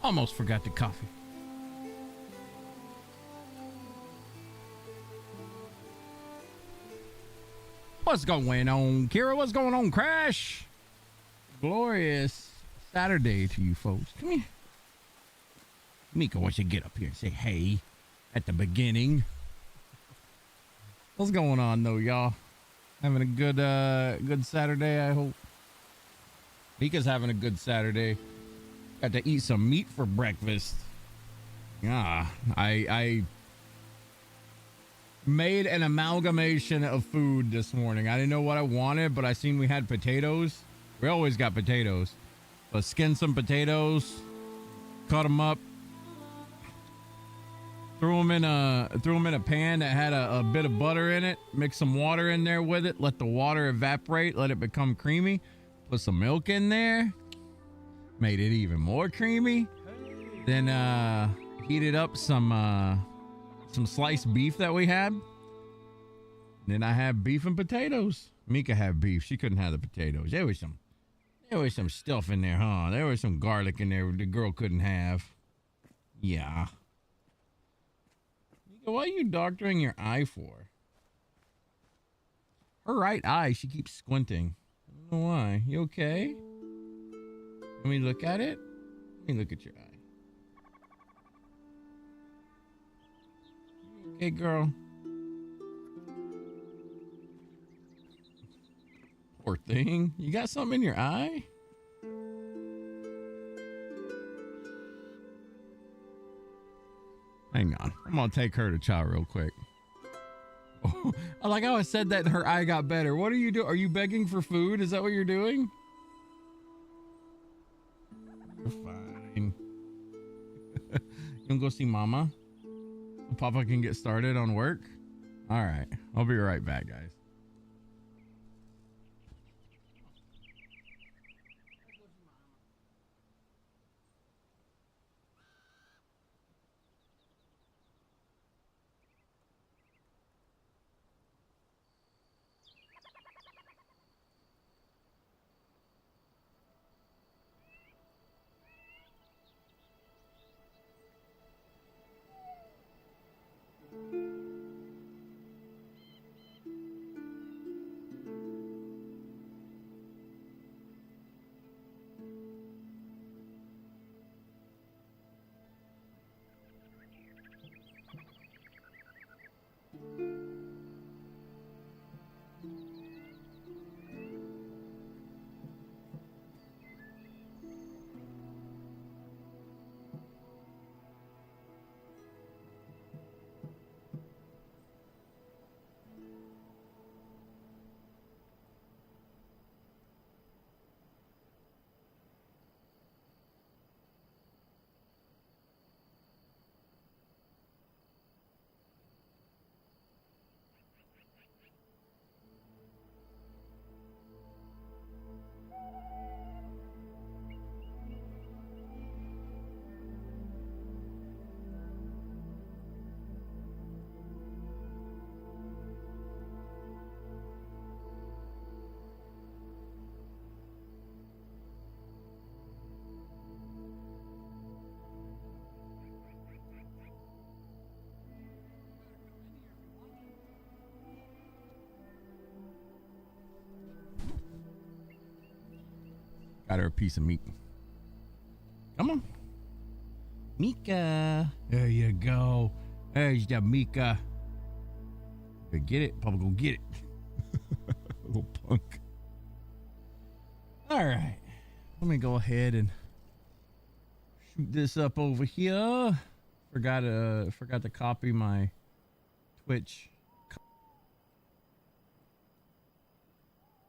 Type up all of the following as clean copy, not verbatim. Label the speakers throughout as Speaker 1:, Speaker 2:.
Speaker 1: Almost forgot the coffee. What's going on, Kira? What's going on, Crash? Glorious Saturday to you folks. Come here. Mika wants you to get up here and say hey at the beginning. What's going on though, y'all? Having a good Saturday, I hope. Mika's having a good Saturday. Got to eat some meat for breakfast. Yeah, I made an amalgamation of food this morning. I didn't know what I wanted, but I seen we had potatoes. We always got potatoes. But skinned some potatoes, cut them up, threw them in a pan that had a bit of butter in it. Mix some water in there with it. Let the water evaporate. Let it become creamy. Put some milk in there. Made it even more creamy. Then heated up some sliced beef that we had. Then I had beef and potatoes. Mika had beef. She couldn't have the potatoes. There was some stuff in there, huh? There was some garlic in there the girl couldn't have. Yeah. Mika, what are you doctoring your eye for? Her right eye, she keeps squinting. I don't know why. You okay? Let me look at it. Let me look at your eye. Okay, girl. Poor thing. You got something in your eye? Hang on. I'm gonna take her to chow real quick. Oh, I like how I said that and her eye got better. What are you doing? Are you begging for food? Is that what you're doing? You're fine. You wanna go see Mama? So Papa can get started on work? All right. I'll be right back, guys. Got her a piece of meat. Come on. Mika. There you go. There's the Mika. Go get it. Papa, go get it. Little punk. All right. Let me go ahead and shoot this up over here. Forgot to copy my Twitch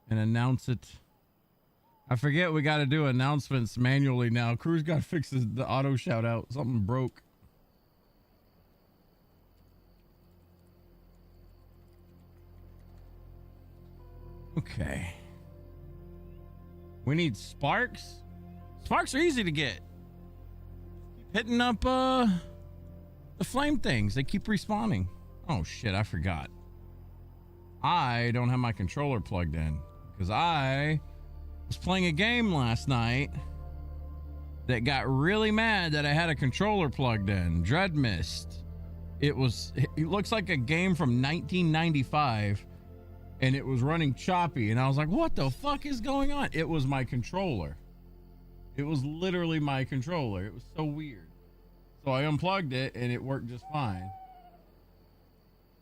Speaker 1: and announce it I forget we got to do announcements manually now. Crew's got to fix the auto shout out. Something broke. Okay. We need sparks. Sparks are easy to get. Keep hitting up the flame things. They keep respawning. Oh shit, I forgot. I don't have my controller plugged in because I was playing a game last night that got really mad that I had a controller plugged in. Dread Mist. It looks like a game from 1995 and it was running choppy and I was like, what the fuck is going on? It was my controller. It was literally my controller. It was so weird. So I unplugged it and it worked just fine.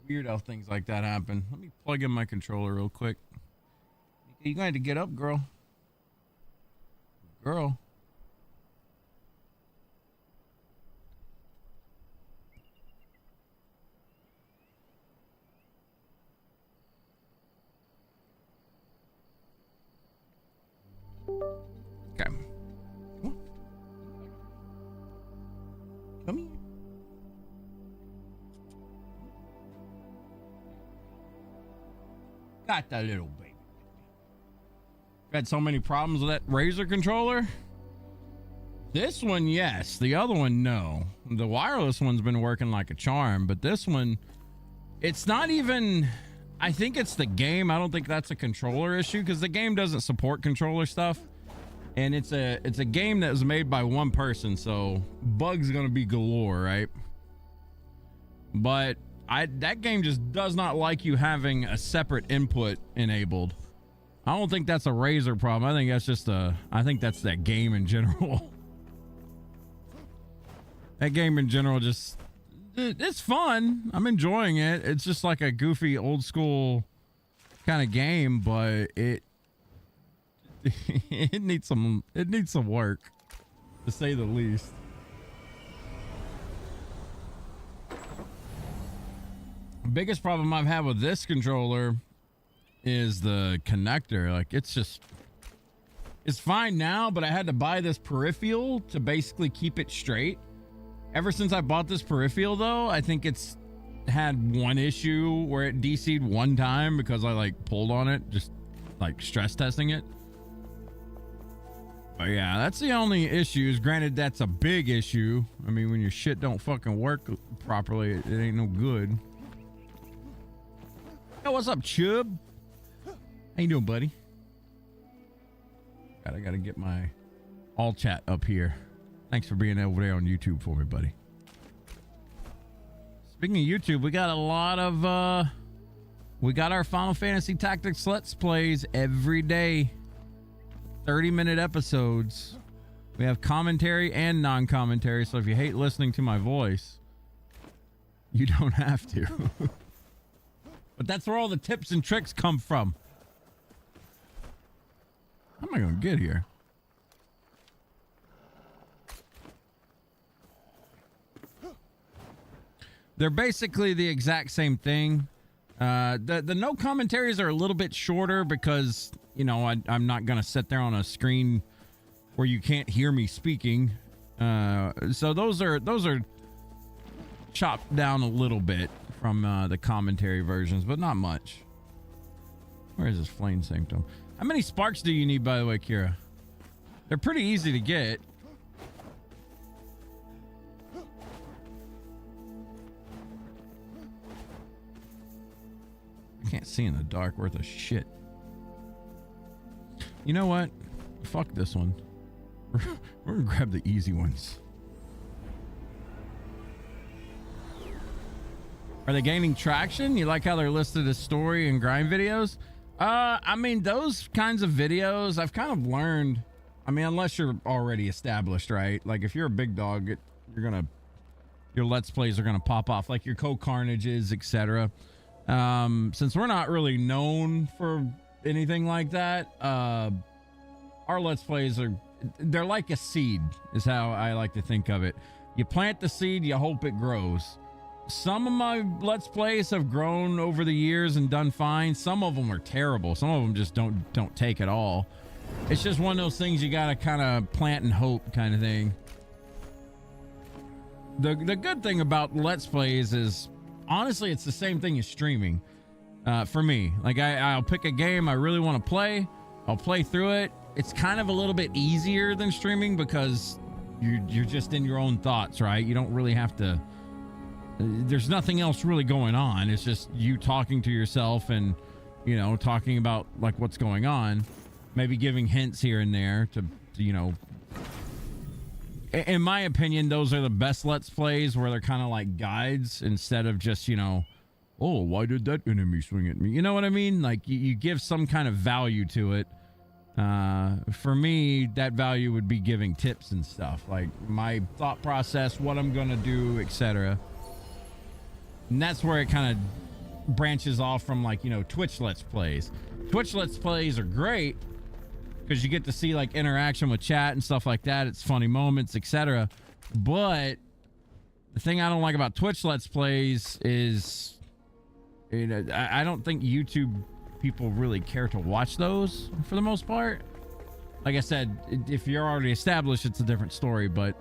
Speaker 1: Weird how things like that happen. Let me plug in my controller real quick. You're going to get up, girl. Girl. Okay. Come on. Come here. Got that little baby. Had so many problems with that Razer controller. This one, yes. The other one, no. The wireless one's been working like a charm, but this one, it's not even, I think it's the game. I don't think that's a controller issue because the game doesn't support controller stuff. And it's a game that was made by one person, so bugs gonna be galore, right? But that game just does not like you having a separate input enabled. I don't think that's a Razer problem. I think that's just I think that's that game in general. That game in general just, it's fun. I'm enjoying it. It's just like a goofy old school kind of game, but it needs some work, to say the least. Biggest problem I've had with this controller is the connector. Like it's fine now, but I had to buy this peripheral to basically keep it straight. Ever since I bought this peripheral though, I think it's had one issue where it DC'd one time because I like pulled on it, just like stress testing it. But yeah, that's the only issues. Granted, that's a big issue. I mean, when your shit don't fucking work properly, it ain't no good. Yo, what's up, Chub? How you doing, buddy? I gotta get my all chat up here. Thanks for being over there on YouTube for me, buddy. Speaking of YouTube, we got a lot of we got our Final Fantasy Tactics Let's Plays every day. 30-minute episodes. We have commentary and non-commentary, so if you hate listening to my voice, you don't have to. But that's where all the tips and tricks come from. How am I gonna get here? They're basically the exact same thing. The no commentaries are a little bit shorter because, you know, I'm not gonna sit there on a screen where you can't hear me speaking. So those are chopped down a little bit from the commentary versions, but not much. Where is this flame sanctum? How many sparks do you need, by the way, Kira? They're pretty easy to get. I can't see in the dark worth a shit. You know what? Fuck this one. We're gonna grab the easy ones. Are they gaining traction? You like how they're listed as story and grind videos? I mean, those kinds of videos, I've kind of learned. I mean, unless you're already established, right? Like if you're a big dog, your Let's Plays are gonna pop off, like your Co-Carnages, etc. Since we're not really known for anything like that, our Let's Plays they're like a seed, is how I like to think of it. You plant the seed, you hope it grows. Some of my Let's Plays have grown over the years and done fine. Some of them are terrible. Some of them just don't take at all. It's just one of those things you gotta kind of plant and hope kind of thing. The good thing about Let's Plays is, honestly, it's the same thing as streaming. For me, like I'll pick a game I really want to play. I'll play through it. It's kind of a little bit easier than streaming because you're just in your own thoughts, right? You don't really have to, there's nothing else really going on. It's just you talking to yourself and, you know, talking about like what's going on, maybe giving hints here and there to you know, in my opinion, those are the best Let's Plays, where they're kind of like guides instead of just, you know, oh, why did that enemy swing at me? You know what I mean? Like you give some kind of value to it. For me, that value would be giving tips and stuff, like my thought process, what I'm gonna do, etc. And that's where it kind of branches off from, like, you know, Twitch Let's Plays. Twitch Let's Plays are great because you get to see like interaction with chat and stuff like that. It's funny moments, etc. But the thing I don't like about Twitch Let's Plays is, you know, I don't think YouTube people really care to watch those for the most part. Like I said, if you're already established, it's a different story, but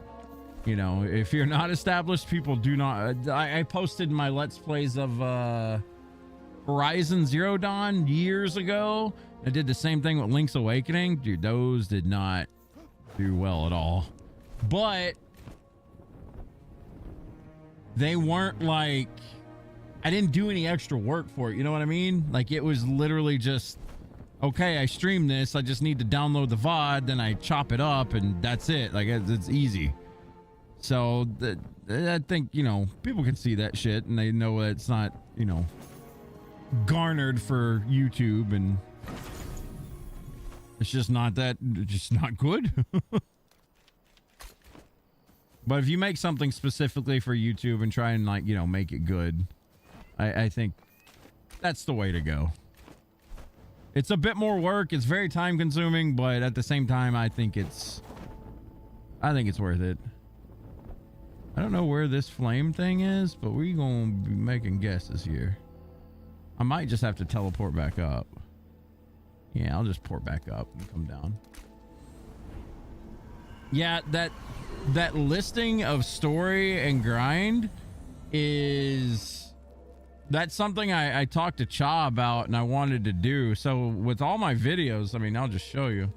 Speaker 1: you know, if you're not established, people do not. I posted my Let's Plays of Horizon Zero Dawn years ago. I did the same thing with Link's Awakening. Dude, those did not do well at all, but they weren't like, I didn't do any extra work for it. You know what I mean? Like, it was literally just, okay, I stream this. I just need to download the VOD, then I chop it up, and that's it. Like, it's easy. So I think, you know, people can see that shit, and they know that it's not, you know, garnered for YouTube, and it's just not that, just not good. But if you make something specifically for YouTube and try and, like, you know, make it good, I think that's the way to go. It's a bit more work. It's very time consuming, but at the same time, I think it's worth it. I don't know where this flame thing is, but we're gonna be making guesses here. I might just have to teleport back up. Yeah, I'll just port back up and come down. Yeah, that listing of story and grind is, that's something I talked to Cha about and I wanted to do. So with all my videos, I mean, I'll just show you.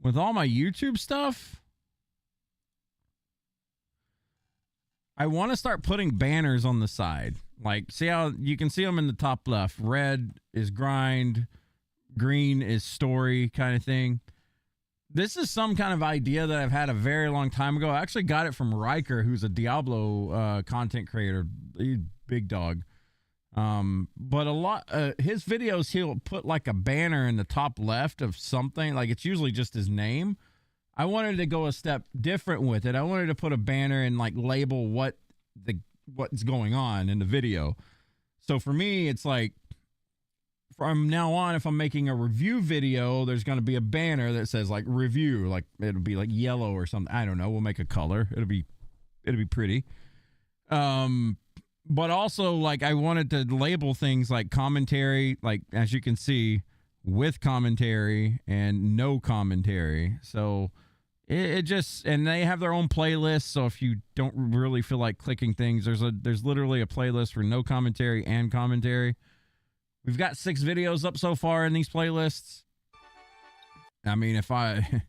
Speaker 1: With all my YouTube stuff, I want to start putting banners on the side. Like, see how you can see them in the top left. Red is grind, green is story, kind of thing. This is some kind of idea that I've had a very long time ago. I actually got it from Riker, who's a Diablo content creator, big dog. But a lot, his videos, he'll put like a banner in the top left of something, like it's usually just his name. I wanted to go a step different with it. I wanted to put a banner and like label what's going on in the video. So for me, it's like, from now on, if I'm making a review video, there's going to be a banner that says like review, like it'll be like yellow or something. I don't know. We'll make a color. It'll be pretty. But also, like, I wanted to label things like commentary, like, as you can see, with commentary and no commentary. So it just, and they have their own playlist. So if you don't really feel like clicking things, there's literally a playlist for no commentary and commentary. We've got 6 videos up so far in these playlists. I mean, if I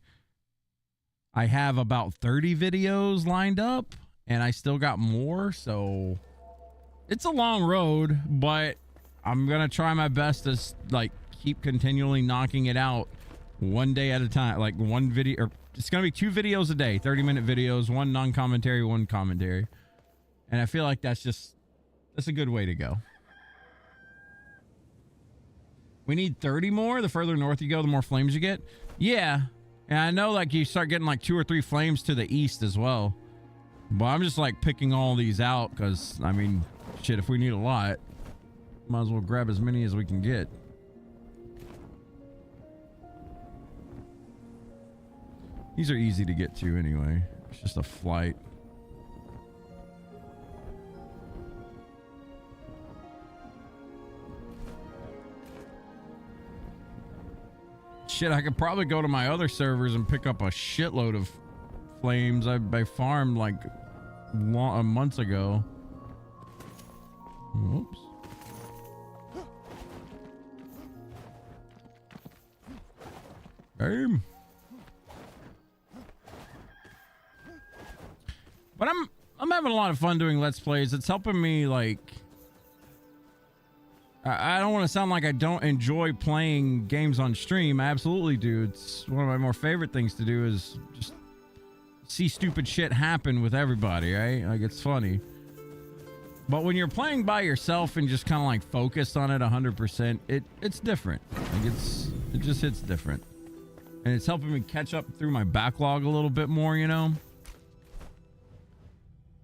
Speaker 1: have about 30 videos lined up and I still got more, so it's a long road, but I'm going to try my best to like keep continually knocking it out one day at a time. Like one video, or it's going to be 2 videos a day, 30-minute videos, one non-commentary, one commentary. And I feel like that's a good way to go. We need 30 more. The further north you go, the more flames you get. Yeah. And I know like you start getting like 2 or 3 flames to the east as well. But I'm just like picking all these out because, I mean, shit, if we need a lot, might as well grab as many as we can get. These are easy to get to anyway. It's just a flight. Shit, I could probably go to my other servers and pick up a shitload of flames I farmed like months ago. Whoops. Game. But I'm having a lot of fun doing Let's Plays. It's helping me, like, I don't want to sound like I don't enjoy playing games on stream. I absolutely do. It's one of my more favorite things to do is just see stupid shit happen with everybody, right? Like, it's funny. But when you're playing by yourself and just kind of like focused on it 100%, it's different. Like, it just hits different. And it's helping me catch up through my backlog a little bit more, you know?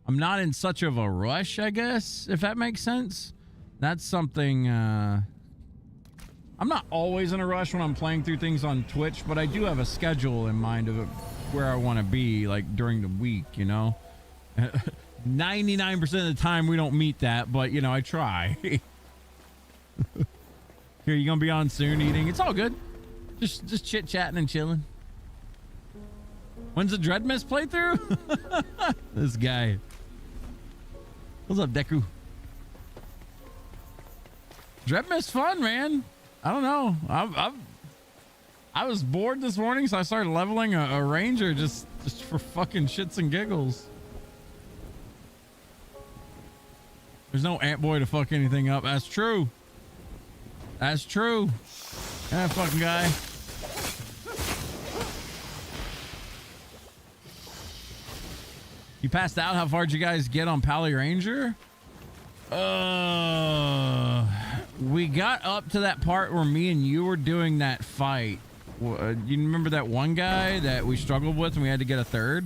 Speaker 1: I'm not in such of a rush, I guess, if that makes sense. That's something, I'm not always in a rush when I'm playing through things on Twitch, but I do have a schedule in mind of where I want to be, like, during the week, you know? 99% of the time we don't meet that, but, you know, I try. Here, you gonna be on soon eating? It's all good. Just chit-chatting and chilling. When's the Dread Mist playthrough? This guy. What's up, Deku? Dread Mist fun, man. I don't know. I was bored this morning, so I started leveling a ranger just for fucking shits and giggles. There's no ant boy to fuck anything up. That's true. That's true. That fucking guy. You passed out? How far did you guys get on Pally Ranger? We got up to that part where me and you were doing that fight. You remember that one guy that we struggled with and we had to get a third?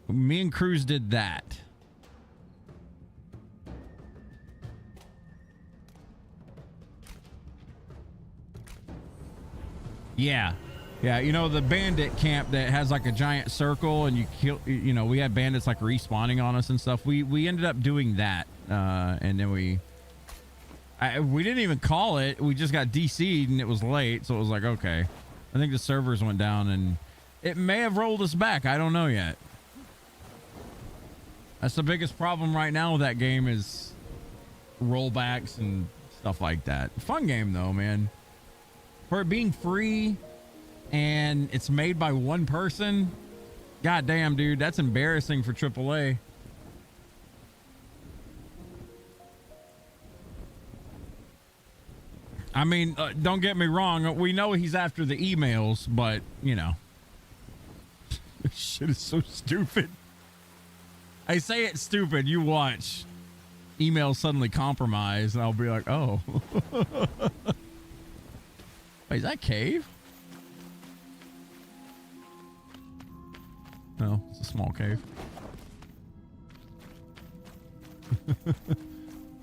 Speaker 1: Me and Cruz did that. Yeah. Yeah, you know, the bandit camp that has like a giant circle and you kill, you know, we had bandits like respawning on us and stuff. We ended up doing that. And then we didn't even call it. We just got DC'd and it was late. So it was like, okay, I think the servers went down and it may have rolled us back. I don't know yet. That's the biggest problem right now with that game is rollbacks and stuff like that. Fun game though, man. For it being free and it's made by one person, god damn, dude, that's embarrassing for AAA. I mean, don't get me wrong, we know he's after the emails, but you know, this shit is so stupid. I say it's stupid, you watch emails suddenly compromised and I'll be like, oh. Wait, is that cave? No, it's a small cave.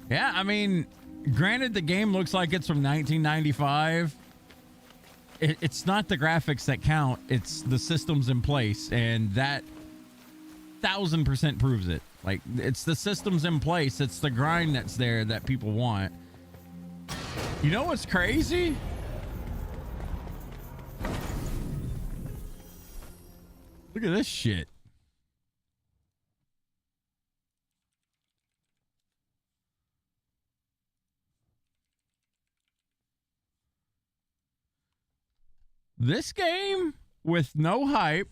Speaker 1: Yeah, I mean, granted, the game looks like it's from 1995. It's not the graphics that count. It's the systems in place. And that 1000% proves it. Like, it's the systems in place. It's the grind that's there that people want. You know what's crazy? Look at this shit. This game with no hype.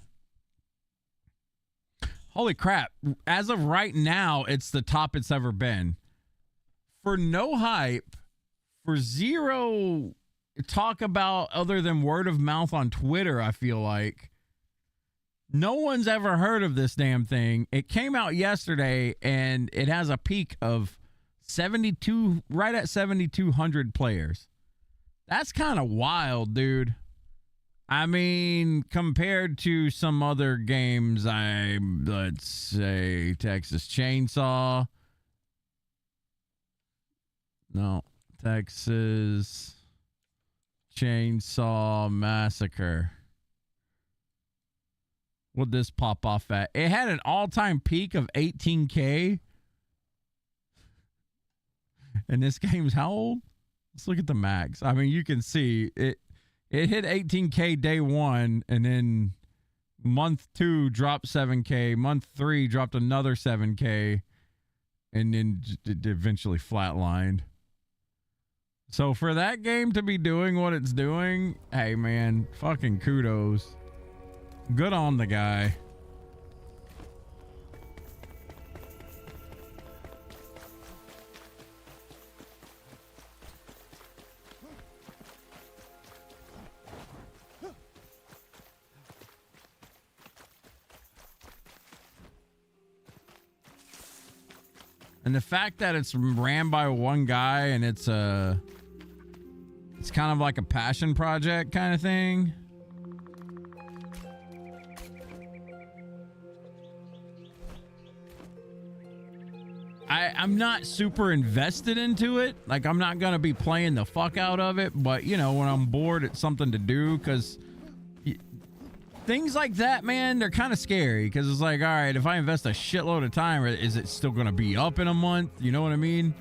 Speaker 1: Holy crap. As of right now, it's the top it's ever been. For no hype, for zero talk about other than word of mouth on Twitter, I feel like. No one's ever heard of this damn thing. It came out yesterday and it has a peak of 72, right at 7,200 players. That's kind of wild, dude. I mean, compared to some other games, let's say Texas Chainsaw. No, Texas Chainsaw Massacre. What'd this pop off at? It had an all-time peak of 18K. And this game's how old? Let's look at the max. I mean, you can see it. It hit 18K day one, and then month 2 dropped 7K. Month 3 dropped another 7K, and then it eventually flatlined. So for that game to be doing what it's doing, hey man, fucking kudos. Good on the guy. And the fact that it's ran by one guy and it's kind of like a passion project kind of thing. I'm not super invested into it. Like, I'm not gonna be playing the fuck out of it, but you know, when I'm bored, it's something to do, because things like that, man, they're kind of scary, because it's like, all right, if I invest a shitload of time, is it still gonna be up in a month? You know what I mean?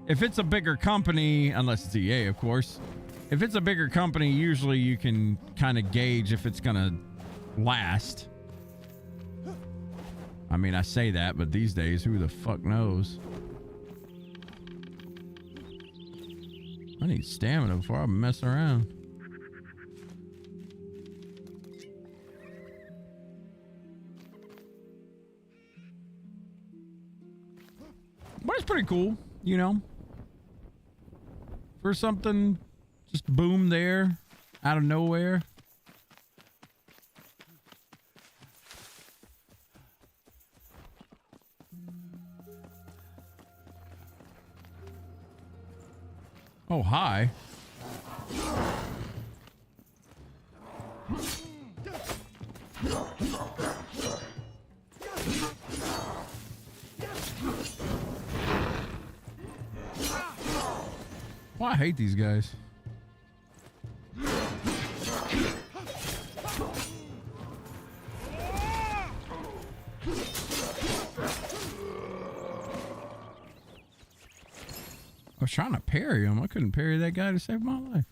Speaker 1: If it's a bigger company, unless it's EA, of course, if it's a bigger company, usually you can kind of gauge if it's gonna last. I mean, I say that, but these days, who the fuck knows? I need stamina before I mess around. But it's pretty cool, you know? For something just boom there, out of nowhere. Oh, hi. Well, I hate these guys. I was trying to parry him. I couldn't parry that guy to save my life.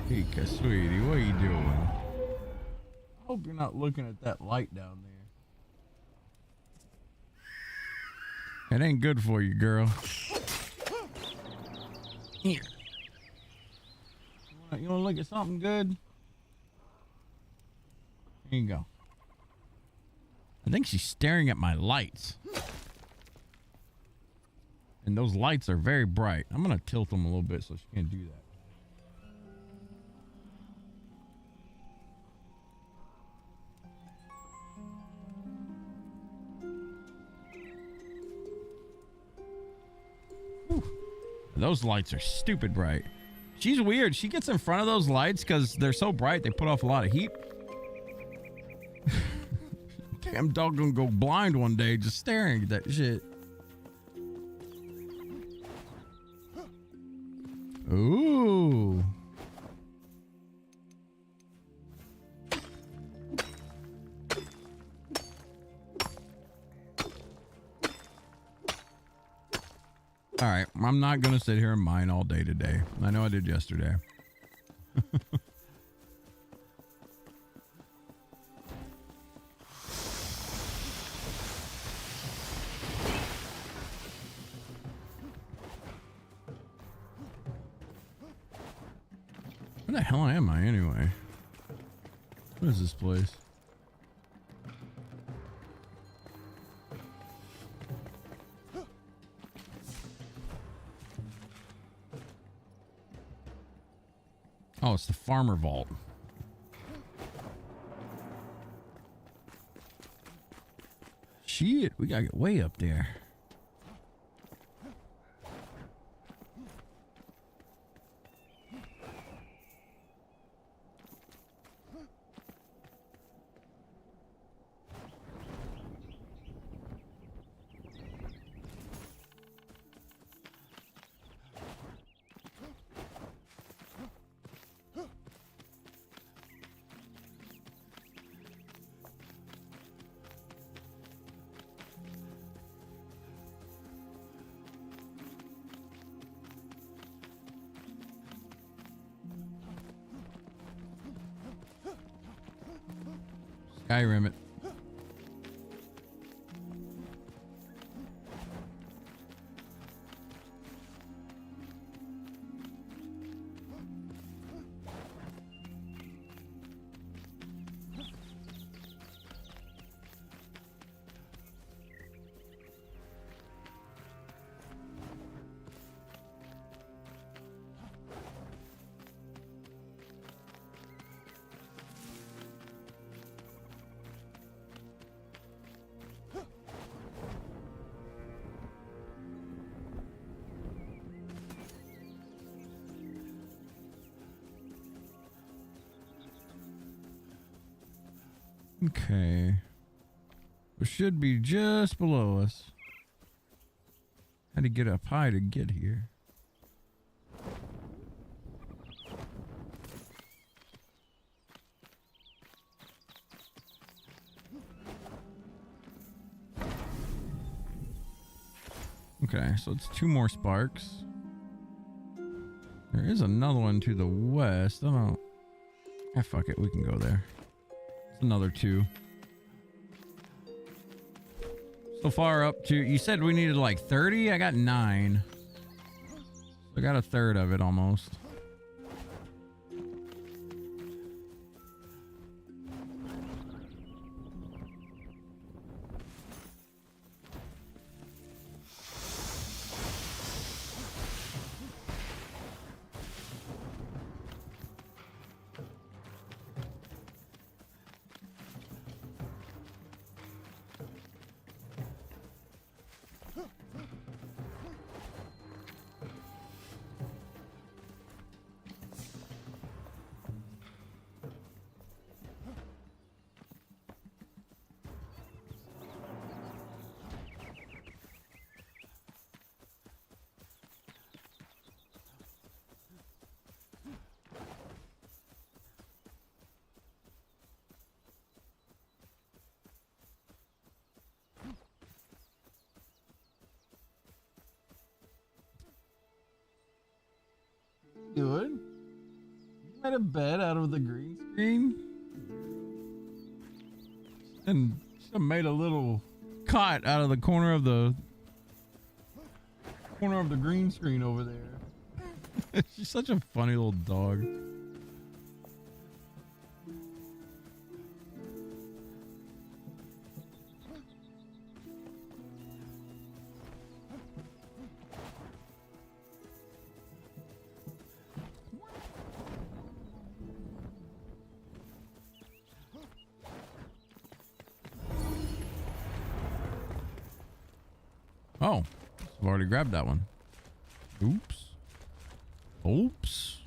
Speaker 1: Pika, sweetie, what are you doing? I hope you're not looking at that light down there. It ain't good for you, girl. Here. You wanna look at something good? Here you go. I think she's staring at my lights. And those lights are very bright. I'm gonna tilt them a little bit so she can't do that. Those lights are stupid bright. She's weird. She gets in front of those lights because they're so bright they put off a lot of heat. Damn dog gonna go blind one day just staring at that shit. Ooh. All right, I'm not going to sit here and mine all day today. I know I did yesterday. Where the hell am I anyway? What is this place? Oh, it's the farmer vault. Shit, we gotta get way up there. Skyrim it. Okay. It should be just below us. Had to get up high to get here. Okay, so it's 2 more sparks. There is another one to the west. I don't... Ah, fuck it. We can go there. It's another 2. So far up to... You said we needed like 30? I got 9. So I got a third of it almost. Doing? You made a bed out of the green screen? And she made a little cot out of the corner of the green screen over there. She's such a funny little dog. Oh, I've already grabbed that one. Oops. Oops.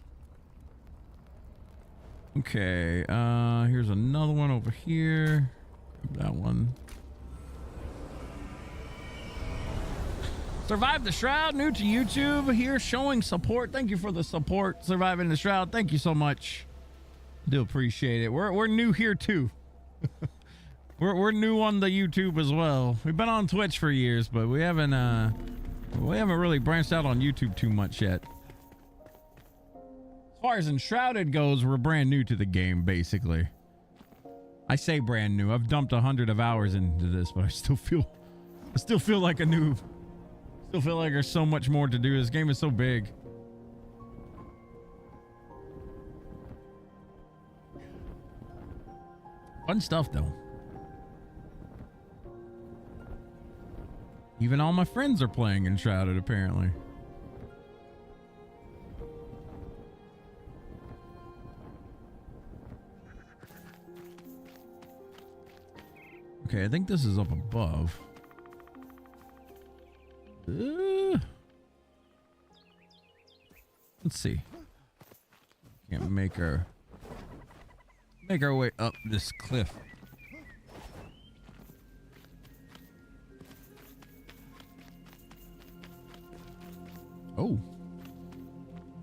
Speaker 1: Okay, here's another one over here. Grab that one. Survive the Shroud, new to YouTube, here showing support. Thank you for the support, Surviving the Shroud. Thank you so much. Do appreciate it. We're new here too. We're new on the YouTube as well. We've been on Twitch for years, but we haven't really branched out on YouTube too much yet. As far as Enshrouded goes, we're brand new to the game, basically. I say brand new. I've dumped 100 of hours into this, but I still feel like a noob. Still feel like there's so much more to do. This game is so big. Fun stuff, though. Even all my friends are playing Enshrouded, apparently. Okay, I think this is up above. Let's see. Can't make our way up this cliff. Oh.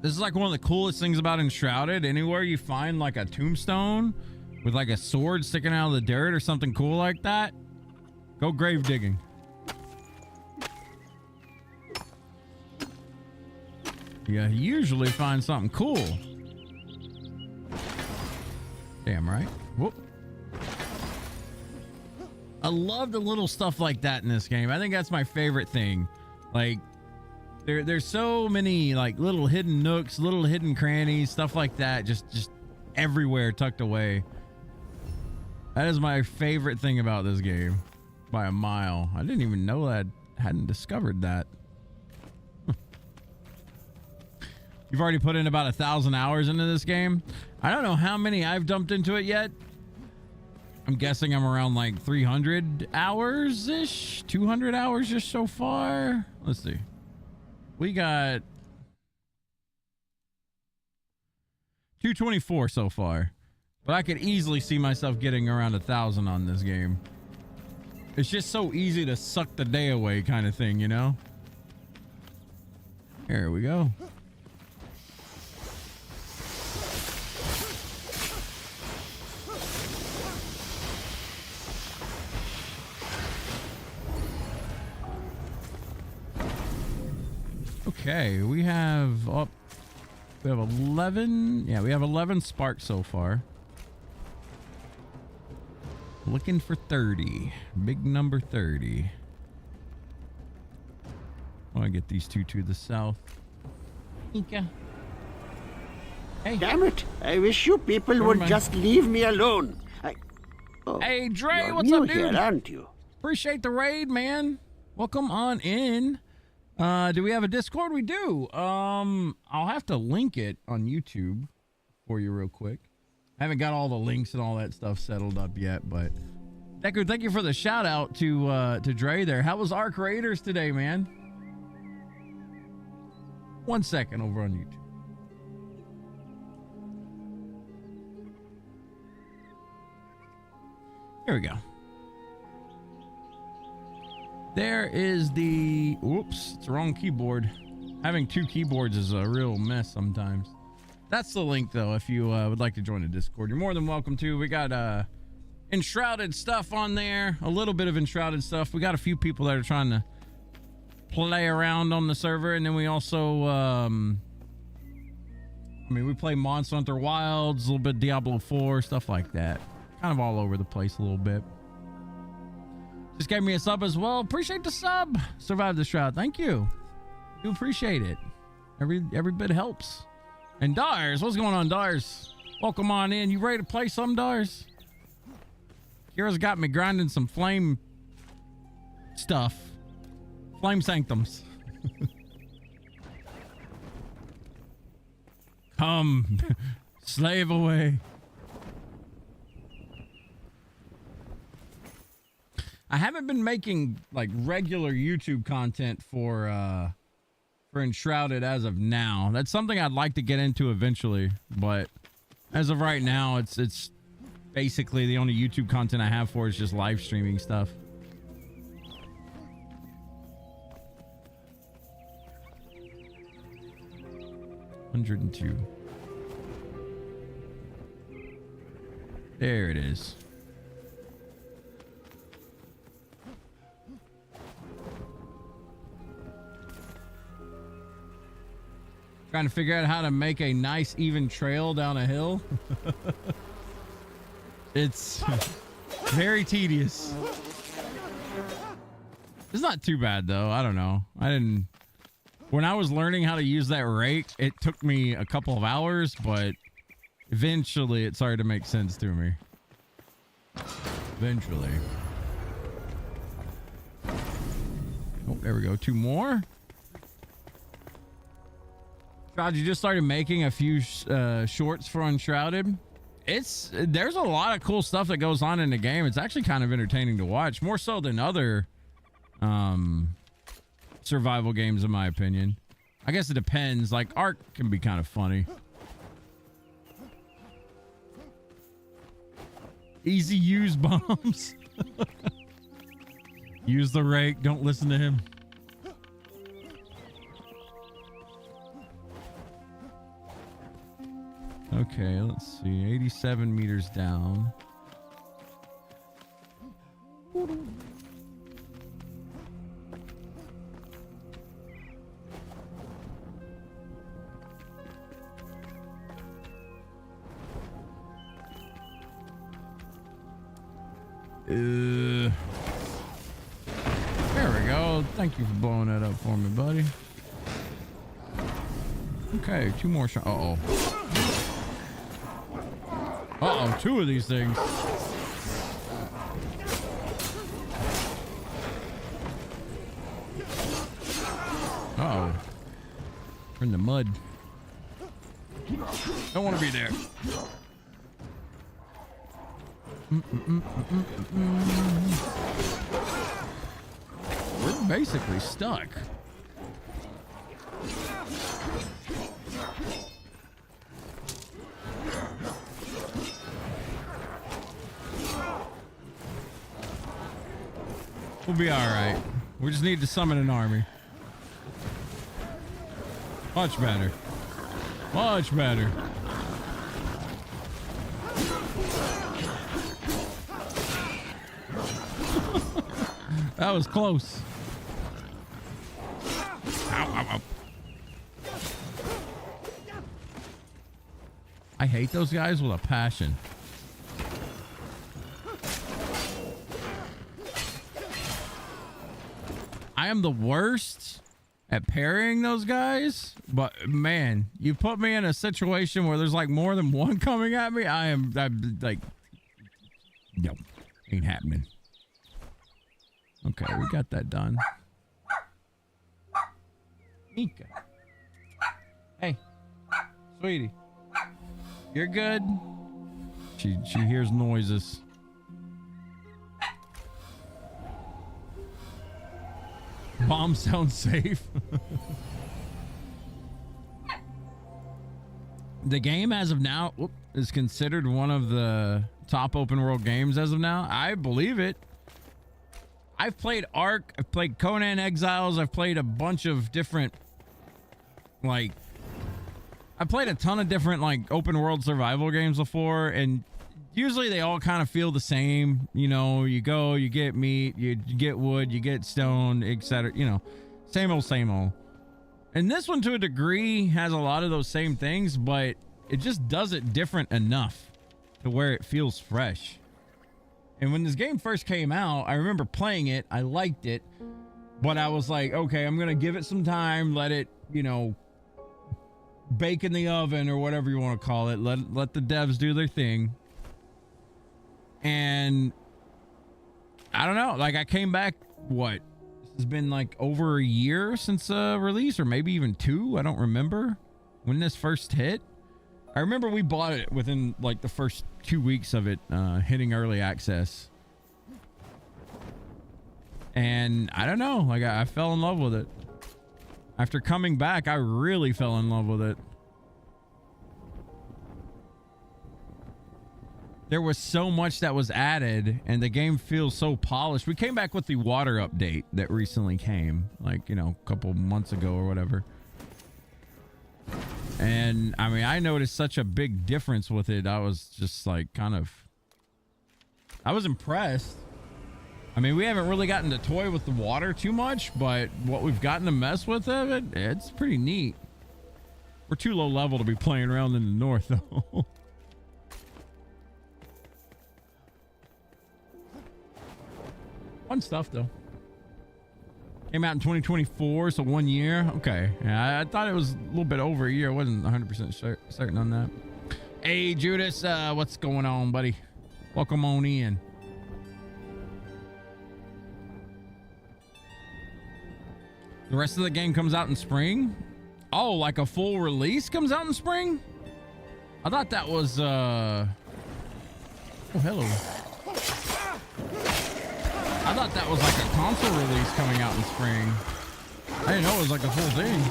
Speaker 1: This is like one of the coolest things about Enshrouded. Anywhere you find like a tombstone with like a sword sticking out of the dirt or something cool like that, go grave digging. Yeah, you usually find something cool. Damn right. Whoop. I love the little stuff like that in this game. I think that's my favorite thing. Like, there's so many like little hidden nooks, little hidden crannies, stuff like that, just everywhere tucked away. That is my favorite thing about this game by a mile. I didn't even know that I hadn't discovered that. You've already put in about 1,000 hours into this game. I don't know how many I've dumped into it yet. I'm guessing I'm around like 300 hours ish, 200 hours just so far. Let's see. We got 224 so far, but I could easily see myself getting around 1,000 on this game. It's just so easy to suck the day away kind of thing, you know? Here we go. Okay, we have 11. Yeah, we have 11 sparks so far. Looking for 30. Big number 30. I want to get these two to the south. Inca. Hey.
Speaker 2: Damn it! I wish you people would just leave me alone.
Speaker 1: Hey, Dre,
Speaker 2: you're
Speaker 1: what's
Speaker 2: new
Speaker 1: up, dude?
Speaker 2: Here, aren't you?
Speaker 1: Appreciate the raid, man. Welcome on in. Do we have a Discord? We do. I'll have to link it on YouTube for you real quick. I haven't got all the links and all that stuff settled up yet, but Decker, thank you for the shout out to Dre there. How was Arc Raiders today, man? 1 second over on YouTube. Here we go. There is the, oops, it's the wrong keyboard. Having two keyboards is a real mess sometimes. That's the link though, if you would like to join the Discord. You're more than welcome to. We got Enshrouded stuff on there, a little bit of Enshrouded stuff. We got a few people that are trying to play around on the server, and then we also, I mean, we play Monster Hunter Wilds, a little bit Diablo 4, stuff like that. Kind of all over the place a little bit. Just gave me a sub as well. Appreciate the sub. Survived the shroud. Thank you. Do appreciate it. Every bit helps. And Dars, what's going on, Dars? Welcome on in. You ready to play some, Dars? Kira's got me grinding some flame stuff. Flame sanctums. Come, slave away. I haven't been making like regular YouTube content for Enshrouded as of now. That's something I'd like to get into eventually, but as of right now, it's basically the only YouTube content I have for is just live streaming stuff. $102. There it is. Trying to figure out how to make a nice even trail down a hill. It's very tedious. It's not too bad though. I don't know. When I was learning how to use that rake, it took me a couple of hours, but eventually it started to make sense to me. Eventually. Oh, there we go. Two more. God, you just started making a few shorts for Enshrouded. There's a lot of cool stuff that goes on in the game. It's actually kind of entertaining to watch, more so than other survival games, in my opinion. I guess it depends. Like, Ark can be kind of funny. Easy use bombs. Use the rake. Don't listen to him. Okay, let's see. 87 meters down. There we go. Thank you for blowing that up for me, buddy. Okay, 2 more shots. Uh-oh. Uh-oh, 2 of these things. Uh-oh. We're in the mud. Don't want to be there. We're basically stuck. We'll be all right. We just need to summon an army. Much better. Much better. That was close. Ow, ow, ow. I hate those guys with a passion. I am the worst at parrying those guys, but man, you put me in a situation where there's like more than one coming at me, I'm like, no, ain't happening. Okay, we got that done. Mika. Hey, sweetie. You're good? She hears noises. Bomb sounds safe. The game as of now is considered one of the top open world games as of now. I believe it. I've played Ark, I've played Conan Exiles, I've played a bunch of different, like, I played a ton of different, like, open world survival games before, and usually they all kind of feel the same. You know, you go, you get meat, you get wood, you get stone, etc. You know, same old, same old. And this one, to a degree, has a lot of those same things, but it just does it different enough to where it feels fresh. And when this game first came out, I remember playing it. I liked it, but I was like, okay, I'm going to give it some time. Let it, you know, bake in the oven or whatever you want to call it. Let the devs do their thing. And I don't know, like I came back, what? This has been like over a year since release, or maybe even 2. I don't remember when this first hit. I remember we bought it within like the first 2 weeks of it hitting early access. And I don't know, like I fell in love with it. After coming back, I really fell in love with it. There was so much that was added and the game feels so polished. We came back with the water update that recently came, like, you know, a couple months ago or whatever. And I mean, I noticed such a big difference with it. I was just like I was impressed. I mean, we haven't really gotten to toy with the water too much, but what we've gotten to mess with of it, it's pretty neat. We're too low level to be playing around in the north though. Fun stuff though. Came out in 2024, so 1 year. Okay, yeah, I thought it was a little bit over a year. I wasn't 100% certain on that. Hey, Judas, what's going on, buddy? Welcome on in. The rest of the game comes out in spring. Oh, like a full release comes out in spring? I thought that was oh, hello. I thought that was like a console release coming out in spring. I didn't know it was like a full thing.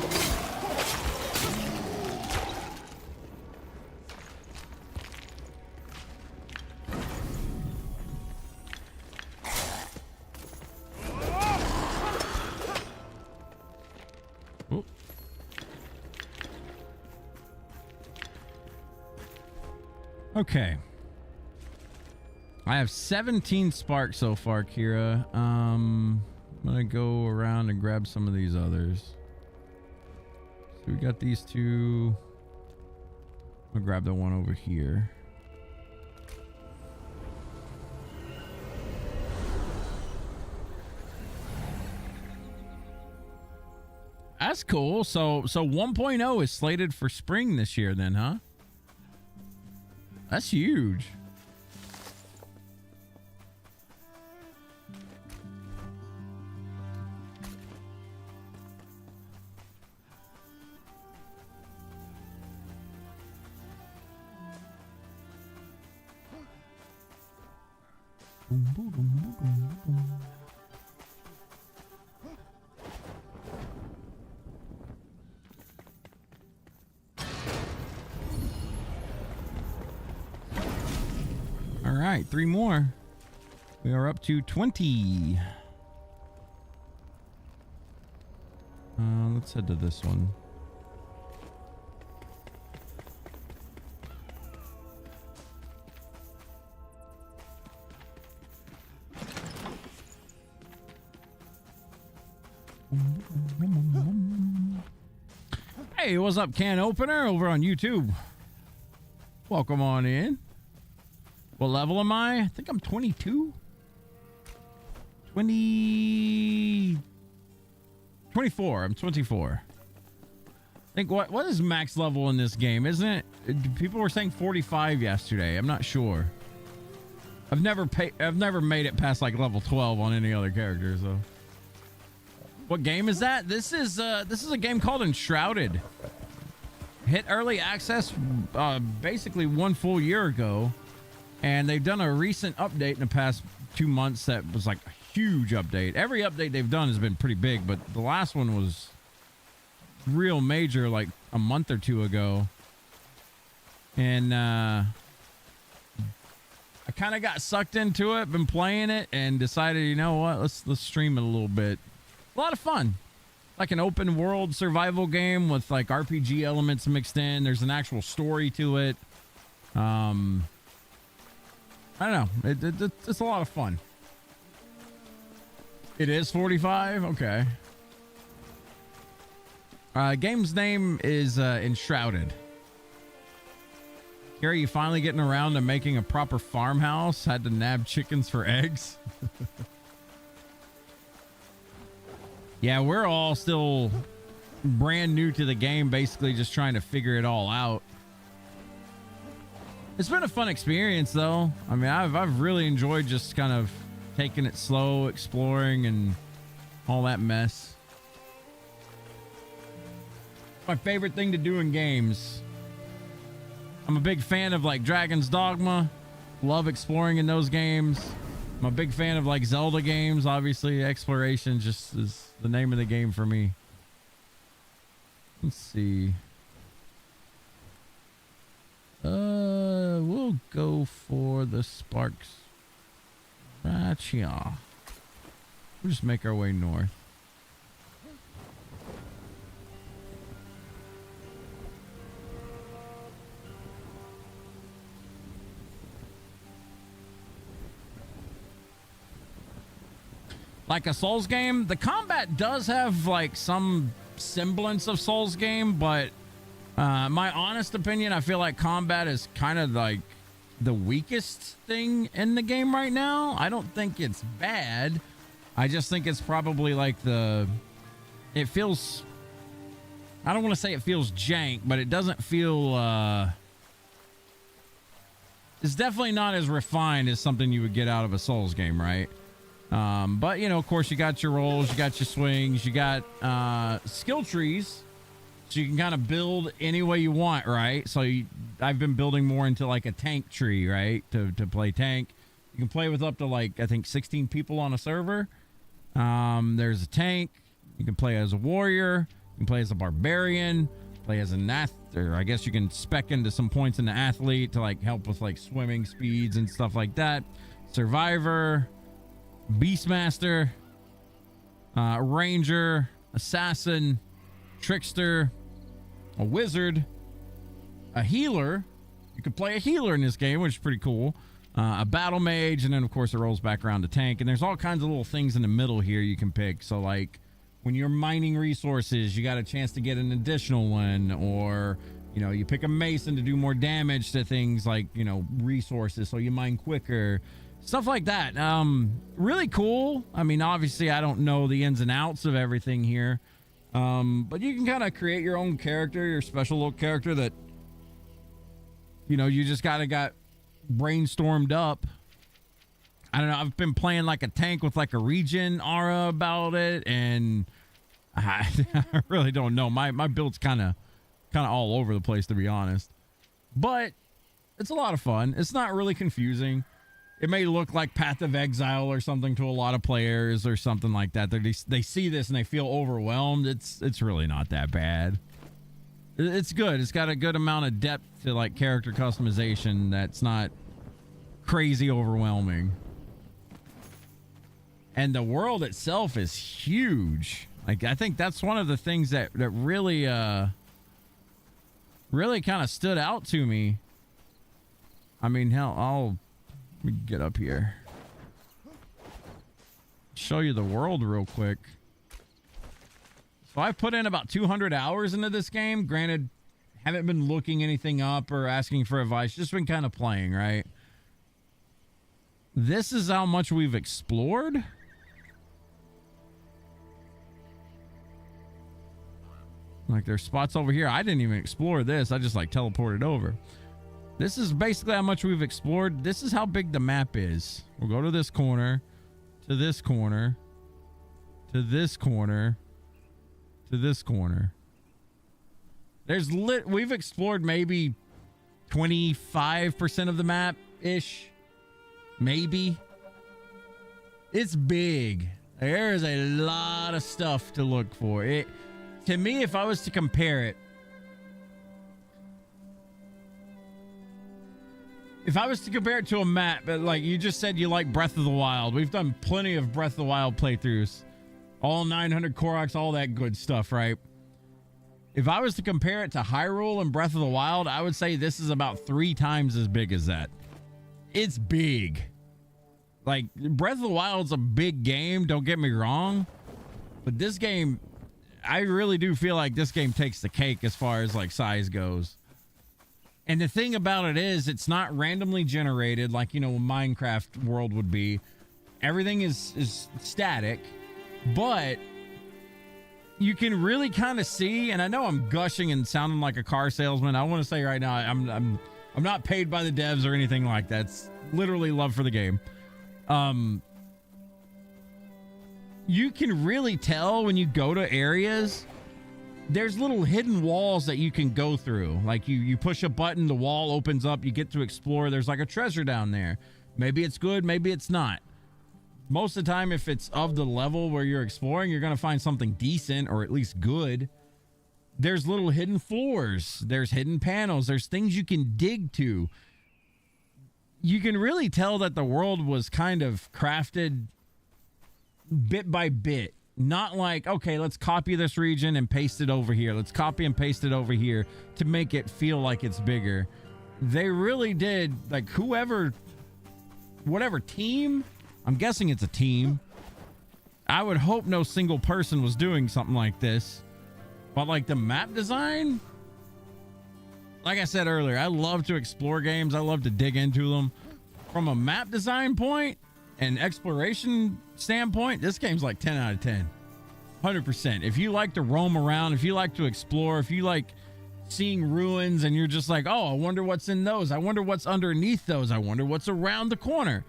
Speaker 1: Oh. Okay. I have 17 sparks so far, Kira. I'm gonna go around and grab some of these others. So we got these two. I'm gonna grab the one over here. That's cool. So 1.0 is slated for spring this year then, huh? That's huge. All right, 3 more. We are up to 20. Let's head to this one. Hey, what's up, can opener over on YouTube? Welcome on in. What level am I? I think I'm 22. 24. I'm 24. I think what is max level in this game? Isn't it? People were saying 45 yesterday. I'm not sure. I've never made it past like level 12 on any other character, so. What game is that? This is a game called Enshrouded. Hit early access basically 1 full year ago, and they've done a recent update in the past 2 months that was like a huge update. Every update they've done has been pretty big, but the last one was real major like a month or 2 ago. And I kind of got sucked into it, been playing it, and decided, you know what, let's stream it a little bit. A lot of fun. Like an open world survival game with like RPG elements mixed in. There's an actual story to it. I don't know. It's a lot of fun. It is 45? Okay. Game's name is Enshrouded. Gary, you finally getting around to making a proper farmhouse? Had to nab chickens for eggs? Yeah, we're all still brand new to the game, basically just trying to figure it all out. It's been a fun experience, though. I mean, I've really enjoyed just kind of taking it slow, exploring, and all that mess. My favorite thing to do in games. I'm a big fan of like Dragon's Dogma. Love exploring in those games. I'm a big fan of like Zelda games. Obviously, exploration just is the name of the game for me. Let's see. We'll go for the sparks right here. We'll just make our way north. Like a Souls game, the combat does have like some semblance of Souls game, but my honest opinion, I feel like combat is kind of like the weakest thing in the game right now. I don't think it's bad. I just think it's probably like it feels, I don't want to say it feels jank, but it doesn't feel, it's definitely not as refined as something you would get out of a Souls game, right? But you know, of course, you got your rolls, you got your swings, you got skill trees, so you can kind of build any way you want, right? So I've been building more into like a tank tree, right, to play tank. You can play with up to like I think 16 people on a server. There's a tank, You can play as a warrior. You can play as a barbarian. Play as an or I guess you can spec into some points in the athlete to like help with like swimming speeds and stuff like that. Survivor, Beastmaster, Ranger, Assassin, Trickster, a Wizard, a Healer. You could play a healer in this game, which is pretty cool. A Battle Mage, and then of course it rolls back around to Tank. And there's all kinds of little things in the middle here you can pick. So like when you're mining resources, you got a chance to get an additional one, or you know, you pick a Mason to do more damage to things like, you know, resources, so you mine quicker, stuff like that. Really cool. I mean, obviously I don't know the ins and outs of everything here, but you can kind of create your own character, your special little character that, you know, you just got brainstormed up. I don't know. I've been playing like a tank with like a regen aura about it, and I really don't know. My build's kind of all over the place, to be honest. But it's a lot of fun. It's not really confusing. It may look like Path of Exile or something to a lot of players or something like that. They see this and they feel overwhelmed. It's really not that bad. It's good. It's got a good amount of depth to like character customization that's not crazy overwhelming. And the world itself is huge. Like, I think that's one of the things that really really kind of stood out to me. I mean, hell, let me get up here. Show you the world real quick. So I've put in about 200 hours into this game. Granted, haven't been looking anything up or asking for advice. Just been kind of playing, right? This is how much we've explored. Like, there's spots over here. I didn't even explore this. I just like teleported over. This is basically how much we've explored. This is how big the map is. We'll go to this corner, to this corner, to this corner, to this corner. We've explored maybe 25% of the map ish. Maybe. It's big. There is a lot of stuff to look for. To me, if I was to compare it, to a map, but like you just said, you like Breath of the Wild. We've done plenty of Breath of the Wild playthroughs, all 900 Koroks, all that good stuff, right? If I was to compare it to Hyrule and Breath of the Wild, I would say this is about 3 times as big as that. It's big. Like, Breath of the Wild's a big game, don't get me wrong, but this game, I really do feel like this game takes the cake as far as like size goes. And the thing about it is, it's not randomly generated like, you know, a Minecraft world would be. Everything is static, but you can really kind of see, and I know I'm gushing and sounding like a car salesman. I want to say right now, I'm not paid by the devs or anything like that. It's literally love for the game. You can really tell when you go to areas, there's little hidden walls that you can go through. Like you push a button, the wall opens up, you get to explore. There's like a treasure down there. Maybe it's good, maybe it's not. Most of the time, if it's of the level where you're exploring, you're going to find something decent or at least good. There's little hidden floors. There's hidden panels. There's things you can dig to. You can really tell that the world was kind of crafted bit by bit. Not like, okay, let's copy this region and paste it over here. Let's copy and paste it over here to make it feel like it's bigger. They really did, like, whatever team, I'm guessing it's a team. I would hope no single person was doing something like this. But like the map design, like I said earlier, I love to explore games. I love to dig into them. From a map design point and exploration standpoint, this game's like 10 out of 10. 100%. If you like to roam around, if you like to explore, if you like seeing ruins and you're just like, oh, I wonder what's in those. I wonder what's underneath those. I wonder what's around the corner.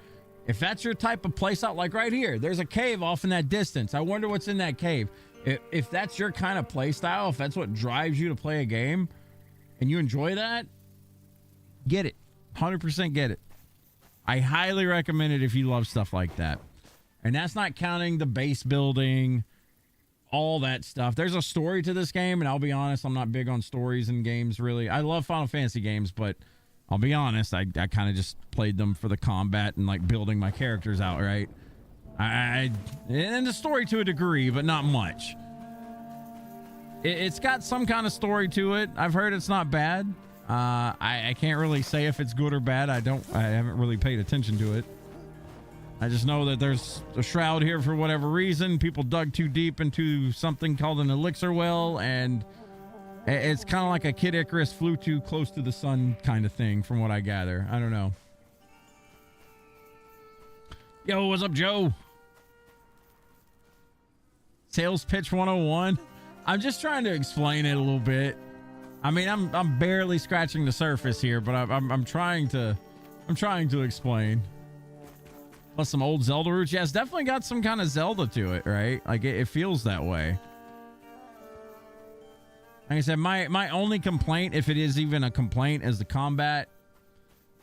Speaker 1: If that's your type of place out, like right here, there's a cave off in that distance. I wonder what's in that cave. If that's your kind of play style, if that's what drives you to play a game and you enjoy that, get it. 100% get it. I highly recommend it if you love stuff like that. And that's not counting the base building, all that stuff. There's a story to this game, and I'll be honest, I'm not big on stories in games, really. I love Final Fantasy games, but I'll be honest, I kind of just played them for the combat and like building my characters out, right? And the story to a degree, but not much. It's got some kind of story to it. I've heard it's not bad. I can't really say if it's good or bad. I haven't really paid attention to it. I just know that there's a shroud here for whatever reason. People dug too deep into something called an elixir well, and it's kind of like a Kid Icarus flew too close to the sun kind of thing, from what I gather. I don't know. Yo, what's up, Joe? Sales pitch 101. I'm just trying to explain it a little bit. I mean, I'm barely scratching the surface here, but I'm trying to explain. Plus some old Zelda roots. Yeah, it's definitely got some kind of Zelda to it, right? Like it feels that way. Like I said, my only complaint, if it is even a complaint, is the combat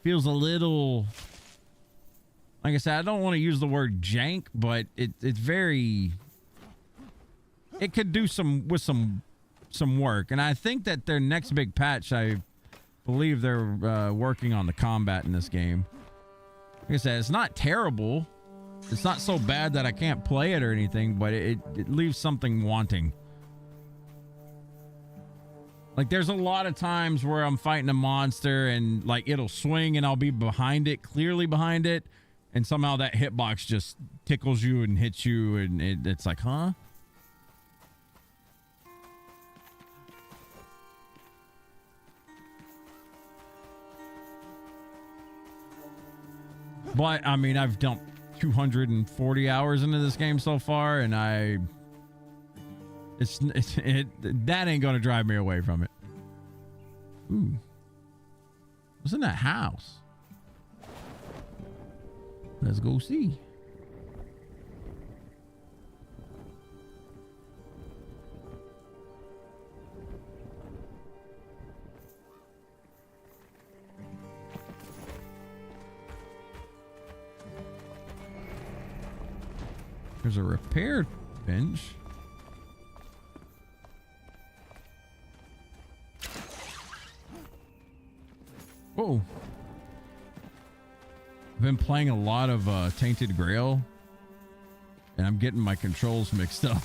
Speaker 1: feels a little. Like I said, I don't want to use the word jank, but it's very. It could do some work, and I think that their next big patch, I believe they're working on the combat in this game. Like I said, it's not terrible. It's not so bad that I can't play it or anything, but it leaves something wanting. Like there's a lot of times where I'm fighting a monster and like it'll swing and I'll be behind it, clearly behind it, and somehow that hitbox just tickles you and hits you, and it's like, huh? But I mean, I've dumped 240 hours into this game so far, and that ain't gonna drive me away from it. Ooh, what's in that house? Let's go see. There's a repair bench. Whoa. I've been playing a lot of Tainted Grail, and I'm getting my controls mixed up.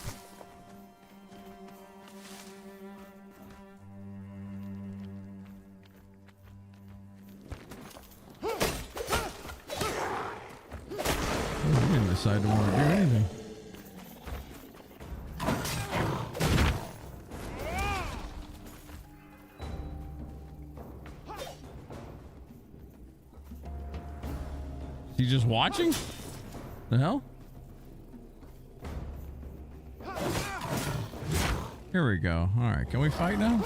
Speaker 1: I didn't decide to want to do anything. Is he just watching? The hell? Here we go. All right, can we fight now?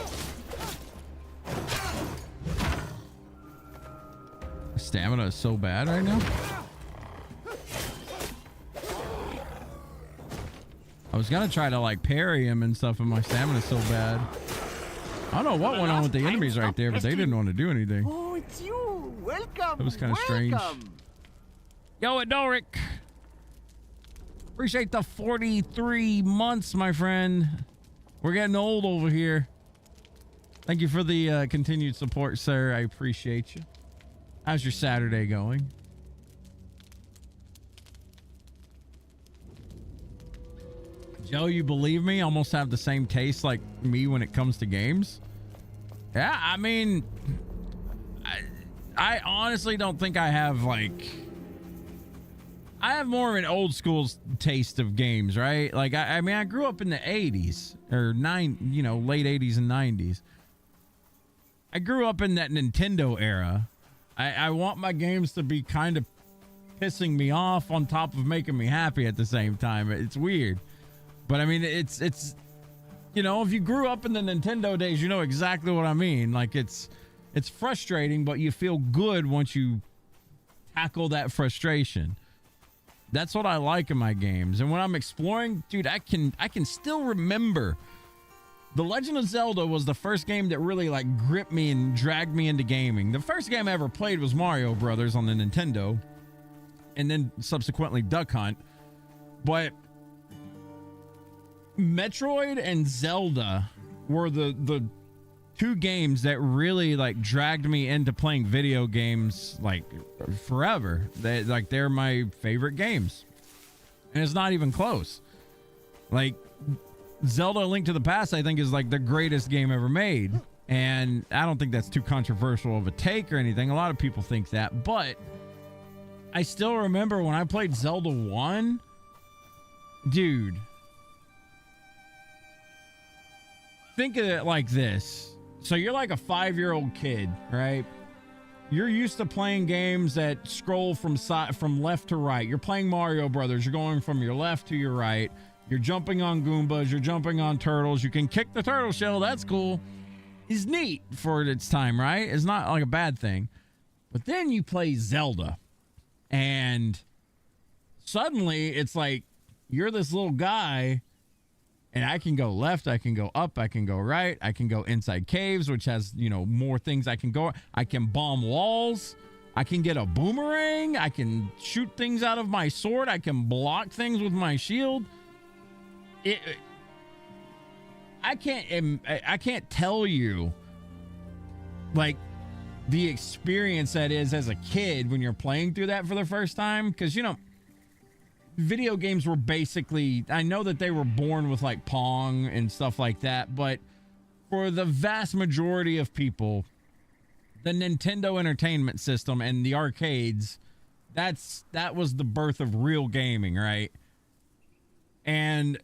Speaker 1: Stamina is so bad right now. I was gonna try to like parry him and stuff, and my stamina's so bad. I don't know what went on with the enemies right there, but they didn't want to do anything.
Speaker 2: Oh, it's you. Welcome.
Speaker 1: That was kind of strange. Yo, Adoric. Appreciate the 43 months, my friend. We're getting old over here. Thank you for the continued support, sir. I appreciate you. How's your Saturday going? Joe, you believe me? Almost have the same taste like me when it comes to games. Yeah, I mean, I honestly don't think I have like. I have more of an old school taste of games, right? Like, I mean, I grew up in the 80s or late 80s and 90s. I grew up in that Nintendo era. I want my games to be kind of pissing me off on top of making me happy at the same time. It's weird. But I mean, it's if you grew up in the Nintendo days, you know exactly what I mean. Like, it's frustrating, but you feel good once you tackle that frustration. That's what I like in my games. And when I'm exploring, dude, I can still remember The Legend of Zelda was the first game that really like gripped me and dragged me into gaming. The first game I ever played was Mario Brothers on the Nintendo, and then subsequently Duck Hunt. But Metroid and Zelda were the two games that really like dragged me into playing video games like forever. They're my favorite games, and it's not even close. Like Zelda: Link to the Past, I think, is like the greatest game ever made, and I don't think that's too controversial of a take or anything. A lot of people think that, but I still remember when I played Zelda 1, dude. Think of it like this. So you're like a 5-year-old kid, right? You're used to playing games that scroll from left to right. You're playing Mario Brothers. You're going from your left to your right. You're jumping on Goombas. You're jumping on turtles. You can kick the turtle shell. That's cool. It's neat for its time, right? It's not like a bad thing. But then you play Zelda, and suddenly it's like you're this little guy, and I can go left, I can go up, I can go right, I can go inside caves, which has, you know, more things I can go. I can bomb walls. I can get a boomerang. I can shoot things out of my sword. I can block things with my shield. I can't tell you like the experience that is as a kid when you're playing through that for the first time, because, you know, video games were basically, I know that they were born with like Pong and stuff like that, but for the vast majority of people, the Nintendo Entertainment System and the arcades, that was the birth of real gaming, right? And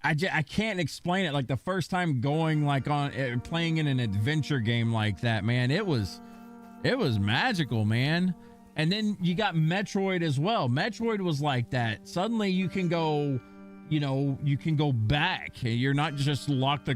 Speaker 1: I can't explain it. Like the first time going like on playing in an adventure game like that, man, it was magical, man. And then you got Metroid as well. Metroid was like that. Suddenly you can go, you know, you can go back. You're not just locked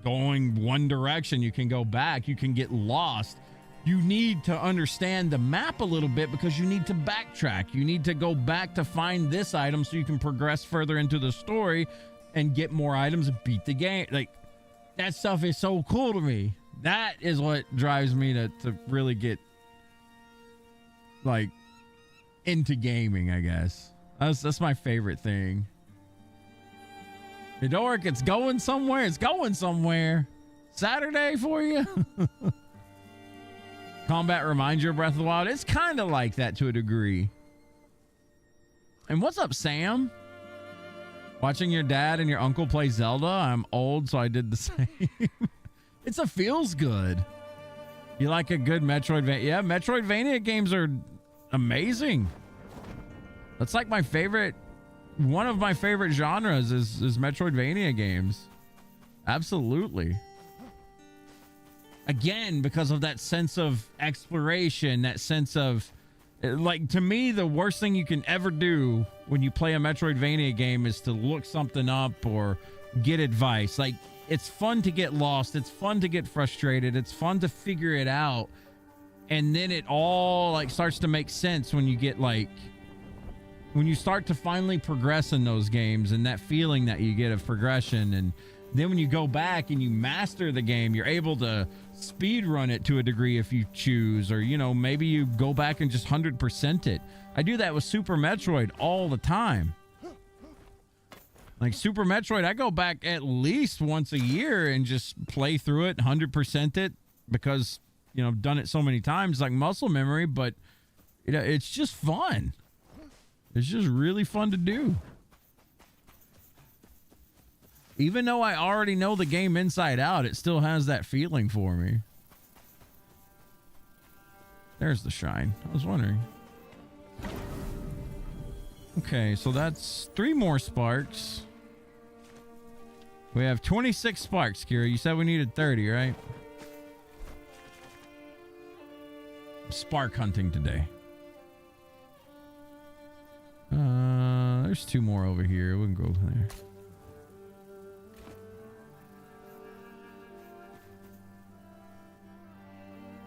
Speaker 1: going one direction. You can go back. You can get lost. You need to understand the map a little bit because you need to backtrack. You need to go back to find this item so you can progress further into the story and get more items and beat the game. Like, that stuff is so cool to me. That is what drives me to really get like into gaming, I guess. That's my favorite thing. Midoric, it's going somewhere. It's going somewhere. Saturday for you. Combat reminds you of Breath of the Wild. It's kind of like that to a degree. And what's up, Sam? Watching your dad and your uncle play Zelda. I'm old, so I did the same. It's a feels good. You like a good Metroidvania? Yeah, Metroidvania games are amazing. That's like my favorite. One of my favorite genres is Metroidvania games. Absolutely. Again, because of that sense of exploration, that sense of, like, to me, the worst thing you can ever do when you play a Metroidvania game is to look something up or get advice. Like, it's fun to get lost. It's fun to get frustrated. It's fun to figure it out. And then it all like starts to make sense when you get like, when you start to finally progress in those games and that feeling that you get of progression. And then when you go back and you master the game, you're able to speed run it to a degree if you choose, or, you know, maybe you go back and just 100% it. I do that with Super Metroid all the time. Like Super Metroid, I go back at least once a year and just play through it, 100% it, because, you know, I've done it so many times, like muscle memory, but, you know, it's just fun. It's just really fun to do. Even though I already know the game inside out, it still has that feeling for me. There's the shrine. I was wondering. Okay, so that's 3 more sparks. We have 26 sparks, Kira. You said we needed 30, right? Spark hunting today. There's 2 more over here. We can go there.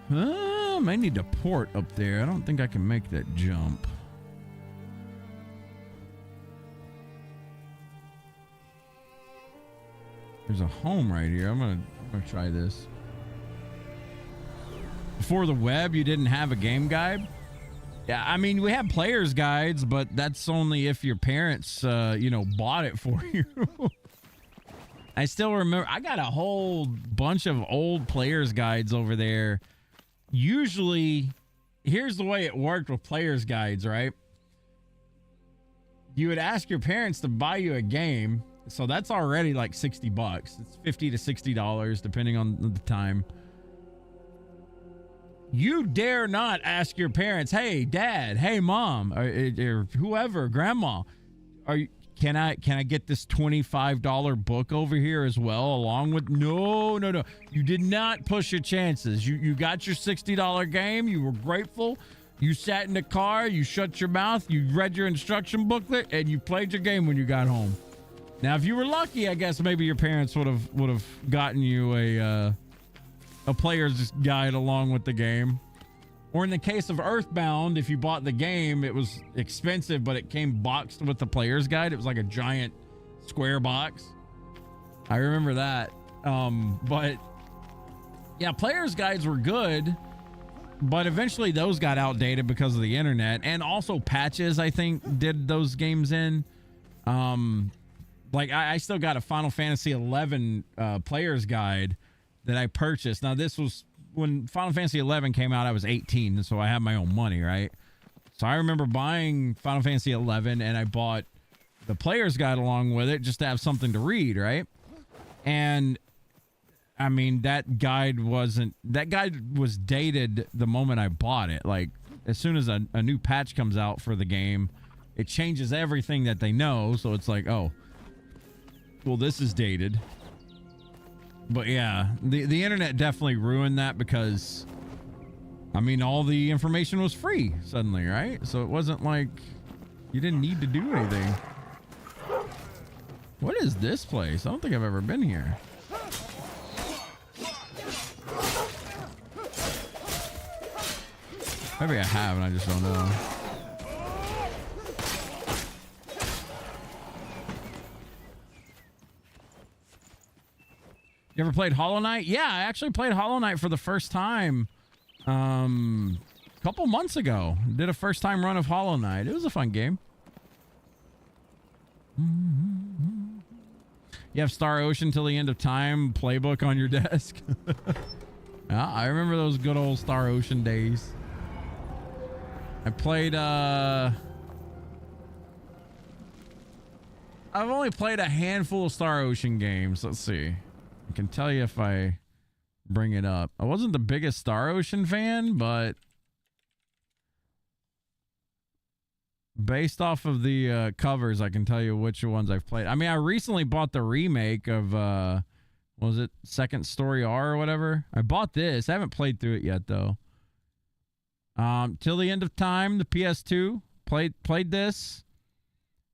Speaker 1: I might need to port up there. I don't think I can make that jump. There's a home right here. I'm gonna try this. Before the web, you didn't have a game guide? Yeah, I mean, we have player's guides, but that's only if your parents, you know, bought it for you. I still remember, I got a whole bunch of old player's guides over there. Usually, here's the way it worked with player's guides, right? You would ask your parents to buy you a game. So that's already like $60. It's $50 to $60, depending on the time. You dare not ask your parents, hey, dad, hey, mom, or whoever, grandma, can I get this $25 book over here as well, along with, no. You did not push your chances. You got your $60 game. You were grateful. You sat in the car, you shut your mouth, you read your instruction booklet, and you played your game when you got home. Now, if you were lucky, I guess maybe your parents would have gotten you a player's guide along with the game. Or in the case of Earthbound, if you bought the game, it was expensive, but it came boxed with the player's guide. It was like a giant square box. I remember that. But yeah, player's guides were good, but eventually those got outdated because of the internet, and also patches, I think, did those games in. Like I still got a Final Fantasy 11 player's guide that I purchased. Now, this was when Final Fantasy 11 came out. I was 18, so I had my own money, right? So I remember buying Final Fantasy 11, and I bought the player's guide along with it just to have something to read, right? And I mean, that guide was dated the moment I bought it. Like, as soon as a new patch comes out for the game, it changes everything that they know. So it's like, oh, well, this is dated. But yeah, the internet definitely ruined that because, I mean, all the information was free suddenly, right? So it wasn't like you didn't need to do anything. What is this place? I don't think I've ever been here. Maybe I have and I just don't know. You ever played Hollow Knight? Yeah, I actually played Hollow Knight for the first time a couple months ago. Did a first time run of Hollow Knight. It was a fun game. You have Star Ocean Till the End of Time playbook on your desk. Yeah, I remember those good old Star Ocean days. I played I've only played a handful of Star Ocean games. Let's see. I can tell you if I bring it up. I wasn't the biggest Star Ocean fan, but based off of the covers, I can tell you which ones I've played. I mean, I recently bought the remake of what was it, Second Story R or whatever. I bought this. I haven't played through it yet though. Till the End of Time, the PS2. Played this.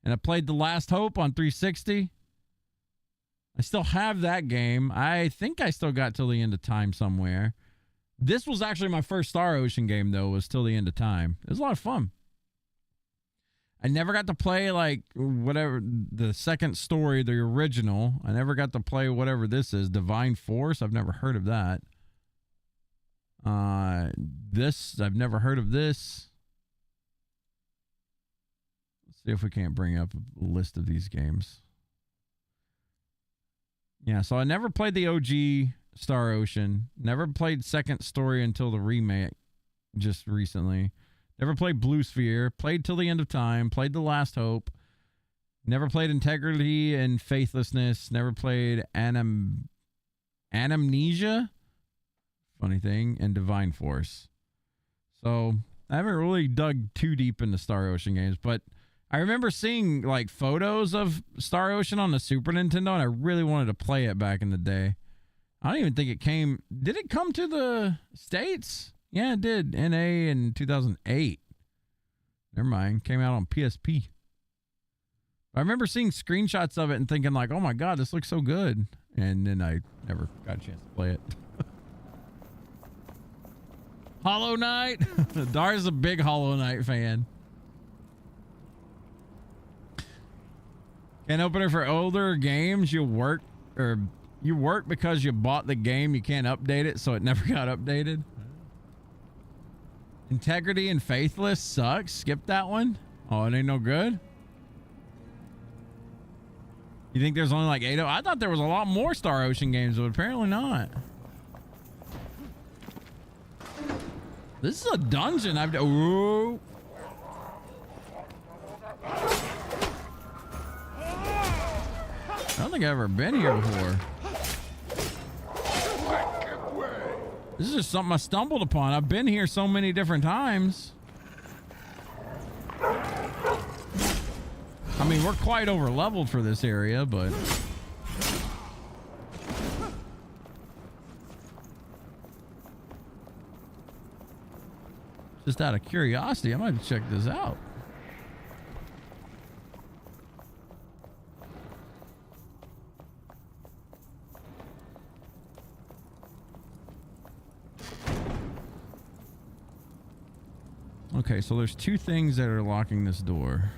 Speaker 1: And I played The Last Hope on 360. I still have that game. I think I still got Till the End of Time somewhere. This was actually my first Star Ocean game, though, was Till the End of Time. It was a lot of fun. I never got to play, like, whatever, the Second Story, the original. I never got to play whatever this is, Divine Force. I've never heard of that. This, I've never heard of this. Let's see if we can't bring up a list of these games. Yeah, so I never played the OG Star Ocean. Never played Second Story until the remake just recently. Never played Blue Sphere. Played Till the End of Time. Played The Last Hope. Never played Integrity and Faithlessness. Never played Amnesia. Funny thing. And Divine Force. So I haven't really dug too deep into Star Ocean games, but I remember seeing like photos of Star Ocean on the Super Nintendo, and I really wanted to play it back in the day. I don't even think it came. Did it come to the States? Yeah, it did. NA in 2008. Never mind. Came out on PSP. I remember seeing screenshots of it and thinking like, oh my God, this looks so good. And then I never got a chance to play it. Hollow Knight. Dar's a big Hollow Knight fan. Can opener for older games. You work because you bought the game. You can't update it, so it never got updated. Integrity and Faithless sucks. Skip that one. Oh, it ain't no good. You think there's only like 8? I thought there was a lot more Star Ocean games, but apparently not. This is a dungeon. Ooh. I don't think I've ever been here before. This is just something I stumbled upon. I've been here so many different times. I mean, we're quite over leveled for this area, but just out of curiosity, I might check this out. Okay, so there's 2 things that are locking this door.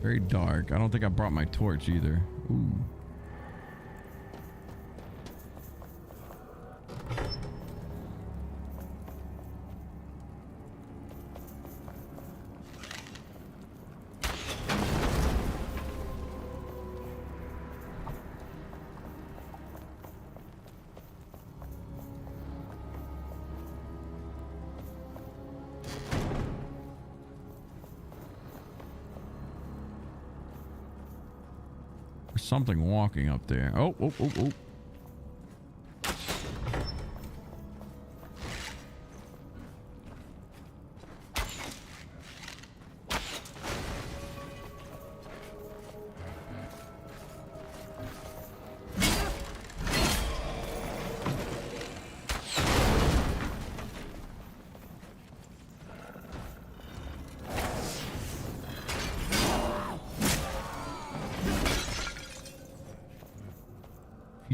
Speaker 1: Very dark. I don't think I brought my torch either. Ooh. Something walking up there. Oh.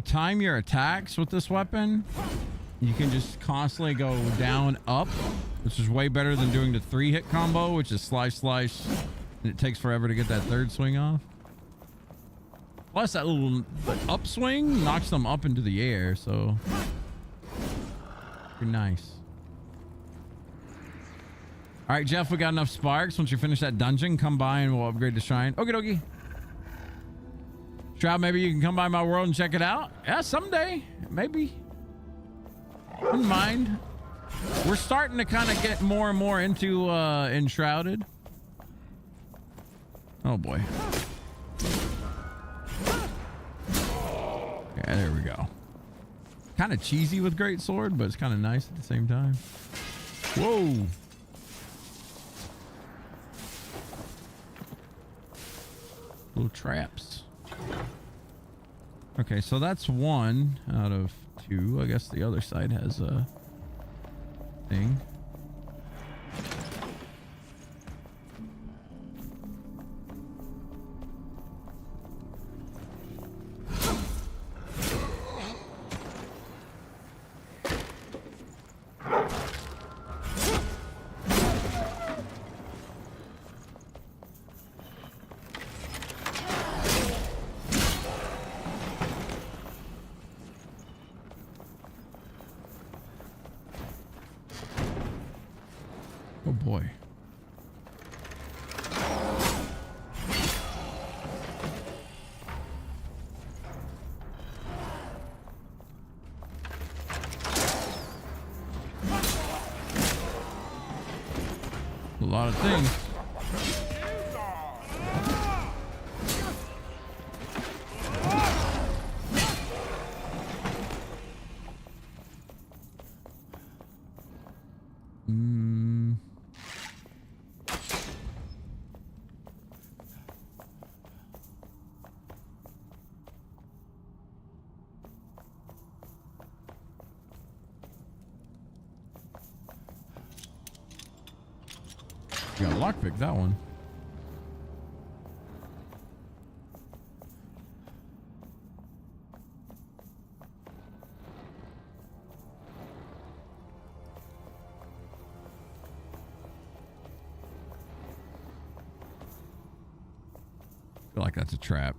Speaker 1: Time your attacks with this weapon, you can just constantly go down up, which is way better than doing the 3-hit combo, which is slice and it takes forever to get that 3rd swing off. Plus that little upswing knocks them up into the air, so pretty nice. All right, Jeff, we got enough sparks. Once you finish that dungeon, come by and we'll upgrade the shrine. Okie dokie. Shroud, maybe you can come by my world and check it out. Yeah, someday. Maybe. Wouldn't mind. We're starting to kind of get more and more into Enshrouded. Oh boy. Yeah, there we go. Kind of cheesy with great sword, but it's kind of nice at the same time. Whoa. Little traps. Okay, so that's 1 out of 2. I guess the other side has a thing. Oh boy. A lot of things. You got lockpick that one. I feel like that's a trap.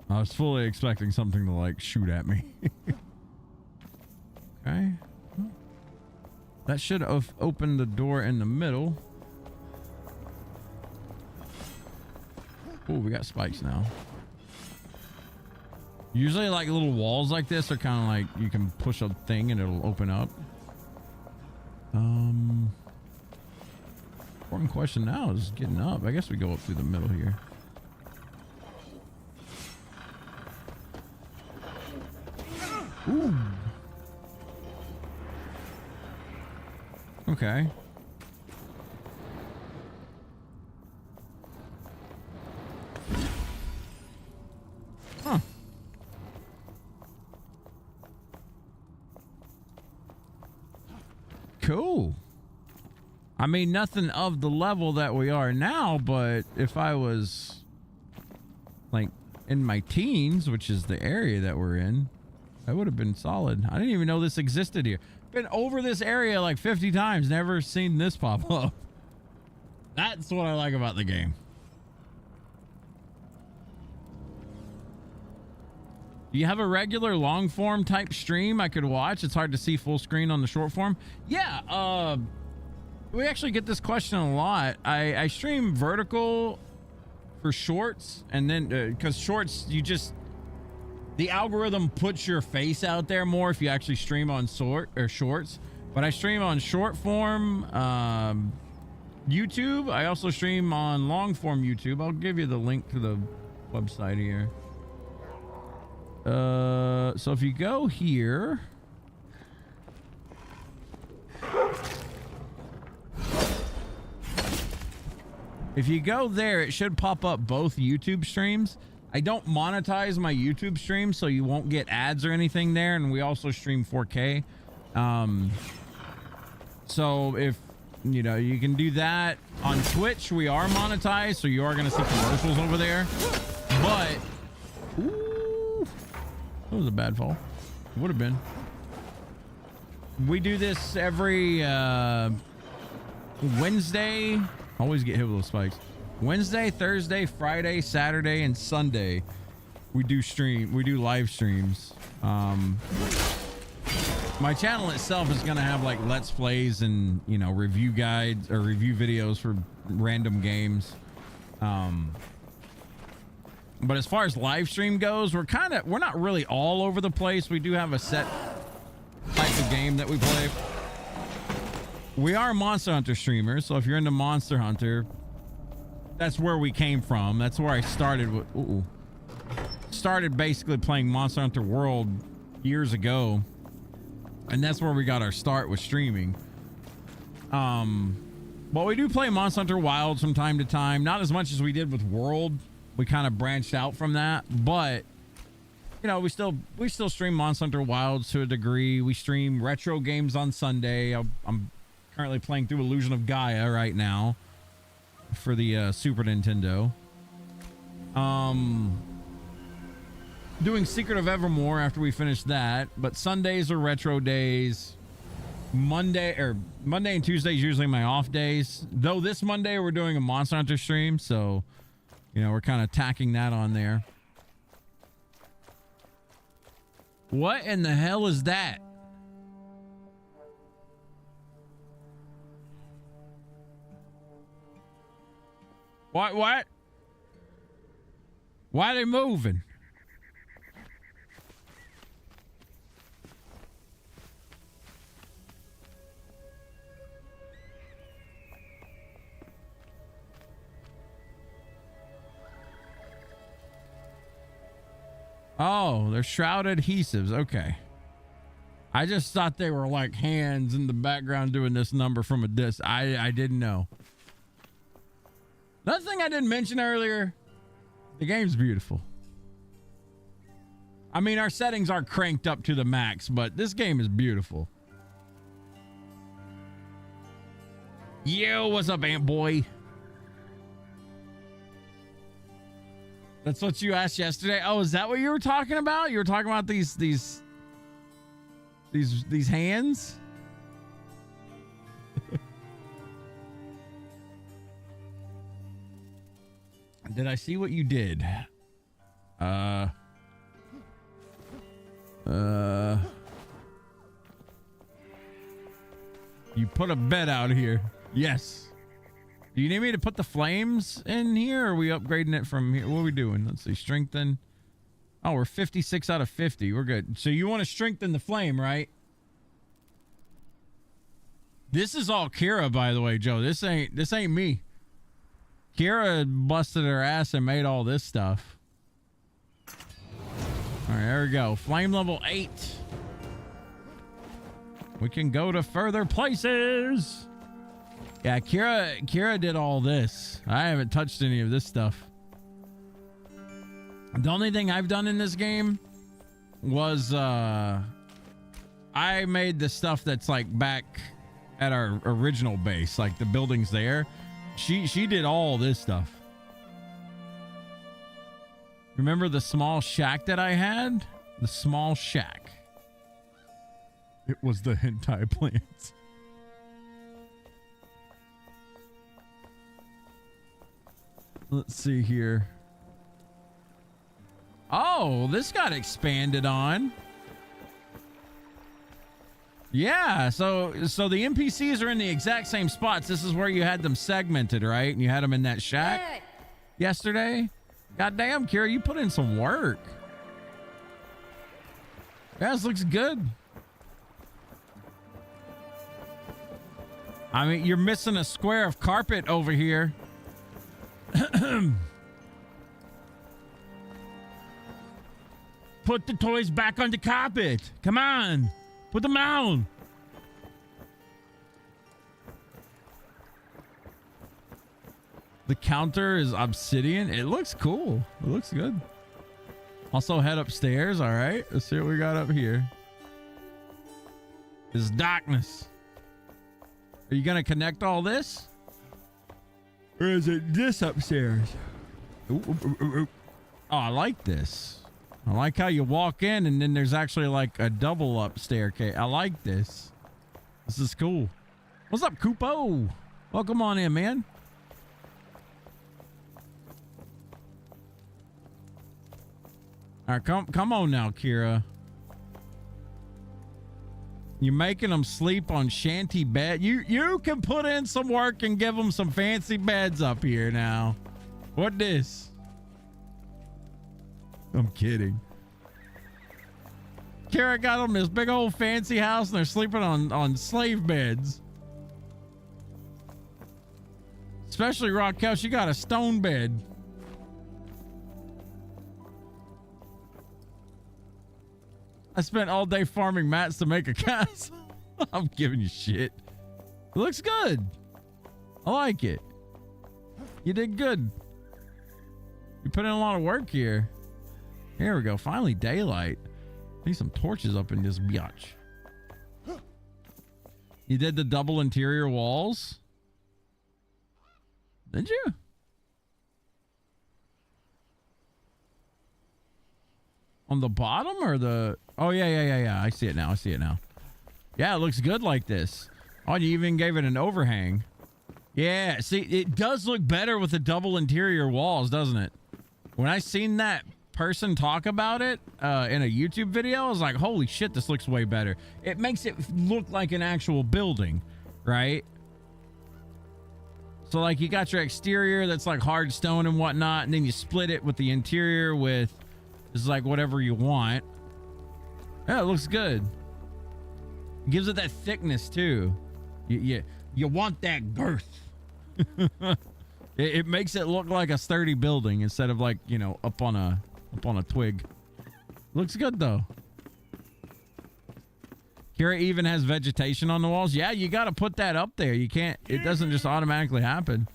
Speaker 1: I was fully expecting something to like shoot at me. That should have opened the door in the middle. Oh, we got spikes now. Usually like little walls like this are kind of like you can push a thing and it'll open up. Important question now is getting up. I guess we go up through the middle here. Ooh. Okay. Huh. Cool. I mean, nothing of the level that we are now, but if I was like in my teens, which is the area that we're in, that would have been solid. I didn't even know this existed here. Been over this area like 50 times, never seen this pop up. That's what I like about the game. Do you have a regular long form type stream I could watch? It's hard to see full screen on the short form. Yeah, we actually get this question a lot. I stream vertical for shorts, and then because shorts, the algorithm puts your face out there more if you actually stream on shorts. But I stream on short form YouTube. I also stream on long form YouTube. I'll give you the link to the website here. So if you go here, if you go there, it should pop up both YouTube streams. I don't monetize my YouTube stream, so you won't get ads or anything there. And we also stream 4K. So if, you know, you can do that on Twitch. We are monetized, so you are going to see commercials over there. But, ooh, that was a bad fall. Would have been. We do this every Wednesday. Always get hit with those spikes. Wednesday, Thursday, Friday, Saturday, and Sunday. We do live streams. My channel itself is gonna have like let's plays and, you know, review guides or review videos for random games. But as far as live stream goes, we're not really all over the place. We do have a set type of game that we play. We are Monster Hunter streamers, so if you're into Monster Hunter, that's where we came from. That's where I started with. Started basically playing Monster Hunter World years ago, and that's where we got our start with streaming. But we do play Monster Hunter Wild from time to time. Not as much as we did with World. We kind of branched out from that, but you know, we still stream Monster Hunter Wilds to a degree. We stream retro games on Sunday. I'm currently playing through Illusion of Gaia right now for the Super Nintendo. Doing Secret of Evermore after we finish that, but Sundays are retro days. Monday and Tuesday is usually my off days. Though this Monday we're doing a Monster Hunter stream, so you know, we're kind of tacking that on there. What in the hell is that? What? Why are they moving? Oh, they're shrouded adhesives. Okay. I just thought they were like hands in the background doing this number from a disc. I didn't know. Another thing I didn't mention earlier, the game's beautiful. I mean, our settings are cranked up to the max, but this game is beautiful. Yo, what's up, Ant Boy? That's what you asked yesterday. Oh, is that what you were talking about? You were talking about these hands? Did I see what you did? You You put a bed out here. Yes. Do you need me to put the flames in here? Or are we upgrading it from here? What are we doing? Let's see. Strengthen. Oh, we're 56 out of 50. We're good. So you want to strengthen the flame, right? This is all Kira, by the way, Joe. This ain't me. Kira busted her ass and made all this stuff. All right, there we go. Flame level 8. We can go to further places. Yeah, Kira did all this. I haven't touched any of this stuff. The only thing I've done in this game was I made the stuff that's like back at our original base, like the buildings there. She did all this stuff. Remember the small shack that I had? The small shack. It was the hentai plants. Let's see here. Oh, this got expanded on. Yeah, so the NPCs are in the exact same spots. This is where you had them segmented, right? And you had them in that shack yesterday. Goddamn, Kira, you put in some work. Yeah, this looks good. I mean, you're missing a square of carpet over here. Put the toys back on the carpet. Come on. Put them down. The counter is obsidian. It looks cool. It looks good. Also head upstairs. All right. Let's see what we got up here. It's darkness. Are you going to connect all this? Or is it this upstairs? Ooh, ooh, ooh, ooh. Oh, I like this. I like how you walk in and then there's actually like a double up staircase. I like this. This is cool. What's up, Koopo? Welcome on in, man. All right, come on now, Kira. You're making them sleep on shanty bed. You can put in some work and give them some fancy beds up here now. What this? I'm kidding. Kara got them this big old fancy house and they're sleeping on slave beds. Especially Raquel, she got a stone bed. I spent all day farming mats to make a castle. I'm giving you shit. It looks good. I like it. You did good. You put in a lot of work here. Here we go. Finally daylight. Need some torches up in this biatch. You did the double interior walls? Did you? On the bottom or the... Oh, yeah. I see it now. Yeah, it looks good like this. Oh, you even gave it an overhang. Yeah, see, it does look better with the double interior walls, doesn't it? When I seen that person talk about it in a YouTube video, I was like, holy shit, this looks way better. It makes it look like an actual building, right? So, like, you got your exterior that's like hard stone and whatnot, and then you split it with the interior with... It's like whatever you want. Yeah, it looks good. It gives it that thickness too. You want that girth. It makes it look like a sturdy building instead of like, you know, up on a twig. Looks good though. Kira even has vegetation on the walls. Yeah, you got to put that up there. You can't. It doesn't just automatically happen.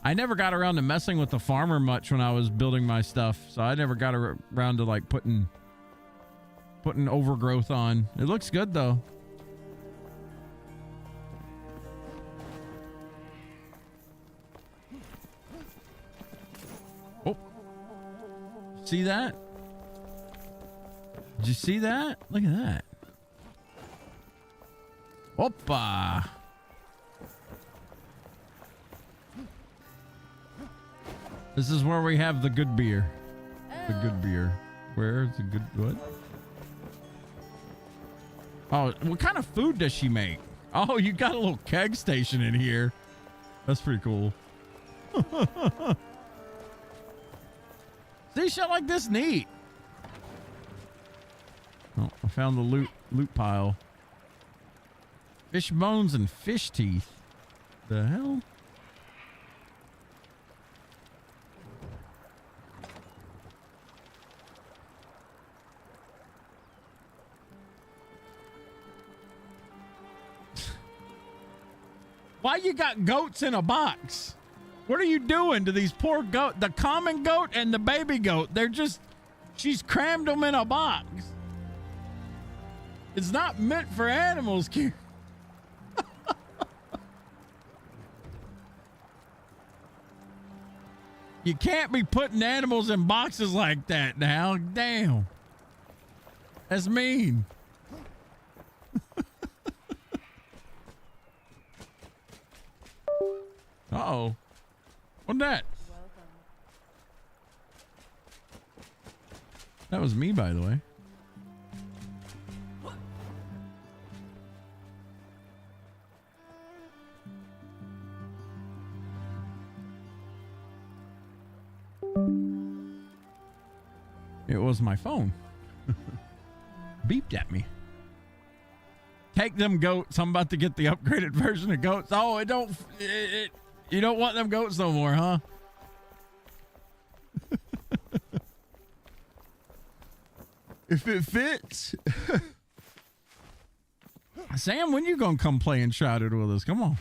Speaker 1: I never got around to messing with the farmer much when I was building my stuff, so I never got around to like putting overgrowth on. It looks good though. Oh, see that? Did you see that? Look at that. Oppa. This is where we have the good beer. The good beer. Where's the good what? Oh, what kind of food does she make? Oh, you got a little keg station in here. That's pretty cool. See, shit like this neat. Oh, I found the loot pile. Fish bones and fish teeth. The hell? Why you got goats in a box? What are you doing to these poor goat? The common goat and the baby goat. She's crammed them in a box. It's not meant for animals, Kira. You can't be putting animals in boxes like that now. Damn. That's mean. Uh-oh. What's that? That was me, by the way. It was my phone. Beeped at me. Take them goats. I'm about to get the upgraded version of goats. Oh, you don't want them goats no more, huh? If it fits. Sam, when you gonna come play Enshrouded with us? Come on.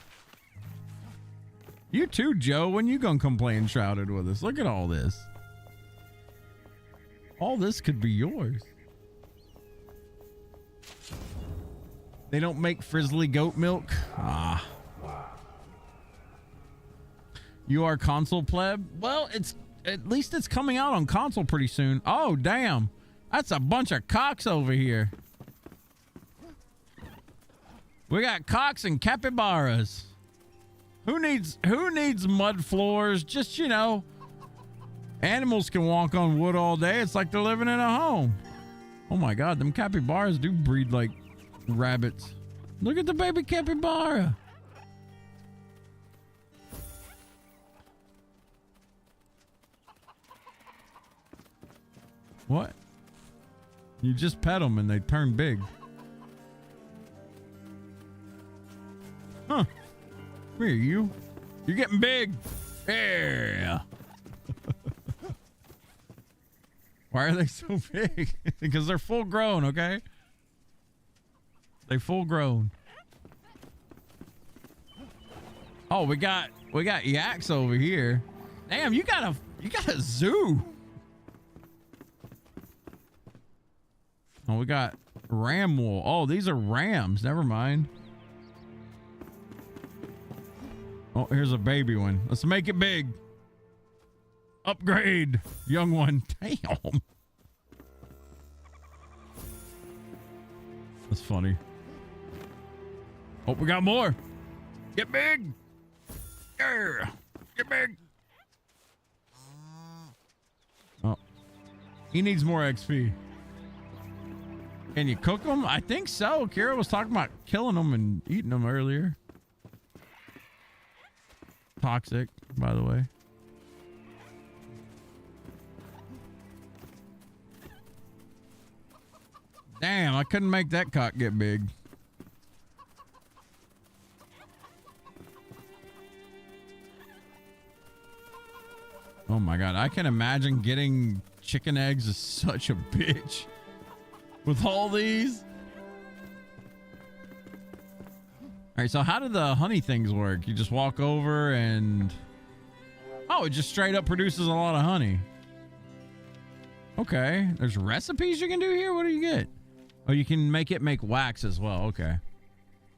Speaker 1: You too, Joe. When you gonna come play Enshrouded with us? Look at all this. All this could be yours. They don't make frizzly goat milk. Ah. You are console pleb? Well, at least it's coming out on console pretty soon. Oh, damn. That's a bunch of cocks over here. We got cocks and capybaras. Who needs mud floors? Just, you know, animals can walk on wood all day. It's like they're living in a home. Oh my God, them capybaras do breed like rabbits. Look at the baby capybara. What? You just pet them and they turn big. Huh. Where are you? You're getting big. Yeah. Why are they so big? Because they're full grown, okay? They full grown. Oh, we got yaks over here. Damn, you got a zoo. Oh, we got ram wool. Oh, these are rams. Never mind. Oh, here's a baby one. Let's make it big. Upgrade, young one. Damn. That's funny. Oh, we got more. Get big. Yeah. Get big. Oh. He needs more XP. Can you cook them? I think so. Kira was talking about killing them and eating them earlier. Toxic, by the way. Damn, I couldn't make that cock get big. Oh my God, I can imagine getting chicken eggs is such a bitch. With all these. All right, so how do the honey things work? You just walk over and... Oh, it just straight up produces a lot of honey. Okay, there's recipes you can do here? What do you get? Oh, you can make wax as well. Okay.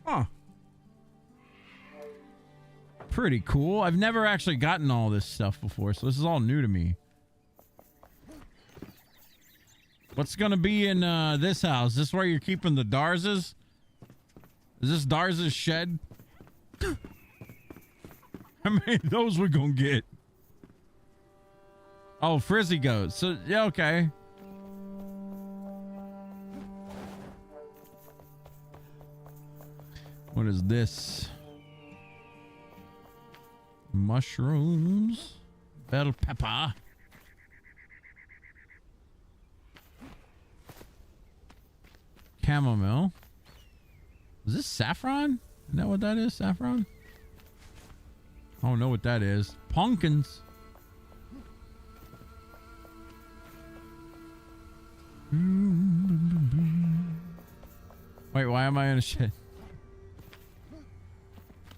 Speaker 1: Huh. Pretty cool. I've never actually gotten all this stuff before, so this is all new to me. What's gonna be in this house? Is this where you're keeping the Darzas? Is this Darza's shed? How many of those we gonna get? Oh, frizzy goats. So yeah, okay. What is this? Mushrooms. Bell pepper. Chamomile. Is this saffron? Isn't that what that is? Saffron? I don't know what that is. Pumpkins. Wait, why am I in a shed?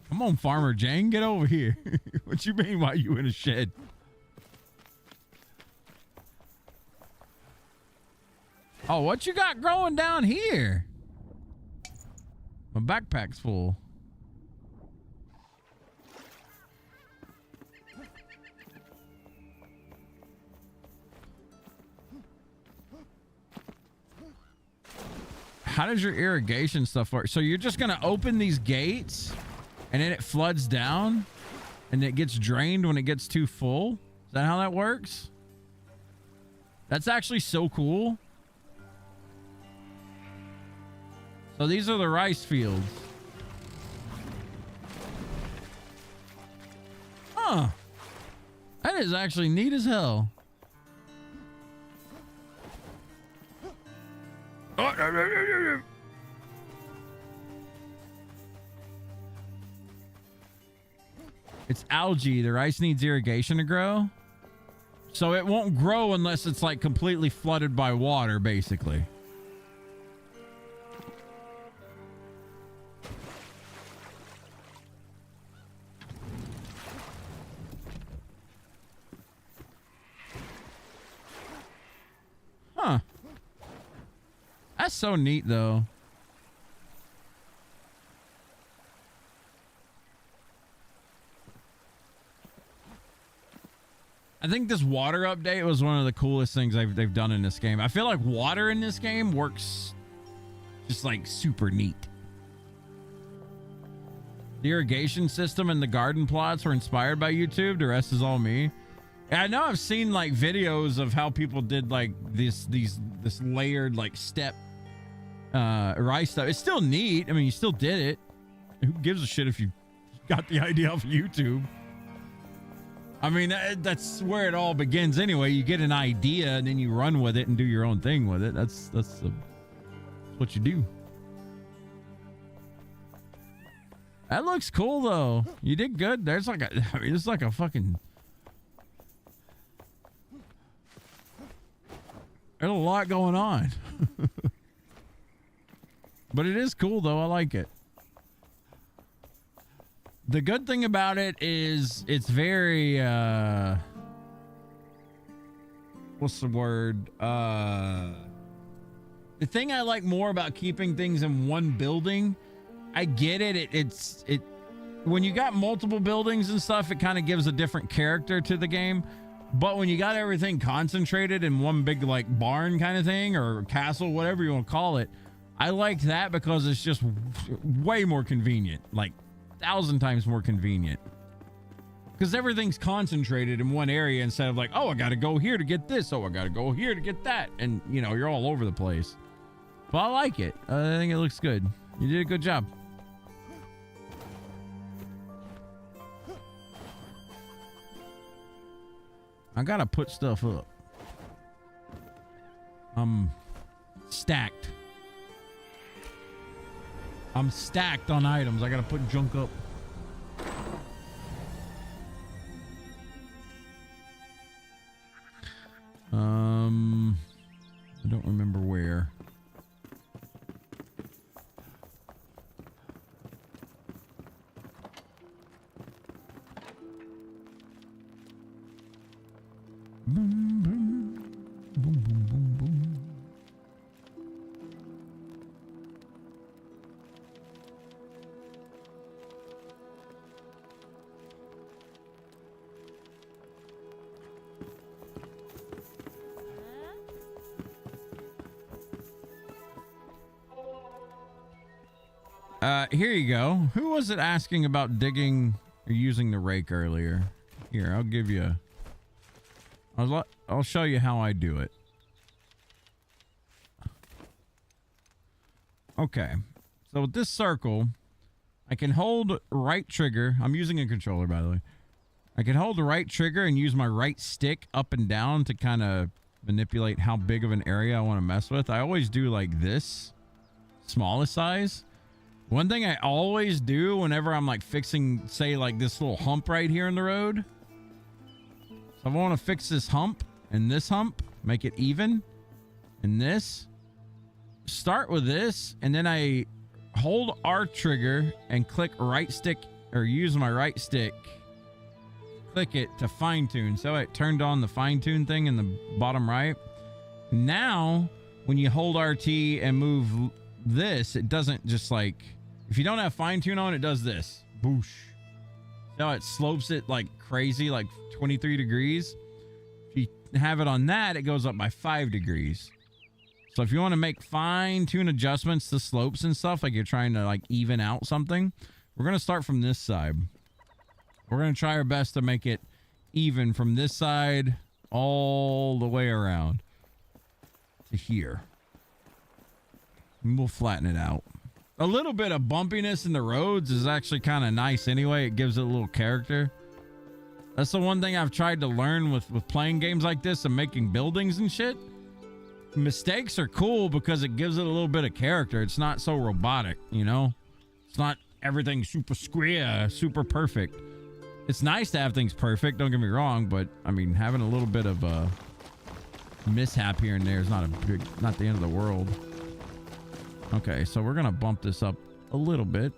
Speaker 1: Come on, Farmer Jane, get over here. What you mean, why you in a shed? Oh, what you got growing down here? My backpack's full. How does your irrigation stuff work? So you're just gonna open these gates and then it floods down and it gets drained when it gets too full? Is that how that works? That's actually so cool. So these are the rice fields. Huh. That is actually neat as hell. It's algae. The rice needs irrigation to grow. So it won't grow unless it's like completely flooded by water, basically. Huh. That's so neat, though. I think this water update was one of the coolest things they've done in this game. I feel like water in this game works just like super neat. The irrigation system and the garden plots were inspired by YouTube. The rest is all me. And I know I've seen like videos of how people did like this layered like step rice stuff. It's still neat. I mean, you still did it. Who gives a shit if you got the idea off of YouTube? I mean, that's where it all begins anyway. You get an idea and then you run with it and do your own thing with it. That's what you do. That looks cool though. You did good. There's like it's like a fucking. There's a lot going on. But it is cool though. I like it. The good thing about it is it's very what's the word? The thing I like more about keeping things in one building, I get it. It's when you got multiple buildings and stuff, it kind of gives a different character to the game. But when you got everything concentrated in one big like barn kind of thing or castle, whatever you want to call it, I like that because it's just way more convenient. Like 1,000 times more convenient because everything's concentrated in one area instead of like, oh, I gotta go here to get this, oh, I gotta go here to get that, and you know, you're all over the place. But I like it. I think it looks good. You did a good job. I gotta put stuff up. I'm stacked. I'm stacked on items. I gotta put junk up. I don't remember where. Boom, boom, boom, boom, boom, boom. Here you go. Who was it asking about digging or using the rake earlier? Here, I'll give you. I'll show you how I do it. Okay. So with this circle, I can hold right trigger. I'm using a controller, by the way. I can hold the right trigger and use my right stick up and down to kind of manipulate how big of an area I want to mess with. I always do like this, smallest size. One thing I always do whenever I'm like fixing, say, like this little hump right here in the road. So I want to fix this hump and this hump, make it even. And this. Start with this, and then I hold R trigger and click right stick, or use my right stick. Click it to fine tune. So it turned on the fine tune thing in the bottom right. Now, when you hold RT and move this, it doesn't just like, if you don't have fine tune on, it does this. Boosh. So it slopes it like crazy, like 23 degrees. If you have it on that, it goes up by 5 degrees. So if you want to make fine tune adjustments to slopes and stuff, like you're trying to like even out something, we're going to start from this side. We're going to try our best to make it even from this side all the way around to here. And we'll flatten it out. A little bit of bumpiness in the roads is actually kind of nice anyway. It gives it a little character. That's the one thing I've tried to learn with playing games like this and making buildings and shit. Mistakes are cool because it gives it a little bit of character. It's not so robotic, you know? It's not everything super square, super perfect. It's nice to have things perfect, don't get me wrong, but I mean, having a little bit of a mishap here and there is not the end of the world. Okay, so we're gonna bump this up a little bit.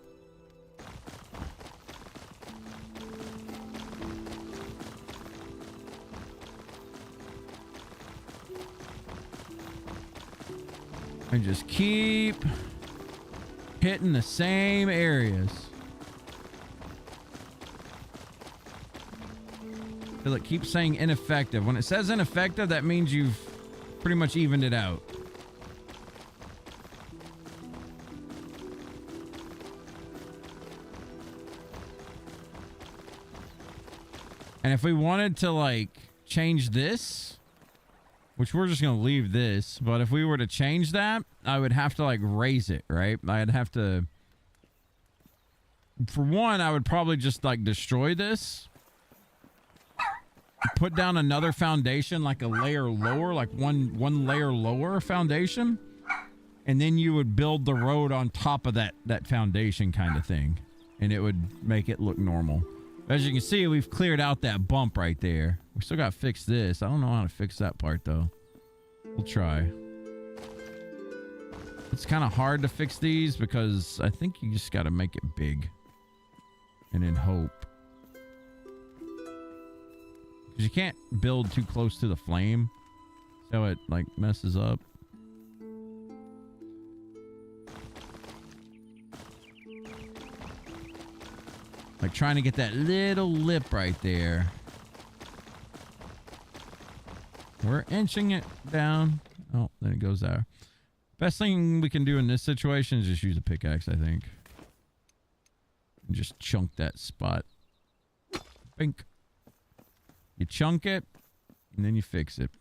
Speaker 1: And just keep hitting the same areas. Till it keeps saying ineffective. When it says ineffective, that means you've pretty much evened it out. And if we wanted to like change this, which we're just going to leave this, but if we were to change that, I would have to like raise it, right? I'd have to, for one, I would probably just like destroy this, put down another foundation, like a layer lower, like one layer lower foundation. And then you would build the road on top of that foundation kind of thing. And it would make it look normal. As you can see, we've cleared out that bump right there. We still got to fix this. I don't know how to fix that part, though. We'll try. It's kind of hard to fix these because I think you just got to make it big. And then hope. Because you can't build too close to the flame. So it, like, messes up. Like trying to get that little lip right there. We're inching it down. Oh, then it goes there. Best thing we can do in this situation is just use a pickaxe, I think. And just chunk that spot. Bink. You chunk it, and then you fix it.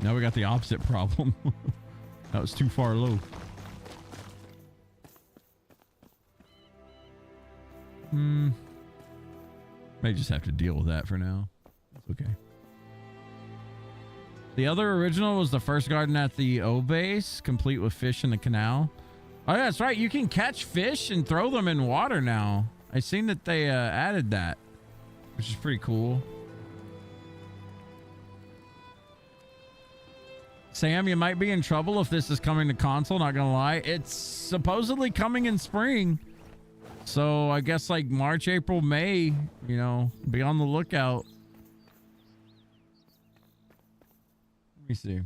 Speaker 1: Now we got the opposite problem. That was too far low. May just have to deal with that for now. It's okay. The other original was the first garden at the O base, complete with fish in the canal. Oh yeah, that's right. You can catch fish and throw them in water now. I seen that they added that, which is pretty cool. Sam, you might be in trouble if this is coming to console, not gonna lie. It's supposedly coming in spring. So I guess like March, April, May, you know, be on the lookout. Let me see.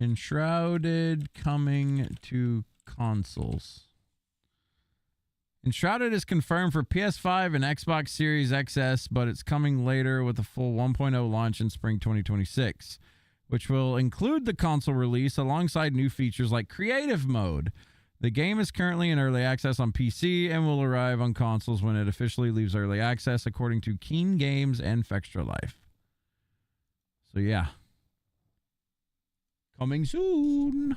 Speaker 1: Enshrouded coming to consoles. Enshrouded is confirmed for PS5 and Xbox Series XS, but it's coming later with a full 1.0 launch in spring 2026. which will include the console release alongside new features like creative mode. The game is currently in early access on PC and will arrive on consoles when it officially leaves early access, according to Keen Games and Fextra Life. So yeah, coming soon.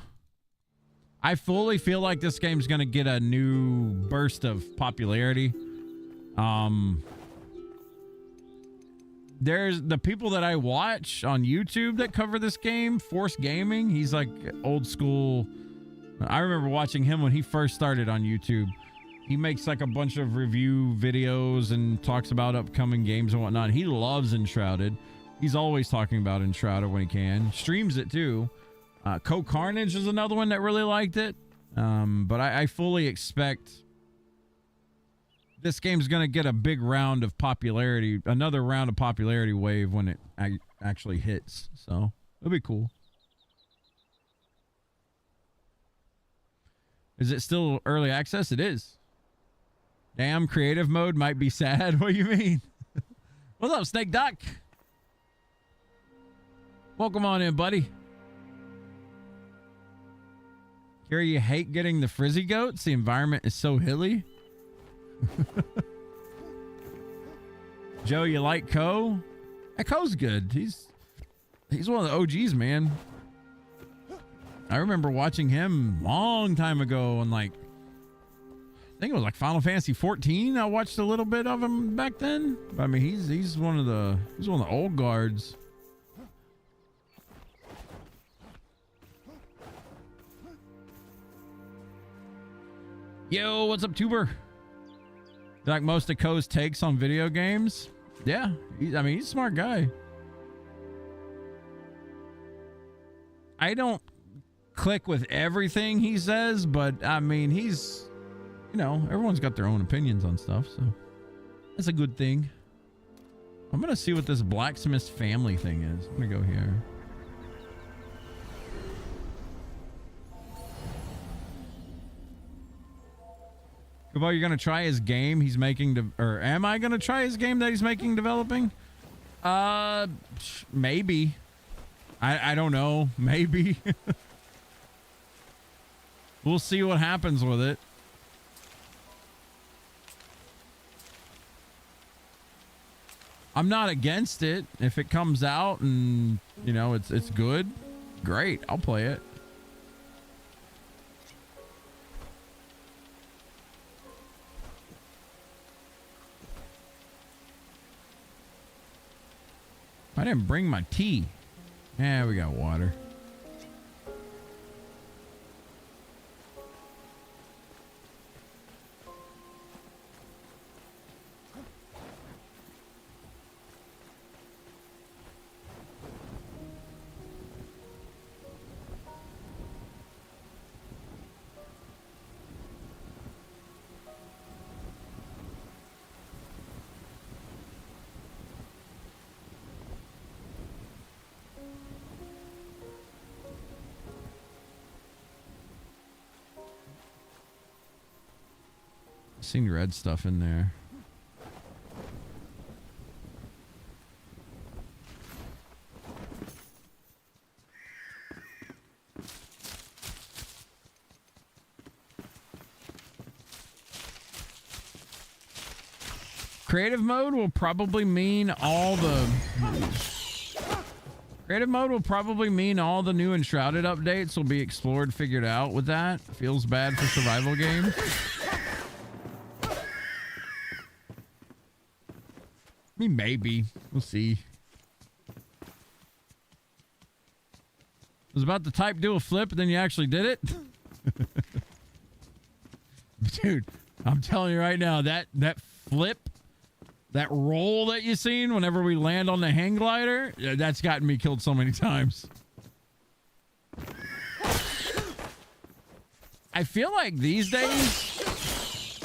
Speaker 1: I fully feel like this game's gonna get a new burst of popularity. There's the people that I watch on YouTube that cover this game. Force Gaming, he's like old school. I remember watching him when he first started on YouTube. He makes like a bunch of review videos and talks about upcoming games and whatnot. He loves Enshrouded. He's always talking about Enshrouded when he can. Streams it too. Carnage is another one that really liked it. But I fully expect this game's going to get a big round of popularity, another round of popularity wave when it actually hits. So it'll be cool. Is it still early access? It is. Damn, creative mode might be sad. What do you mean? What's up, Snake Doc? Welcome on in, buddy. Here you hate getting the frizzy goats. The environment is so hilly. Joe, you like Ko? That Ko's good. He's one of the OGs, man. I remember watching him long time ago on like, I think it was like Final Fantasy 14. I watched a little bit of him back then. But I mean, he's one of the old guards. Yo, what's up, Tuber? You like most of Ko's takes on video games? Yeah, he's a smart guy. I don't click with everything he says, but I mean, he's, everyone's got their own opinions on stuff, so that's a good thing. I'm gonna see what this blacksmith family thing is. I'm gonna go here. Kubo, you're gonna try his game he's making, or am I gonna try his game that he's making developing? Maybe. I don't know. Maybe. We'll see what happens with it. I'm not against it. If it comes out and, it's good, great. I'll play it. I didn't bring my tea. Yeah, we got water. Seen red stuff in there. Creative mode will probably mean all the new Enshrouded updates will be explored, figured out with that. Feels bad for survival games. I mean, maybe. We'll see. I was about to type do a flip, and then you actually did it. Dude, I'm telling you right now, that flip, that roll that you seen whenever we land on the hang glider, that's gotten me killed so many times. I feel like these days,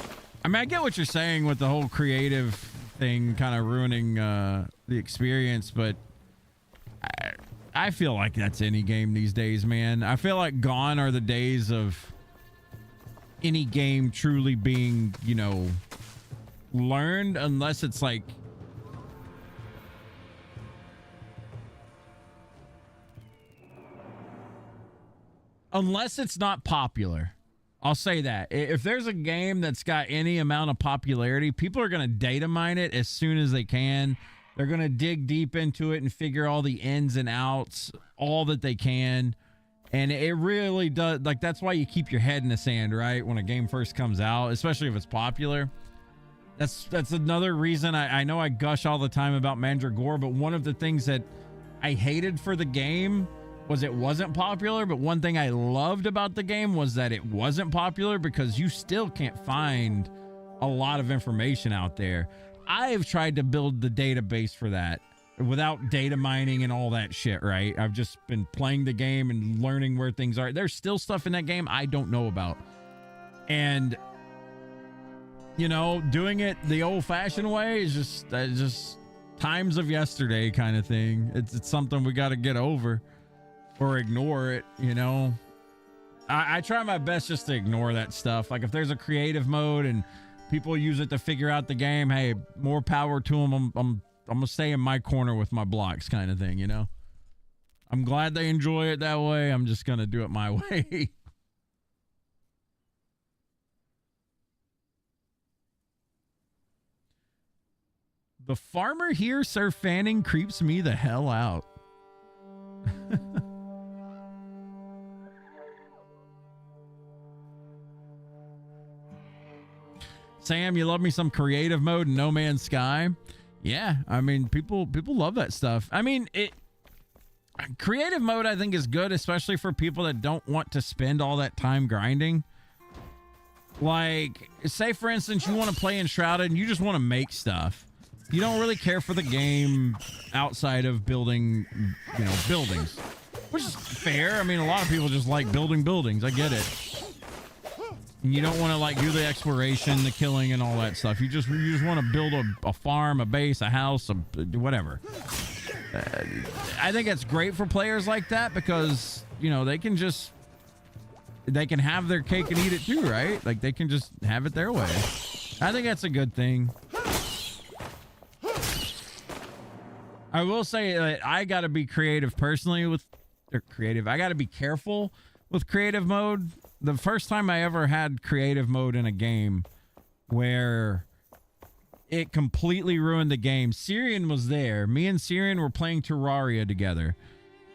Speaker 1: I mean, I get what you're saying with the whole creative thing kind of ruining the experience, but I feel like that's any game these days, man. I feel like gone are the days of any game truly being, learned, unless it's like unless it's not popular. I'll say that. If there's a game that's got any amount of popularity, people are going to data mine it as soon as they can. They're going to dig deep into it and figure all the ins and outs, all that they can. And it really does, like, that's why you keep your head in the sand, right? When a game first comes out, especially if it's popular. That's another reason I know I gush all the time about Mandragora, but one of the things that I hated for the game was it wasn't popular. But one thing I loved about the game was that it wasn't popular, because you still can't find a lot of information out there. I've tried to build the database for that without data mining and all that shit, right? I've just been playing the game and learning where things are. There's still stuff in that game I don't know about. And, you know, doing it the old-fashioned way is just times of yesterday kind of thing. It's something we got to get over or ignore it, you know? I try my best just to ignore that stuff. Like, if there's a creative mode and people use it to figure out the game, hey, more power to them. I'm gonna stay in my corner with my blocks kind of thing, you know? I'm glad they enjoy it that way. I'm just gonna do it my way. The farmer here, Sir Fanning, creeps me the hell out. Sam, you love me some creative mode in No Man's Sky? Yeah, I mean, people love that stuff. I mean, creative mode I think is good, especially for people that don't want to spend all that time grinding. Like, say for instance, you want to play Enshrouded and you just want to make stuff. You don't really care for the game outside of building, you know, buildings, which is fair. I mean, a lot of people just like building buildings. I get it. And you don't want to like do the exploration, the killing, and all that stuff. You just want to build a farm, a base, a house, whatever. I think it's great for players like that because, you know, they can have their cake and eat it too, right? Like, they can just have it their way. I think that's a good thing. I will say that I got to be creative personally I got to be careful with creative mode. The first time I ever had creative mode in a game where it completely ruined the game, Syrian was there. Me and Syrian were playing Terraria together.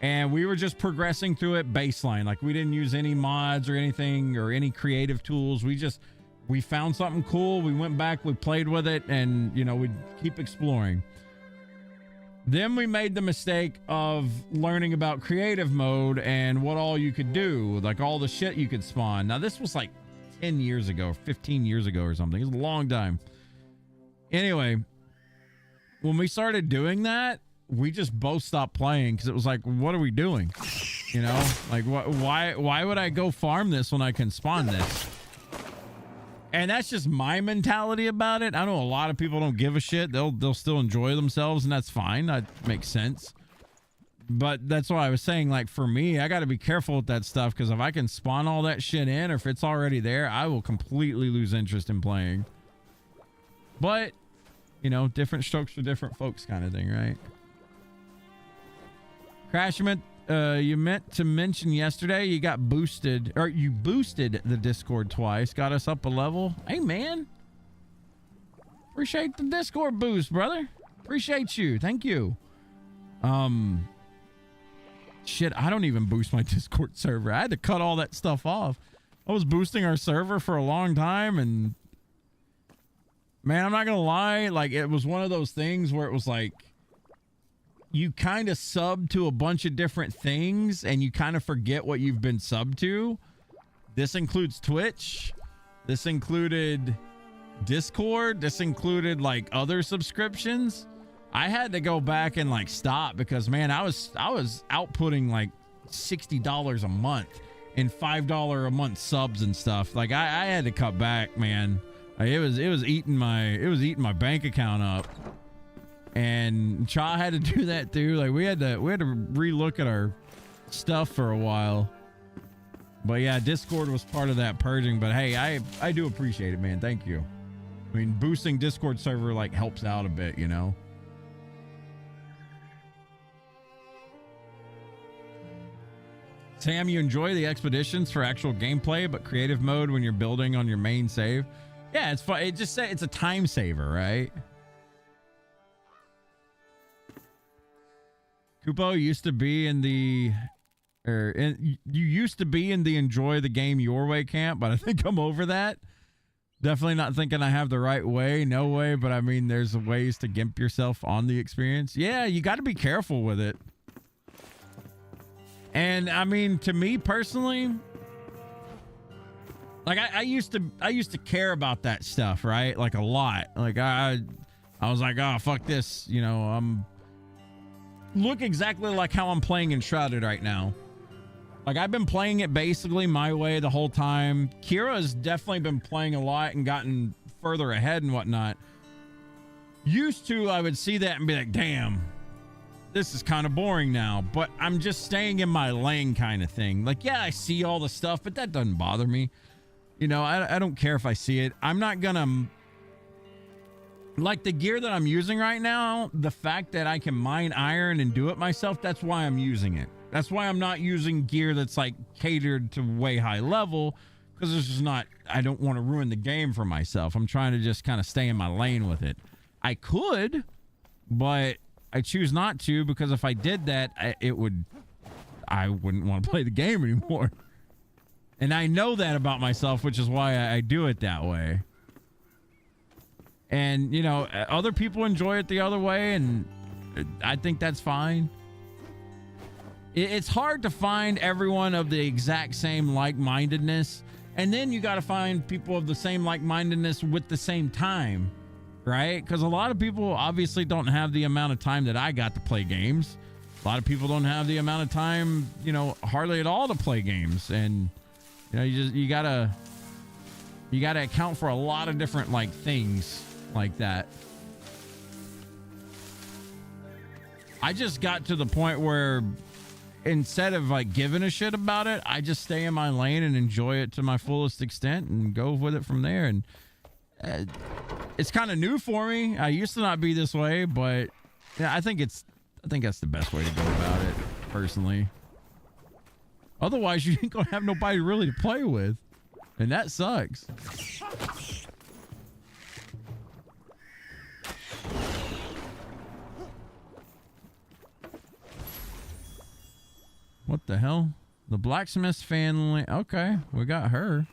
Speaker 1: And we were just progressing through it baseline. Like, we didn't use any mods or anything or any creative tools. We found something cool. We went back, we played with it, and, you know, we'd keep exploring. Then we made the mistake of learning about creative mode and what all you could do, like all the shit you could spawn. Now, this was like 10 years ago, 15 years ago or something. It was a long time. Anyway, when we started doing that, we just both stopped playing because it was like, what are we doing? You know, like, why would I go farm this when I can spawn this? And that's just my mentality about it. I know a lot of people don't give a shit. They'll still enjoy themselves, and that's fine. That makes sense. But that's why I was saying, like, for me, I got to be careful with that stuff, because if I can spawn all that shit in, or if it's already there, I will completely lose interest in playing. But, you know, different strokes for different folks kind of thing, right? Crashment, you meant to mention yesterday you got boosted, or you boosted the Discord twice, got us up a level. Hey, man. Appreciate the Discord boost, brother. Appreciate you. Thank you. Shit, I don't even boost my Discord server. I had to cut all that stuff off. I was boosting our server for a long time, and man, I'm not gonna lie, like, it was one of those things where it was like, you kind of sub to a bunch of different things and you kind of forget what you've been subbed to. This includes Twitch. This included Discord. This included like other subscriptions. I had to go back and like stop because, man, I was outputting like $60 a month in $5 a month subs and stuff. Like, I had to cut back, man. Like, it was eating my bank account up. And Cha had to do that too. Like, we had to relook at our stuff for a while. But yeah, Discord was part of that purging. But hey, I do appreciate it, man. Thank you. I mean, boosting Discord server like helps out a bit, you know. Sam, you enjoy the expeditions for actual gameplay, but creative mode when you're building on your main save. Yeah, it's fun. It just say it's a time saver, right? Kupo used to be in the, you used to be in the enjoy the game your way camp, but I think I'm over that. Definitely not thinking I have the right way. No way. But I mean, there's ways to gimp yourself on the experience. Yeah, you got to be careful with it. And I mean, to me personally, like I used to care about that stuff, right? Like a lot. Like I was like, oh, fuck this. You know, look exactly like how I'm playing Enshrouded right now. Like I've been playing it basically my way the whole time. Kira's definitely been playing a lot and gotten further ahead and whatnot. Used to, I would see that and be like, damn, this is kind of boring now, but I'm just staying in my lane kind of thing. Like, yeah, I see all the stuff, but that doesn't bother me. You know, I don't care if I see it. I'm not gonna, like the gear that I'm using right now, the fact that I can mine iron and do it myself, that's why I'm using it. That's why I'm not using gear that's like catered to way high level, because it's just not, I don't want to ruin the game for myself. I'm trying to just kind of stay in my lane with it. I could, but I choose not to, because if I did that, I wouldn't want to play the game anymore. And I know that about myself, which is why I do it that way. And, you know, other people enjoy it the other way, and I think that's fine. It's hard to find everyone of the exact same like-mindedness, and then you got to find people of the same like-mindedness with the same time, right? Because a lot of people obviously don't have the amount of time that I got to play games. A lot of people don't have the amount of time, you know, hardly at all to play games. And, you know, you gotta account for a lot of different like things like that. I just got to the point where instead of like giving a shit about it, I just stay in my lane and enjoy it to my fullest extent and go with it from there. And it's kind of new for me. I used to not be this way, but yeah, I think that's the best way to go about it, personally. Otherwise, you ain't gonna have nobody really to play with, and that sucks. What the hell? The blacksmith's family. Okay, we got her.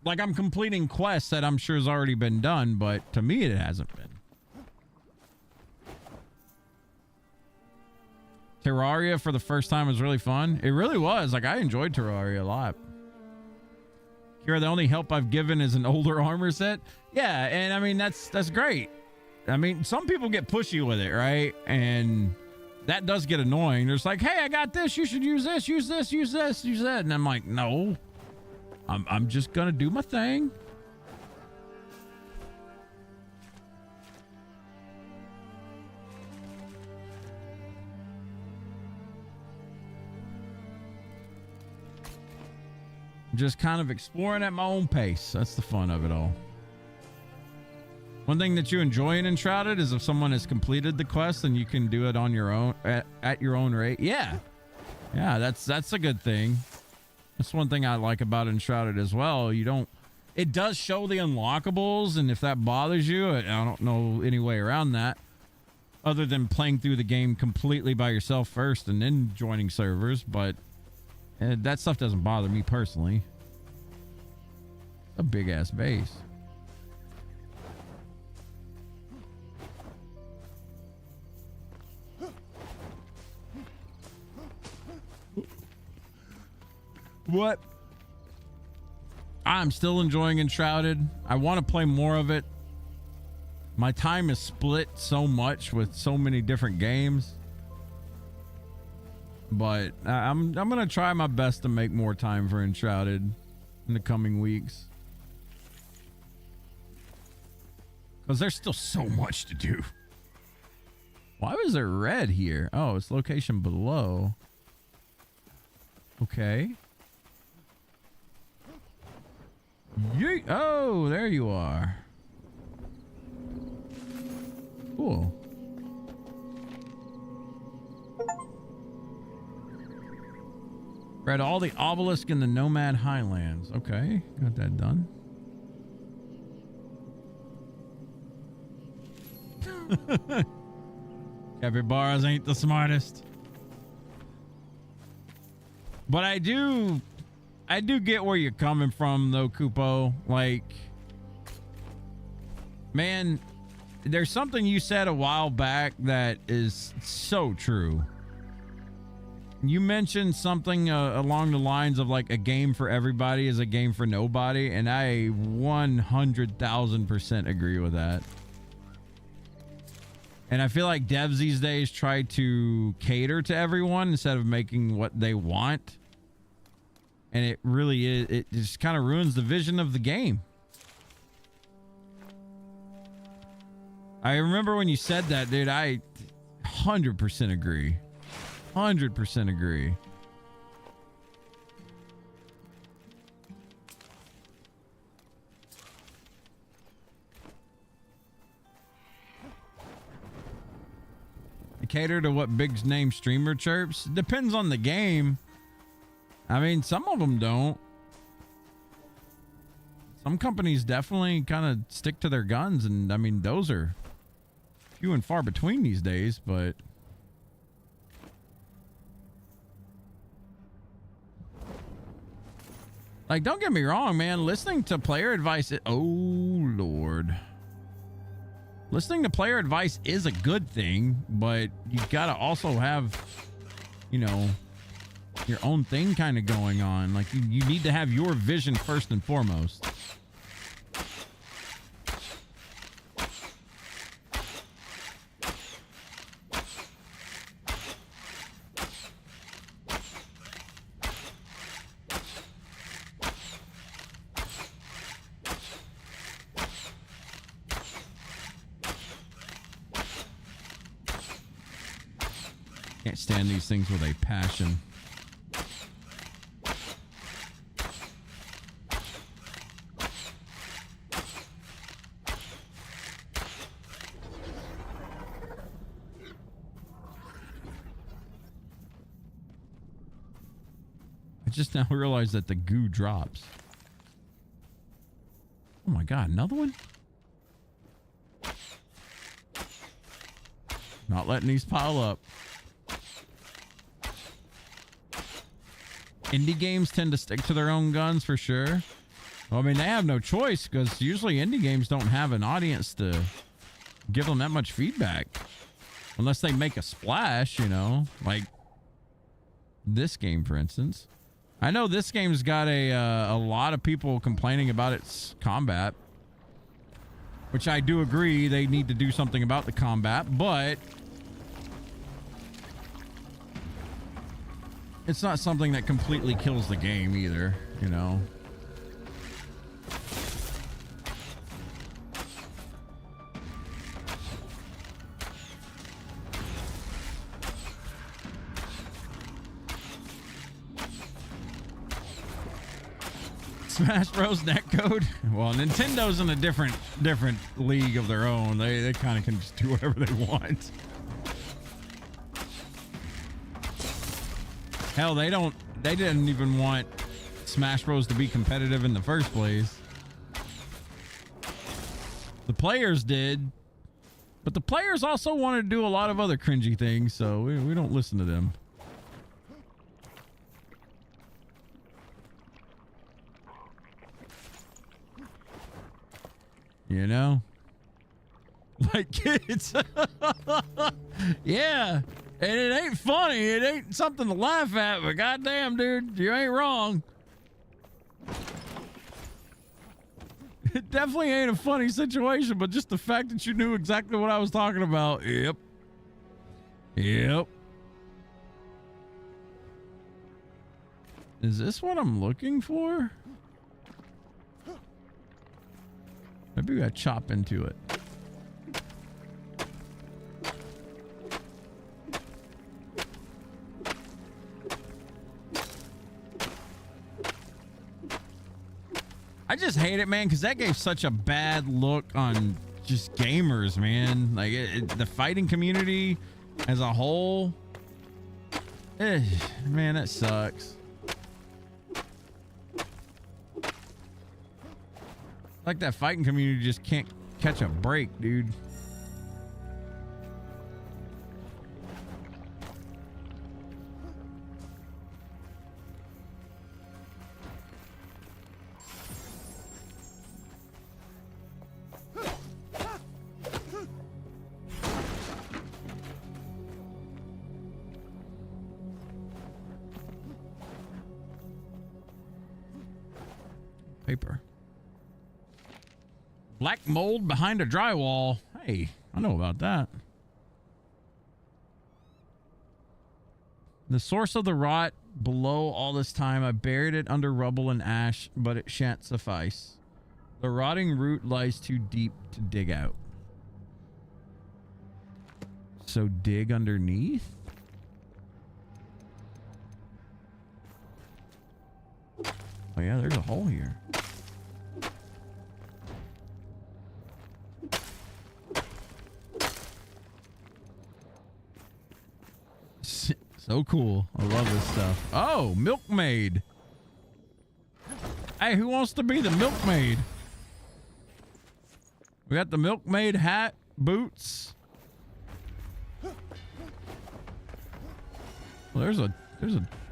Speaker 1: Like, I'm completing quests that I'm sure has already been done, but to me it hasn't been. Terraria for the first time was really fun. It really was. Like, I enjoyed Terraria a lot. Kira, the only help I've given is an older armor set. Yeah, and I mean, that's great. I mean, some people get pushy with it, right? And that does get annoying. There's like, hey, I got this. You should use this, use this, use this, use that. And I'm like, no, I'm just going to do my thing. Just kind of exploring at my own pace. That's the fun of it all. One thing that you enjoy in Enshrouded is if someone has completed the quest and you can do it on your own at your own rate. Yeah, that's a good thing. That's one thing I like about Enshrouded as well. It does show the unlockables, and if that bothers you, I don't know any way around that other than playing through the game completely by yourself first and then joining servers. But that stuff doesn't bother me personally. A big ass base. What? I'm still enjoying Enshrouded. I want to play more of it. My time is split so much with so many different games. But I'm gonna try my best to make more time for Enshrouded in the coming weeks, because there's still so much to do. Why was there red here? Oh, it's location below. Okay. Yeet. Oh, there you are. Cool. Read all the obelisk in the Nomad Highlands. Okay, got that done. Capybaras ain't the smartest. But I do get where you're coming from though, Kupo. Like, man, there's something you said a while back that is so true. You mentioned something along the lines of like a game for everybody is a game for nobody, and I 100,000% agree with that. And I feel like devs these days try to cater to everyone instead of making what they want. And it really is, it just kind of ruins the vision of the game. I remember when you said that, dude, I 100% agree. 100% agree. Cater to what big name streamer chirps. Depends on the game. I mean, some of them don't. Some companies definitely kind of stick to their guns, and I mean, those are few and far between these days, but like, don't get me wrong, man. Listening to player advice, oh Lord. Listening to player advice is a good thing, but you gotta also have, you know, your own thing kind of going on. Like, you need to have your vision first and foremost. Can't stand these things with a passion. I just now realized that the goo drops. Oh my god, another one? Not letting these pile up. Indie games tend to stick to their own guns for sure. Well, I mean, they have no choice because usually indie games don't have an audience to give them that much feedback. Unless they make a splash, you know, like this game, for instance. I know this game's got a lot of people complaining about its combat, which I do agree they need to do something about the combat, but it's not something that completely kills the game either, you know. Smash Bros. Netcode? Well, Nintendo's in a different league of their own. They kind of can just do whatever they want. Hell, they didn't even want Smash Bros. To be competitive in the first place. The players did, but the players also wanted to do a lot of other cringy things, so we don't listen to them. You know? Like kids. Yeah. And it ain't funny. It ain't something to laugh at, but goddamn, dude, you ain't wrong. It definitely ain't a funny situation, but just the fact that you knew exactly what I was talking about. Yep. Yep. Is this what I'm looking for? Maybe we gotta chop into it. I just hate it, man, because that gave such a bad look on just gamers, man. Like the fighting community as a whole. Man, that sucks. Like that fighting community just can't catch a break, dude. Paper. Black mold behind a drywall. Hey, I know about that. The source of the rot below all this time, I buried it under rubble and ash, but it shan't suffice. The rotting root lies too deep to dig out. So dig underneath? Oh yeah, there's a hole here. So cool. I love this stuff. Oh, milkmaid. Hey, who wants to be the milkmaid? We got the milkmaid hat, boots. Well, there's a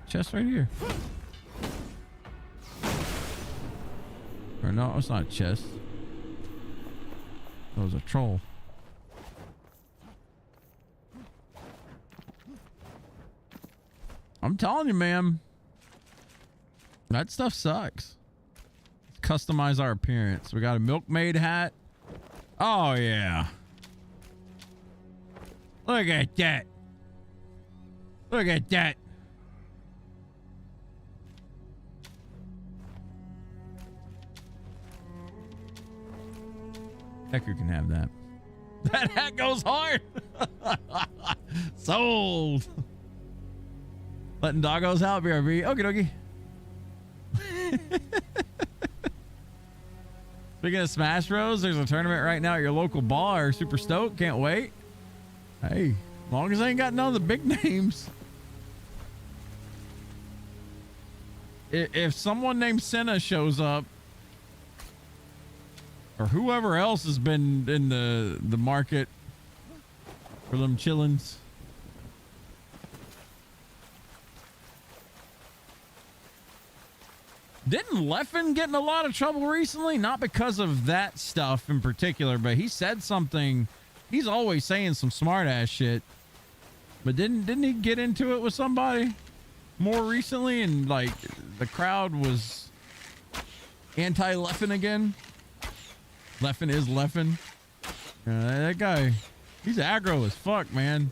Speaker 1: chest right here. Or no, it's not a chest. That was a troll. I'm telling you, man. That stuff sucks. Let's customize our appearance. We got a milkmaid hat. Oh, yeah. Look at that. Look at that. Hecker can have that. That hat goes hard. Sold. Letting doggos out, BRB. Okie dokie. Speaking of Smash Bros, there's a tournament right now at your local bar. Super stoked. Can't wait. Hey, as long as I ain't got none of the big names. If someone named Senna shows up, or whoever else has been in the market for them chillins. Didn't Leffen get in a lot of trouble recently? Not because of that stuff in particular, but he said something. He's always saying some smart ass shit. But didn't he get into it with somebody more recently, and like the crowd was anti-Leffen again? Leffen is Leffen. That guy, he's aggro as fuck, man.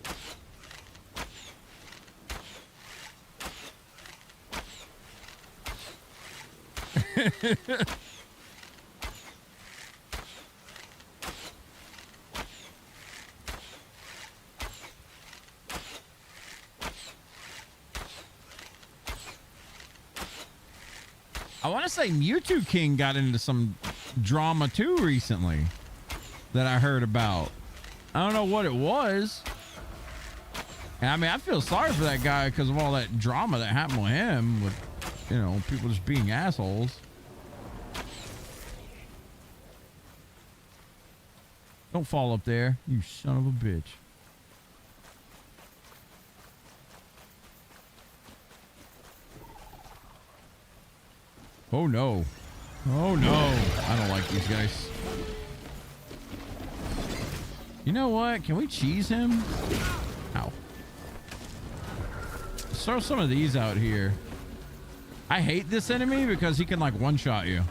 Speaker 1: I want to say Mewtwo King got into some drama too recently that I heard about. I don't know what it was. And I mean, I feel sorry for that guy because of all that drama that happened with him, with, you know, people just being assholes. Don't fall up there, you son of a bitch. Oh no. Oh no. I don't like these guys. You know what? Can we cheese him? Ow. Let's throw some of these out here. I hate this enemy because he can like one-shot you.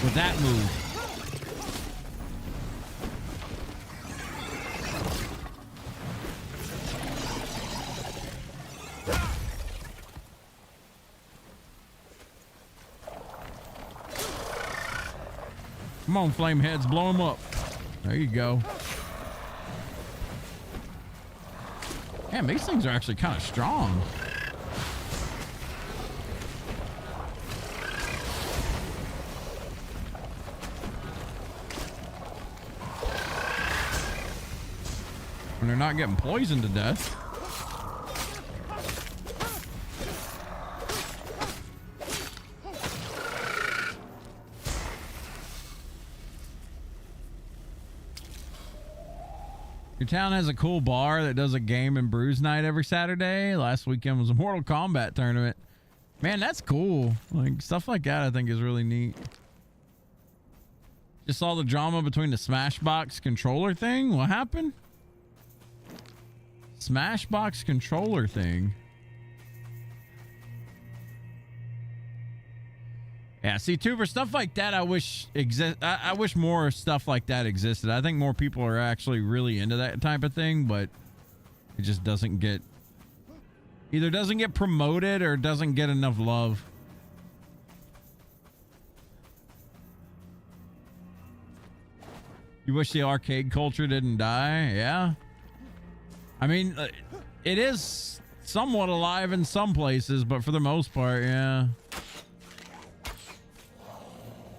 Speaker 1: With that move. Come on, flame heads, blow them up. There you go. Damn, these things are actually kind of strong. And they're not getting poisoned to death. Your town has a cool bar that does a game and brews night every Saturday. Last weekend was a Mortal Kombat tournament. Man, that's cool. Like, stuff like that I think is really neat. Just saw the drama between the Smashbox controller thing. What happened? Smashbox controller thing. Yeah, see, too, for stuff like that, I wish I wish more stuff like that existed. I think more people are actually really into that type of thing, but it just doesn't get either doesn't get promoted or doesn't get enough love. You wish the arcade culture didn't die? Yeah. I mean, it is somewhat alive in some places, but for the most part, yeah.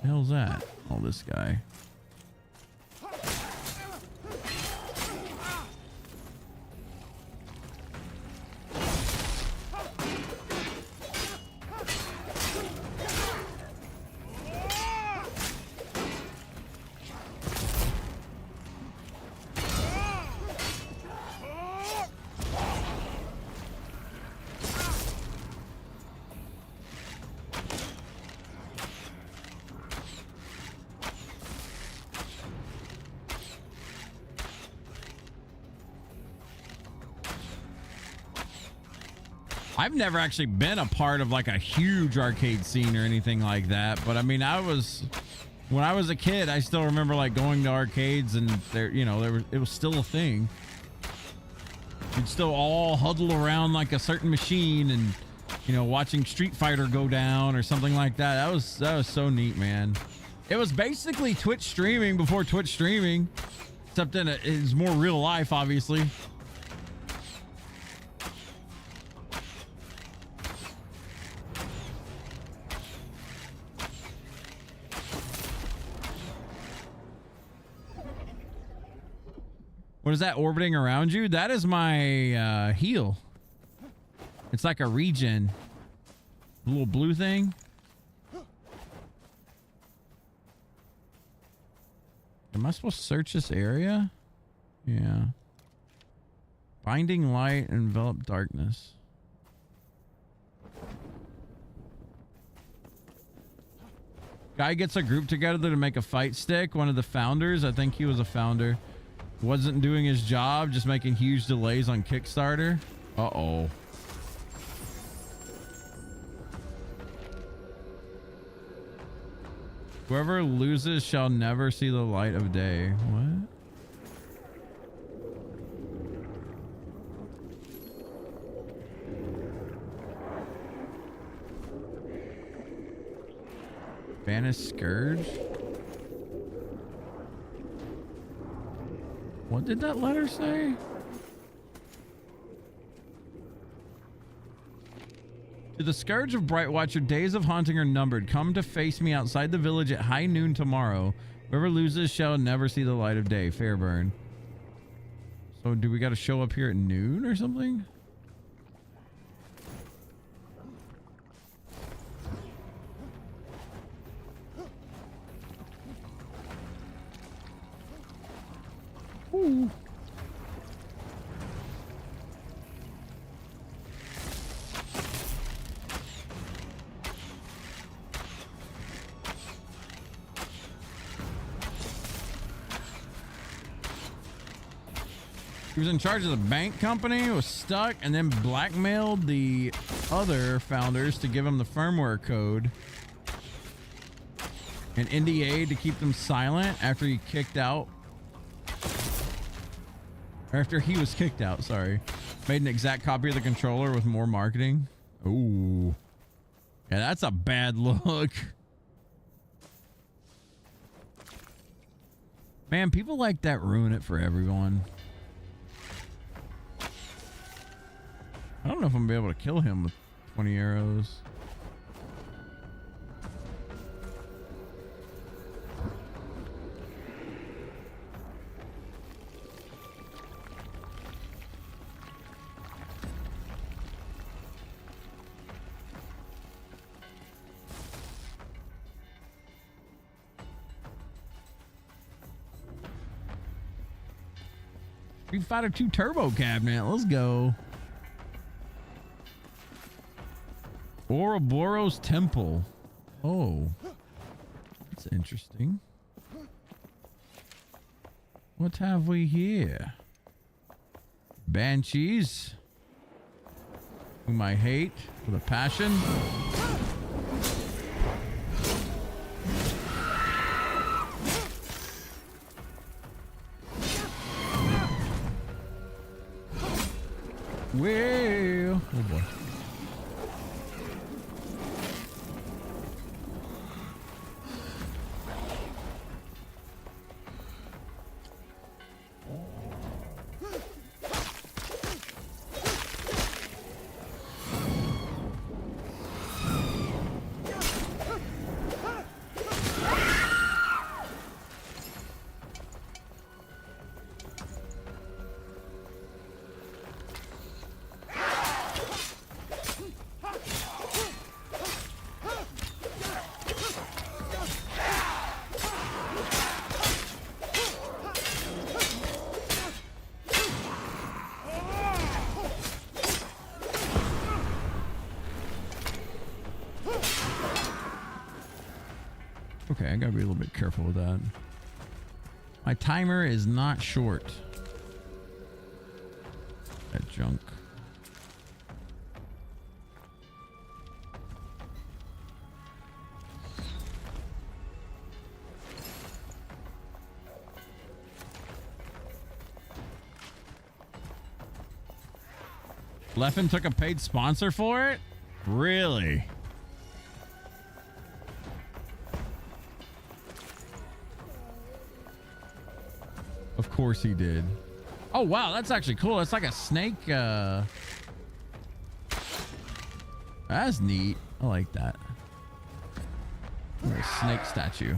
Speaker 1: The hell's that? Oh, this guy. I've never actually been a part of like a huge arcade scene or anything like that, but I mean, when I was a kid, I still remember like going to arcades and it was still a thing. You'd still all huddle around like a certain machine and, watching Street Fighter go down or something like that. That was so neat, man. It was basically Twitch streaming before Twitch streaming, except that it's more real life, obviously. What is that orbiting around you? That is my heal. It's like a regen. A little blue thing. Am I supposed to search this area? Yeah. Binding light, envelop darkness. Guy gets a group together to make a fight stick. One of the founders, I think he was a founder, wasn't doing his job, just making huge delays on Kickstarter. Uh-oh. Whoever loses shall never see the light of day. What? Banish Scourge? What did that letter say? To the Scourge of Brightwatch, your days of haunting are numbered. Come to face me outside the village at high noon tomorrow. Whoever loses shall never see the light of day. Fairburn. So do we got to show up here at noon or something? Ooh. He was in charge of the bank company, was stuck, and then blackmailed the other founders to give him the firmware code. An NDA to keep them silent after he kicked out. Or after he was kicked out, sorry. Made an exact copy of the controller with more marketing. Ooh. Yeah, that's a bad look. Man, people like that ruin it for everyone. I don't know if I'm gonna be able to kill him with 20 arrows. Street Fighter 2 Turbo cabinet. Let's go. Ouroboros Temple. Oh. That's interesting. What have we here? Banshees. Whom I hate with a passion. Well, oh boy. Okay, I gotta be a little bit careful with that. My timer is not short. That junk. Leffen took a paid sponsor for it? Really? Of course he did. Oh, wow. That's actually cool. That's like a snake. That's neat. I like that. A snake statue.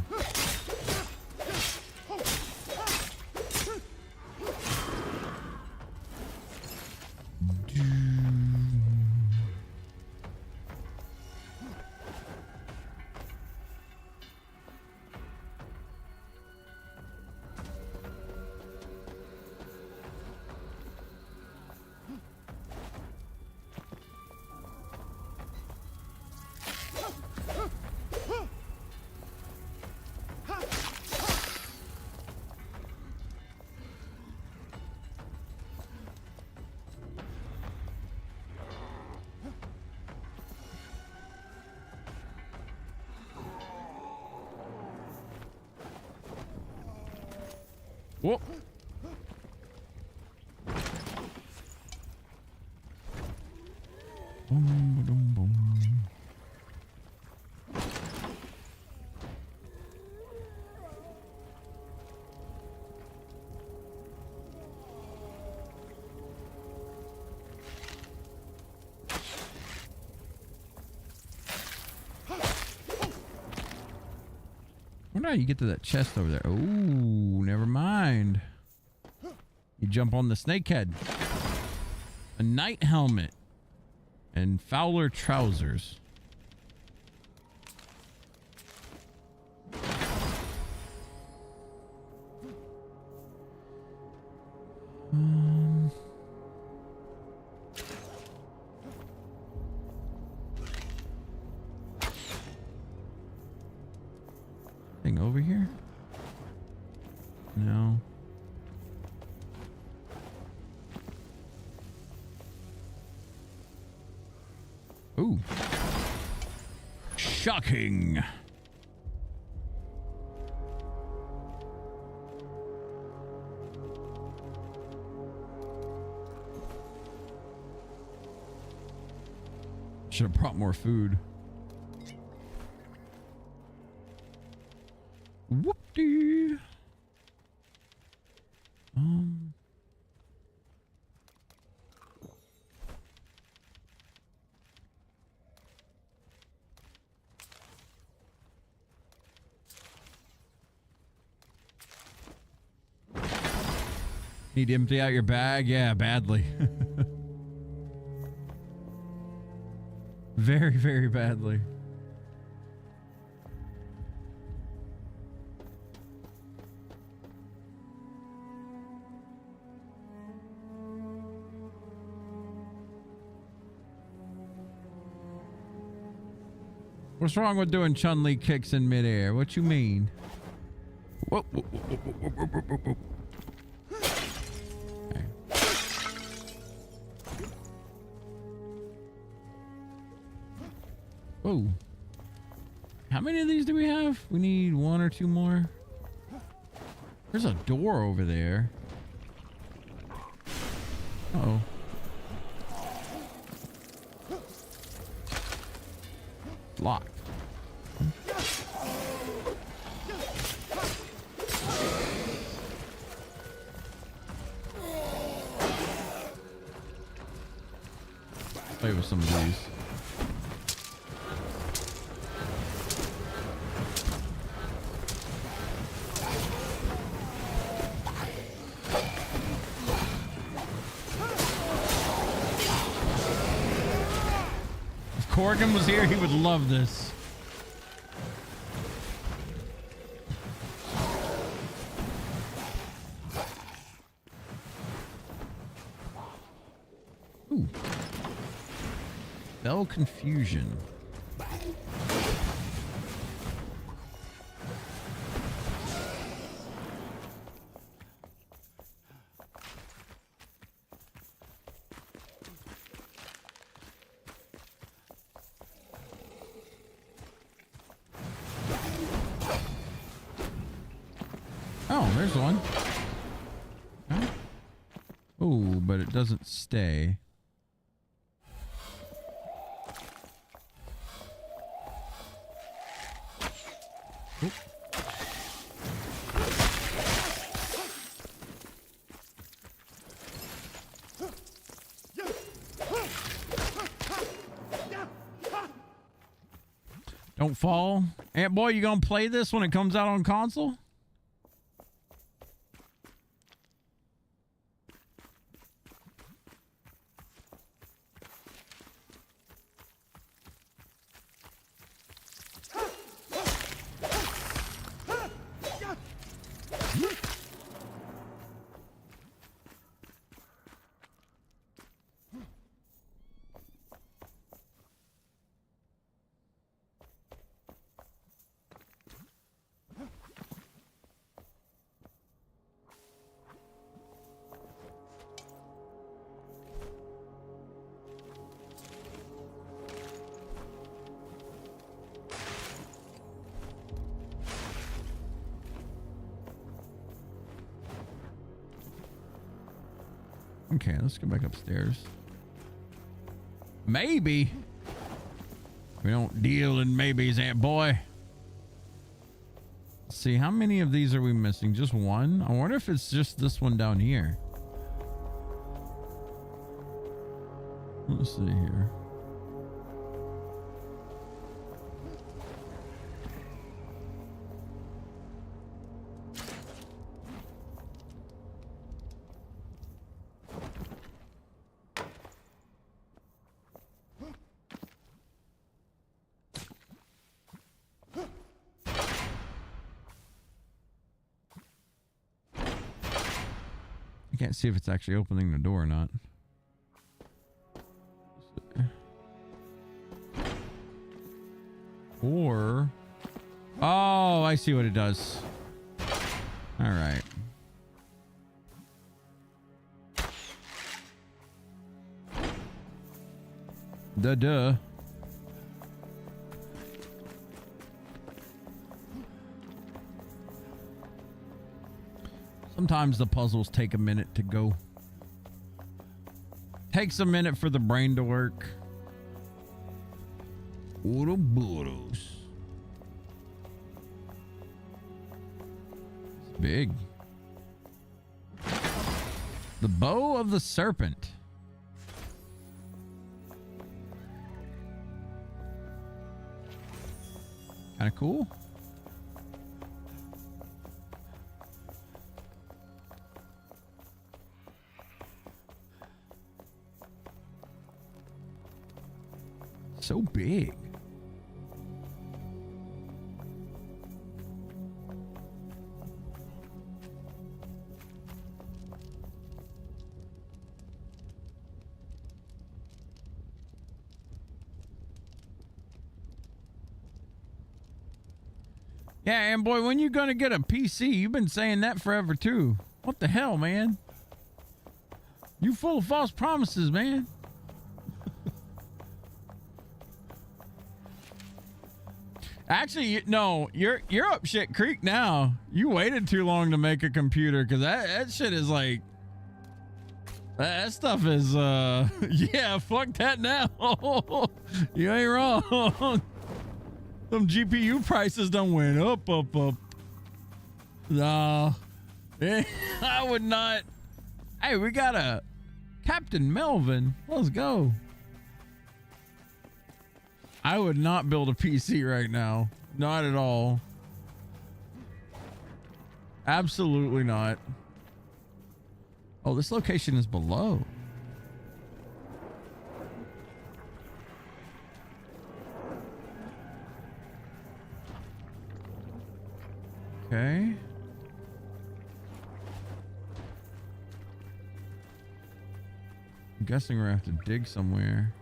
Speaker 1: Whoop. Boom, boom, boom. Wonder how you get to that chest over there. Oh, never mind. You jump on the snake head. A knight helmet. And Fowler trousers. Thing over here? No. Ooh. Shocking. Should have brought more food. Whoop-dee. Need to empty out your bag? Yeah, badly. Very, very badly. What's wrong with doing Chun-Li kicks in midair? What you mean? Whoa, whoa, whoa, whoa, whoa, whoa, whoa, whoa. Okay. Whoa. How many of these do we have? We need one or two more. There's a door over there. Uh-oh. Locked. Play with some of these. If Corgan was here, he would love this. Ooh. Bell confusion. Oh, there's one. Huh? Oh, but it doesn't stay. Oop. Don't fall. Ant boy, you gonna play this when it comes out on console? Okay, let's go back upstairs. Maybe. We don't deal in maybes, Ant boy. Let's see, how many of these are we missing? Just one? I wonder if it's just this one down here. Let's see here. I can't see if it's actually opening the door or not. Or... oh, I see what it does. All right. Duh. Sometimes the puzzles take a minute to go. Takes a minute for the brain to work. Ouroboros. It's big. The bow of the serpent. Kind of cool. So big. Yeah, and boy, when you gonna get a PC? You've been saying that forever too. What the hell, man? You full of false promises, man. Actually, no, you're up shit creek now. You waited too long to make a computer because that shit is like that stuff is yeah, fuck that now. You ain't wrong. Some GPU prices done went up. No, I would not. Hey, we got a Captain Melvin. Let's go. I would not build a PC right now. Not at all. Absolutely not. Oh, this location is below. Okay. I'm guessing we're gonna have to dig somewhere.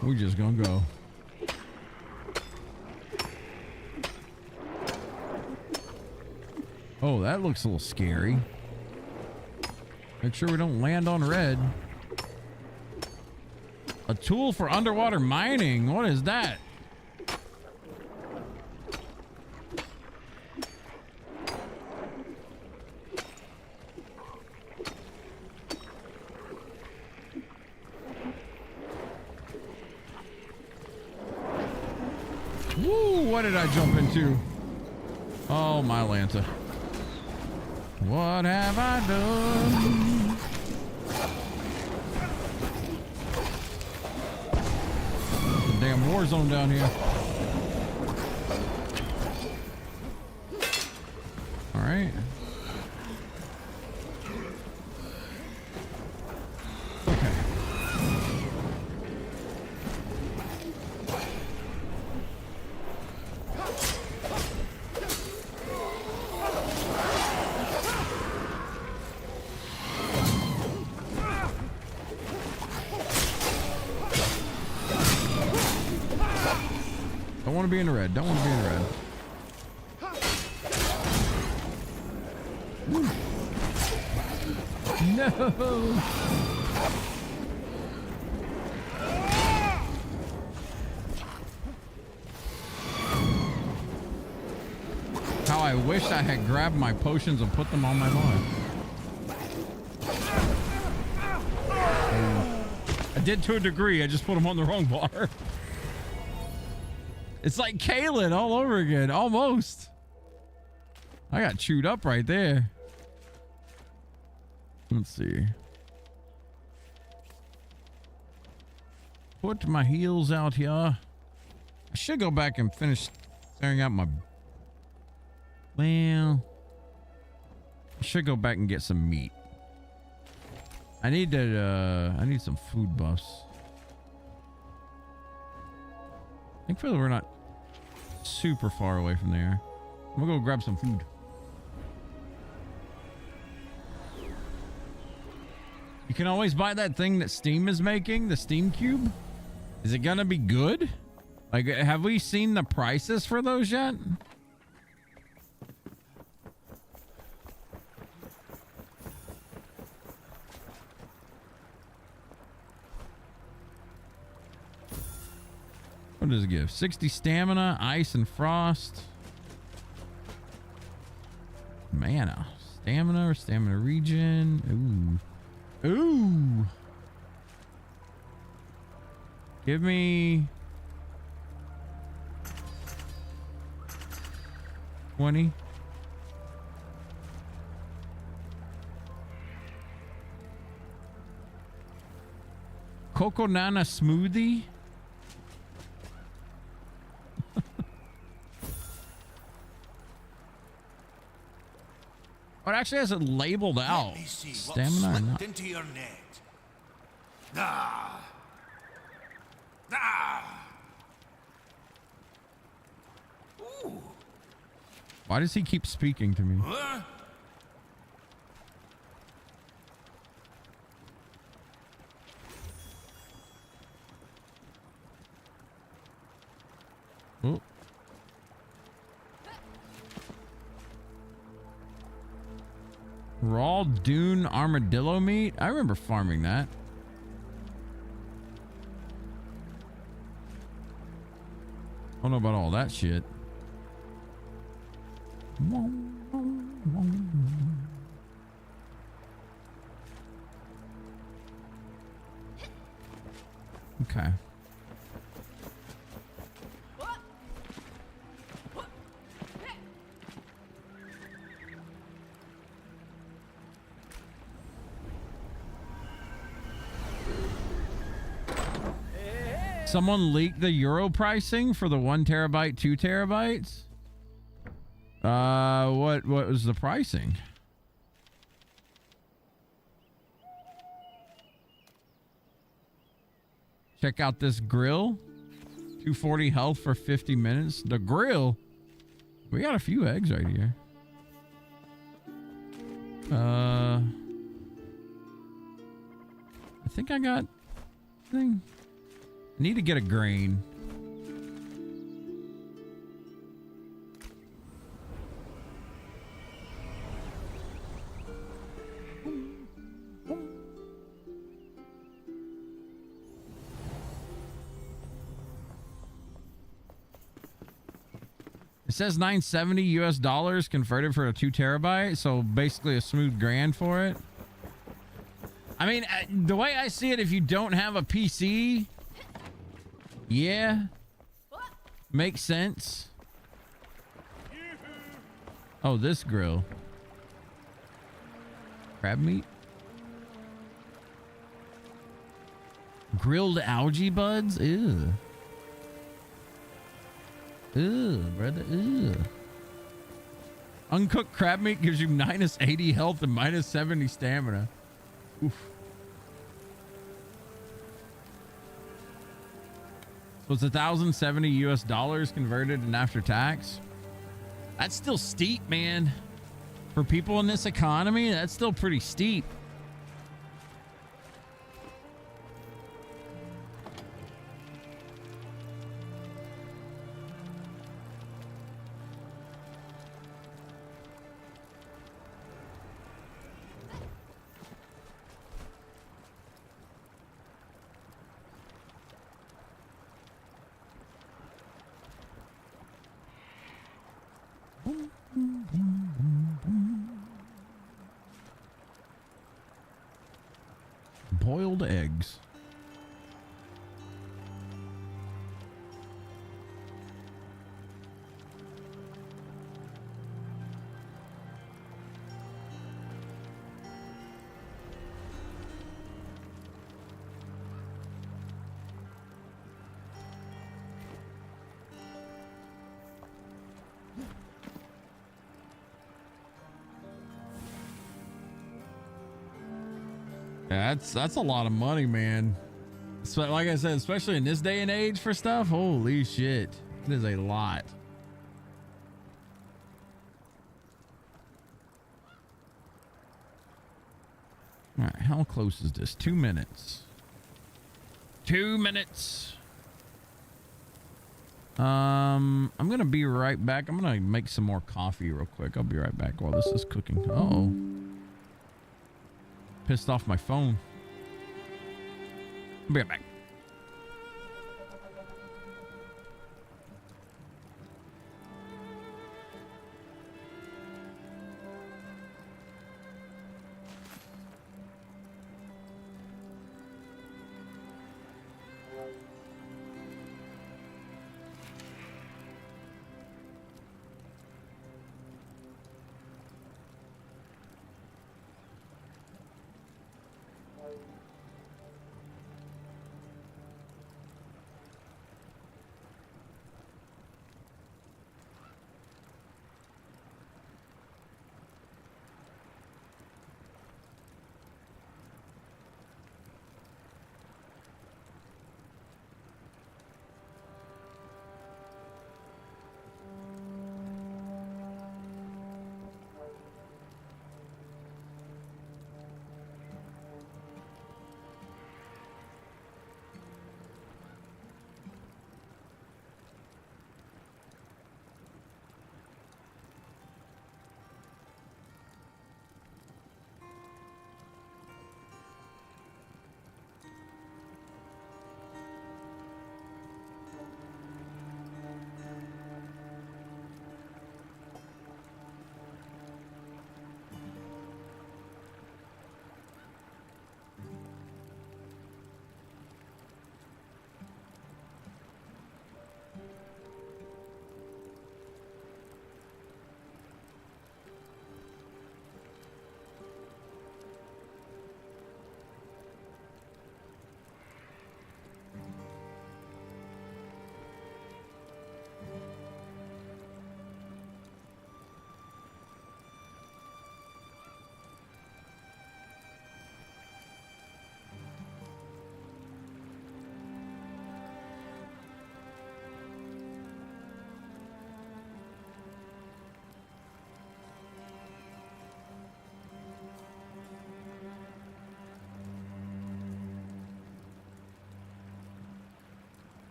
Speaker 1: We just gonna go. Oh, that looks a little scary. Make sure we don't land on red. A tool for underwater mining. What is that? Woo, what did I jump into? Oh, my Lanta. What have I done? It's a damn war zone down here. All right. Okay. Don't want to be in the red. Don't want to be in the red. Woo. No. How I wish I had grabbed my potions and put them on my bar. I did to a degree. I just put them on the wrong bar. It's like Kaylin all over again. Almost. I got chewed up right there. Let's see. Put my heels out here. I should go back and finish clearing out my... Well... I should go back and get some meat. I need some food buffs. Thankfully, we're not super far away from there. I'm gonna go grab some food. You can always buy that thing that Steam is making, the Steam Cube. Is it gonna be good? Like, have we seen the prices for those yet? What does it give? 60 stamina, ice and frost. Mana. Stamina or stamina regen. Ooh. Ooh. Give me 20. Coco Nana smoothie. But actually has it labeled out.
Speaker 3: Let me see what
Speaker 1: Stamina or
Speaker 3: slipped
Speaker 1: not?
Speaker 3: into your net. Ah. Ah. Ooh.
Speaker 1: Why does he keep speaking to me?
Speaker 3: Huh?
Speaker 1: Oh. Raw dune armadillo meat? I remember farming that. I don't know about all that shit. Okay. Someone leaked the euro pricing for the 1 terabyte, 2 terabytes. What was the pricing? Check out this grill. 240 health for 50 minutes. The grill. We got a few eggs right here. I think I got thing. I need to get a grain. It says 970 US dollars converted for a 2 terabyte, so basically a smooth grand for it. I mean, the way I see it, if you don't have a PC, yeah, makes sense. Oh, this grill. Crab meat? Grilled algae buds? Ew. Ew, brother. Ew. Uncooked crab meat gives you minus 80 health and minus 70 stamina. Oof. So it's 1,070 US dollars converted and after tax. That's still steep, man. For people in this economy, that's still pretty steep. Boiled eggs. Yeah, that's a lot of money, man. So, like I said, especially in this day and age for stuff, holy shit. It is a lot. All right, how close is this? 2 minutes. 2 minutes. I'm gonna be right back. I'm gonna make some more coffee real quick. I'll be right back while this is cooking. Uh-oh. Pissed off my phone. I'll be right back.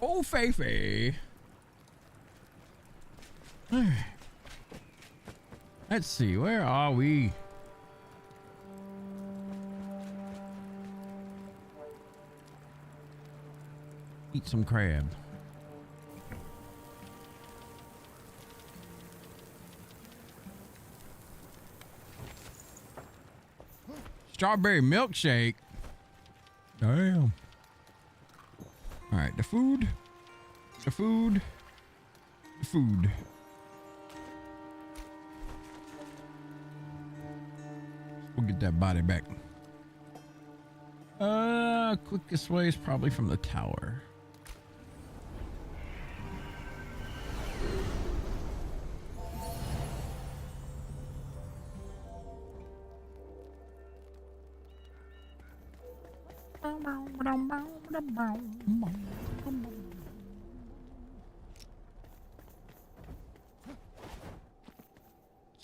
Speaker 1: Oh, Feifei. Let's see, where are we? Eat some crab. Strawberry milkshake. Damn. All right, the food. We'll get that body back. Quickest way is probably from the tower. What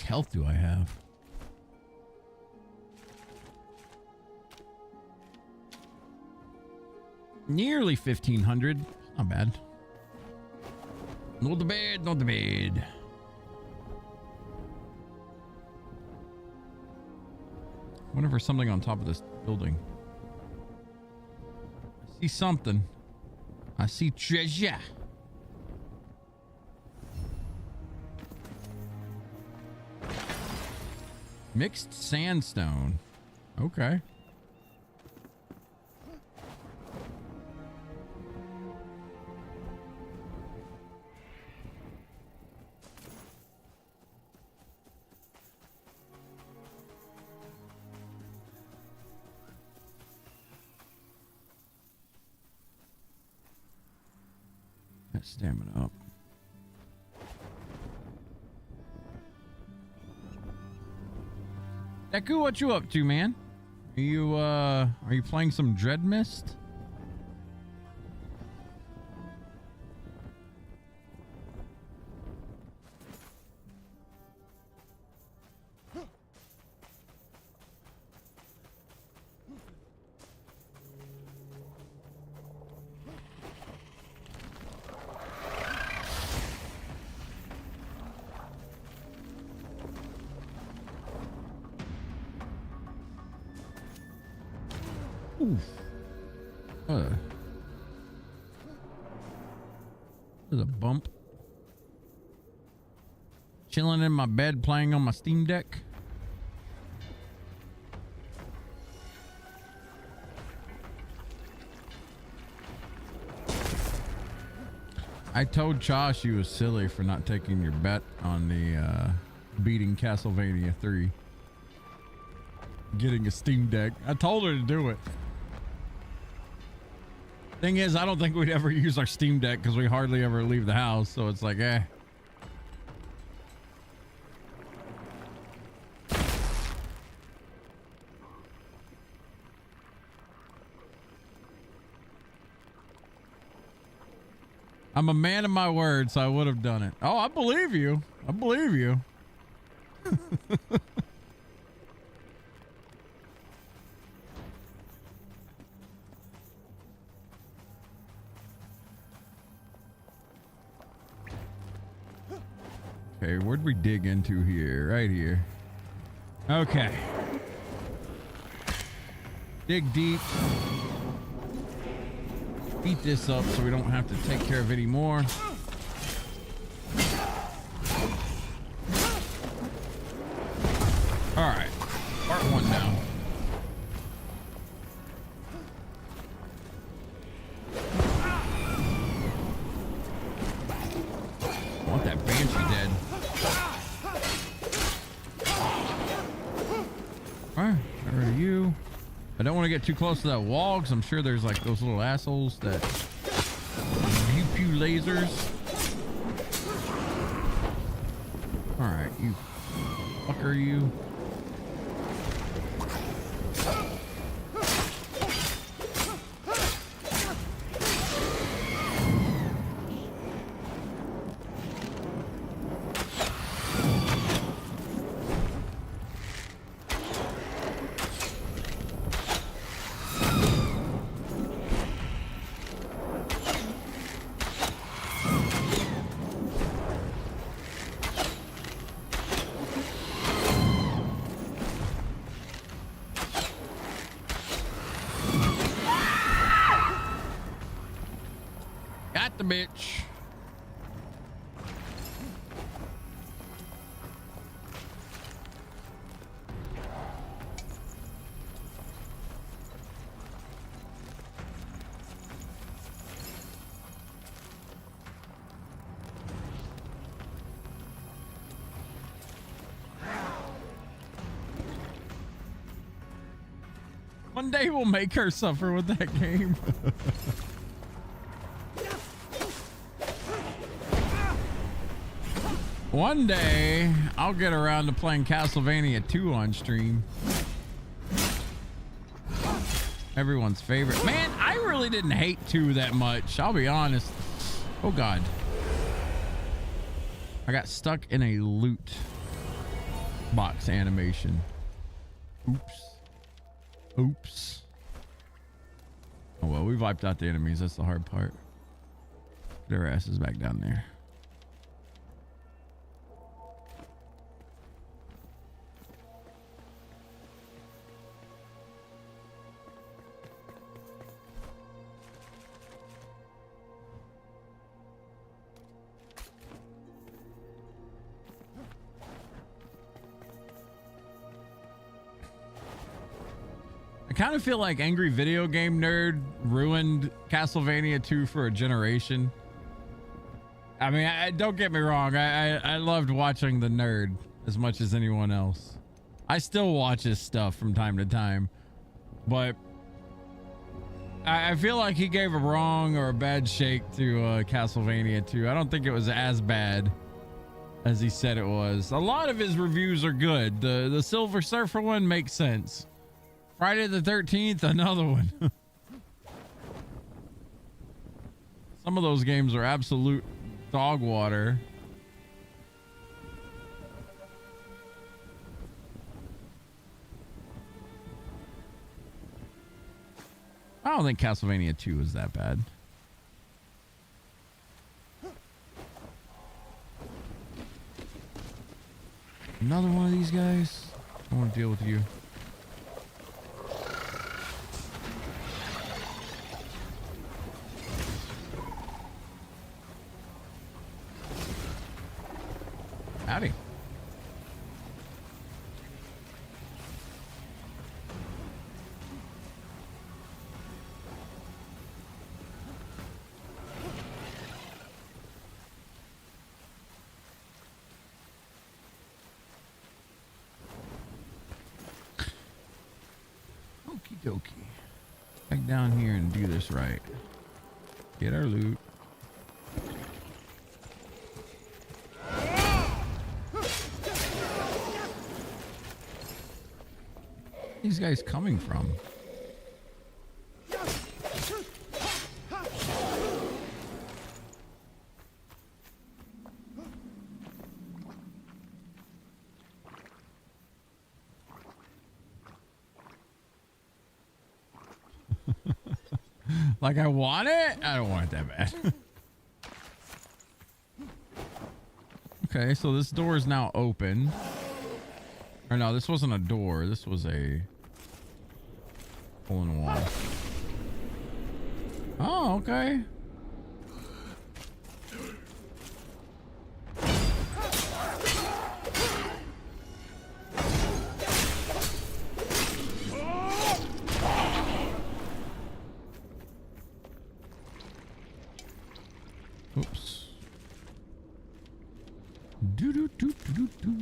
Speaker 1: health do I have? Nearly 1,500. Not bad. Not the bad, not the bad. Wonder if there's something on top of this building. I see something. I see treasure. Mixed sandstone. Okay. That stamina up. Deku, what you up to, man? Are you playing some Dread Mist? There's a bump. Chilling in my bed playing on my Steam Deck. I told Cha she was silly for not taking your bet on the beating Castlevania 3. Getting a Steam Deck. I told her to do it. Thing is, I don't think we'd ever use our Steam Deck because we hardly ever leave the house, so it's like, eh. I'm a man of my word, so I would have done it. Oh, I believe you. I believe you. Okay, where'd we dig into here? Right here. Okay. Dig deep. Beat this up so we don't have to take care of any more. All right. Part 1 now. I want that Banshee dead. Alright, get rid of you. I don't want to get too close to that wall because I'm sure there's like those little assholes that pew lasers. Alright, you fucker, you. the bitch. One day we'll make her suffer with that game. One day I'll get around to playing Castlevania 2 on stream. Everyone's favorite. Man, I really didn't hate 2 that much. I'll be honest. Oh God. I got stuck in a loot box animation. Oops. Oops. Oh well, we wiped out the enemies. That's the hard part. Their ass is back down there. I kind of feel like Angry Video Game Nerd ruined Castlevania 2 for a generation. I mean, don't get me wrong. I loved watching the nerd as much as anyone else. I still watch his stuff from time to time, but I feel like he gave a wrong or a bad shake to Castlevania 2. I don't think it was as bad as he said it was. A lot of his reviews are good. The Silver Surfer one makes sense. Friday the 13th, another one. Some of those games are absolute dog water. I don't think Castlevania 2 is that bad. Another one of these guys. I want to deal with you. Howdy. Okie dokie. Back down here and do this right. Get our loot. These guys coming from? Like I want it? I don't want it that bad. Okay, so this door is now open. Or no, this wasn't a door. This was a hole in the wall. Oh, okay. Oops. Do do do do do do.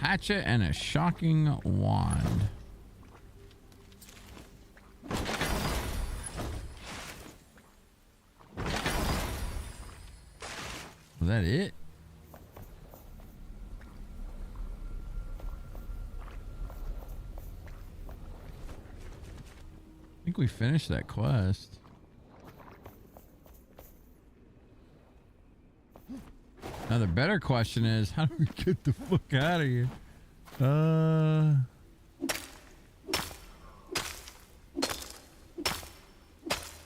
Speaker 1: Hatchet and a shocking wand. Was that it? I think we finished that quest. Now the better question is, how do we get the fuck out of here?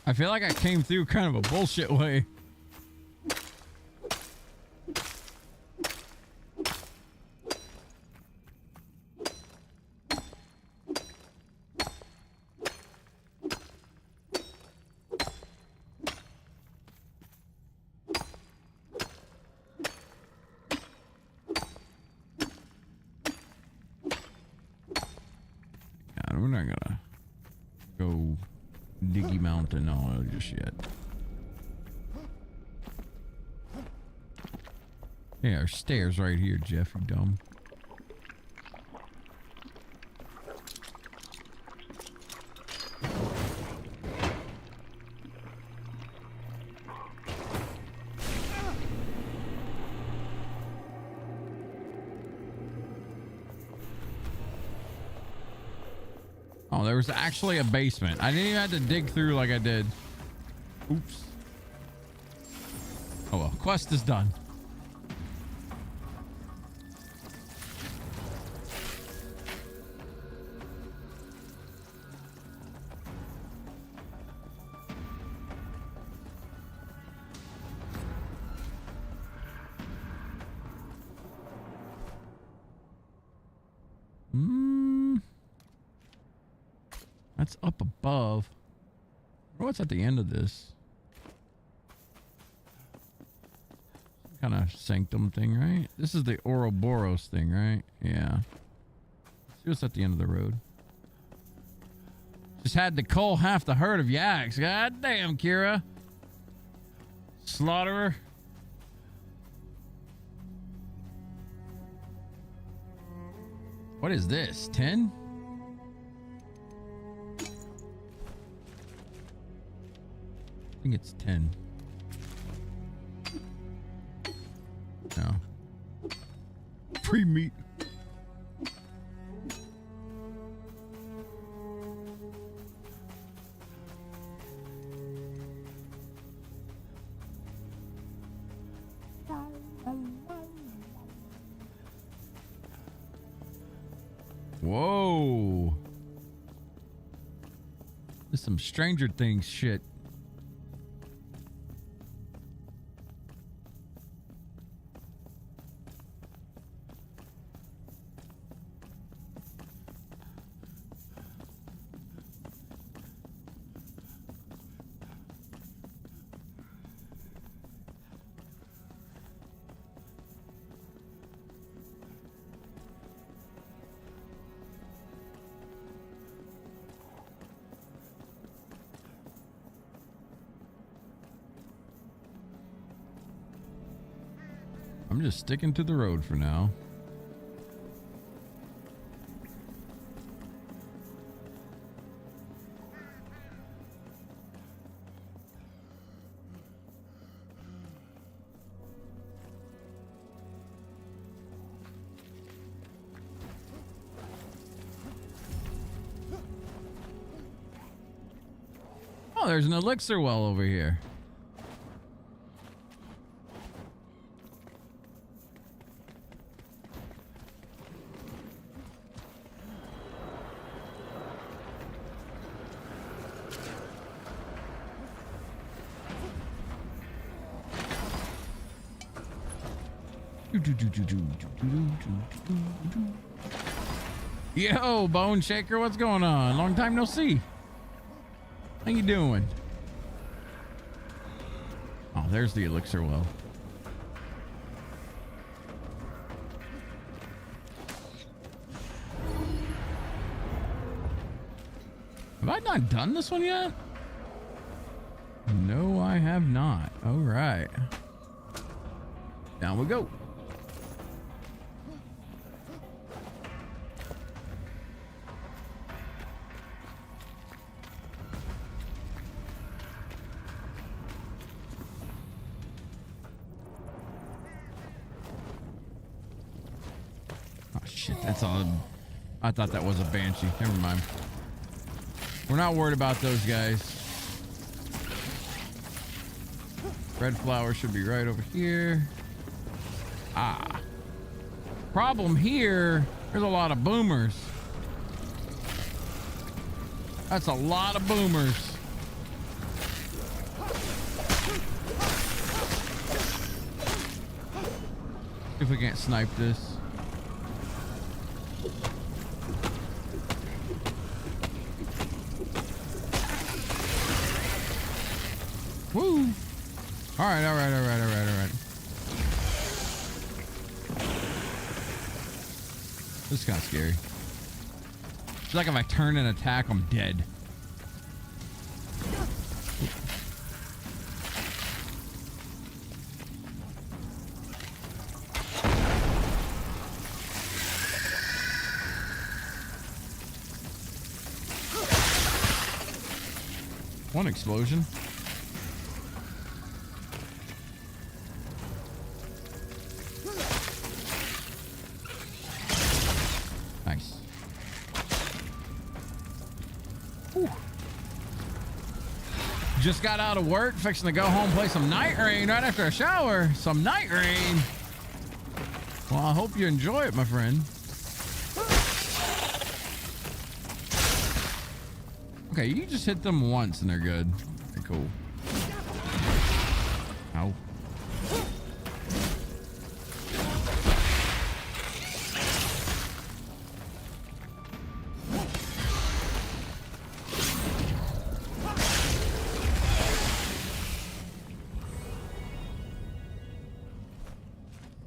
Speaker 1: I feel like I came through kind of a bullshit way. We're not gonna go Diggy Mountain all just yet. Yeah, there's stairs right here, Jeff, you dumb. Oh, there was actually a basement. I didn't even have to dig through like I did. Oops. Oh well, quest is done. That's up above. What's at the end of this? Kind of sanctum thing, right? This is the Ouroboros thing, right? Yeah. Let's see what's at the end of the road. Just had to cull half the herd of yaks. God damn, Kira. Slaughterer. What is this? 10? I think it's 10. No. Free meat. Whoa. This is some Stranger Things shit. I'm just sticking to the road for now. Oh, there's an elixir well over here. Yo, Bone Shaker, what's going on? Long time no see. How you doing? Oh, there's the elixir well. Have I not done this one yet? No, I have not. All right. Down we go. That's all. I thought that was a banshee. Never mind. We're not worried about those guys. Red flower should be right over here. Problem here, there's a lot of boomers. That's a lot of boomers. If we can't snipe this. Woo! All right. This is kind of scary. It's like if I turn and attack, I'm dead. One explosion. Nice. Whew. Just got out of work, fixing to go home, play some Night Rain right after a shower. Some Night Rain. Well, I hope you enjoy it, my friend. Okay, you just hit them once and they're good. Okay, cool. Ow.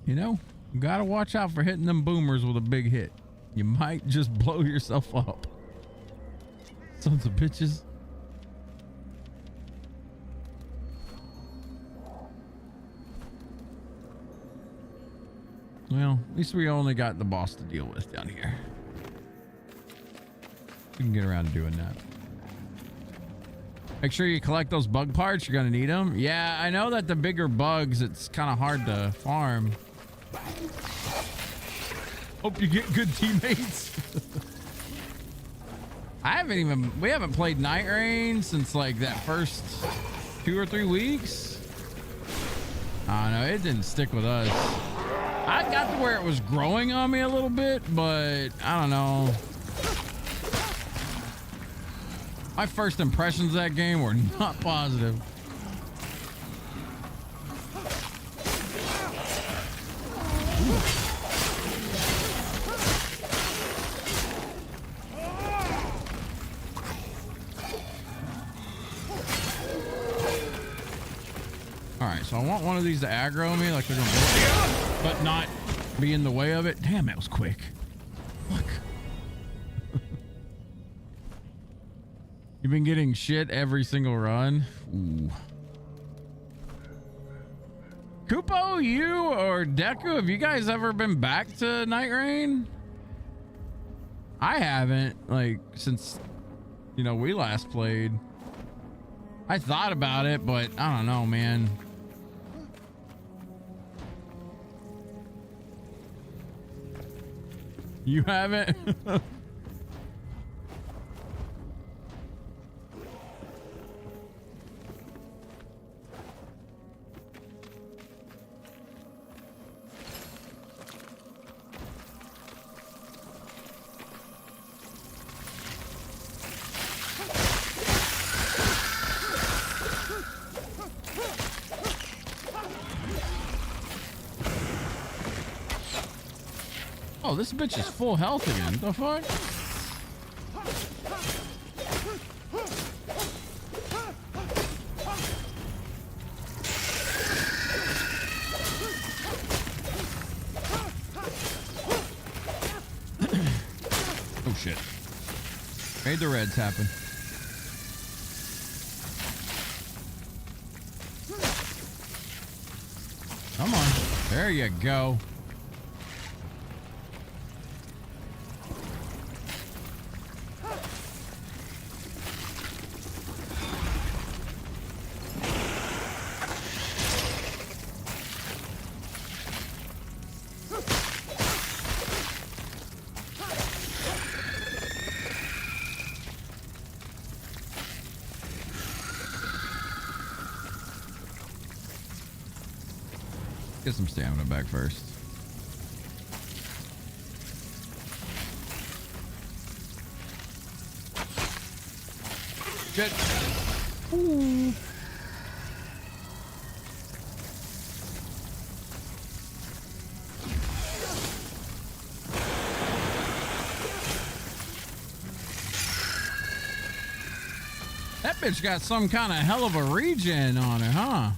Speaker 1: You know, you gotta watch out for hitting them boomers with a big hit. You might just blow yourself up. Sons of bitches. Well, at least we only got the boss to deal with down here. We can get around to doing that. Make sure you collect those bug parts. You're gonna need them. Yeah, I know that the bigger bugs, it's kind of hard to farm. Hope you get good teammates. We haven't played Night Rain since like that first 2 or 3 weeks. I don't know, it didn't stick with us. I got to where it was growing on me a little bit, but I don't know. My first impressions of that game were not positive. So I want one of these to aggro me like they're gonna blow, but not be in the way of it. Damn, that was quick. Look. You've been getting shit every single run. Ooh. Kupo, you or Deku, have you guys ever been back to Night Rain? I haven't, like, since, you know, we last played. I thought about it, but I don't know, man. You haven't? Oh, this bitch is full health again. The fuck? Oh shit. Made the reds happen. Come on. There you go. Get some stamina back first. Shit. Ooh. That bitch got some kind of hell of a regen on it, huh?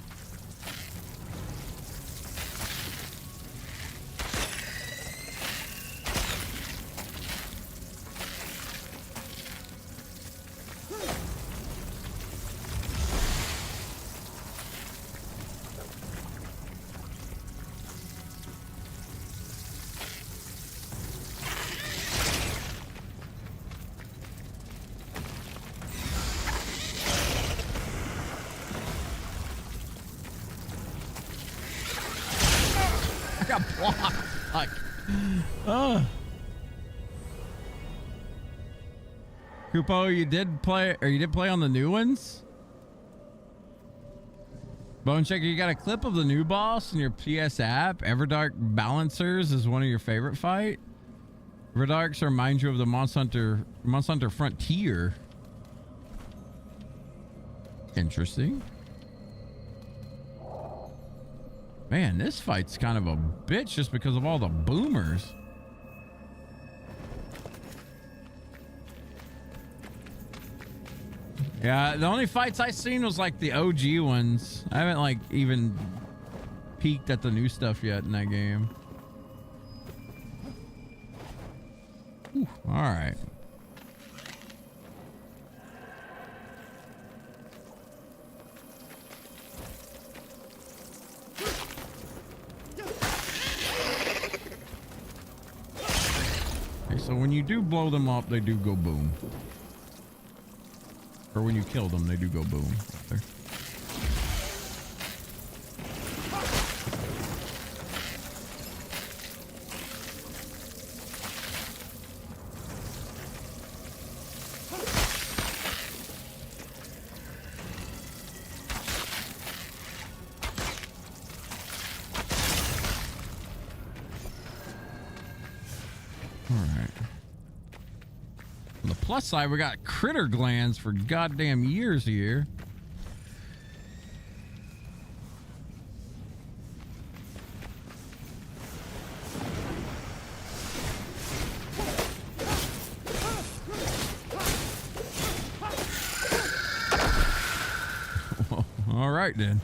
Speaker 1: Got blocked. Like, Kupo, you did play on the new ones? Bone Checker, you got a clip of the new boss in your PS app? Everdark Balancers is one of your favorite fight? Everdarks remind you of the Monster Hunter Frontier. Interesting. Man, this fight's kind of a bitch just because of all the boomers. Yeah, the only fights I seen was like the OG ones. I haven't like even peeked at the new stuff yet in that game. Whew, all right. So when you do blow them up, they do go boom. Or when you kill them, they do go boom. Rather. Plus side, we got critter glands for goddamn years here. All right then.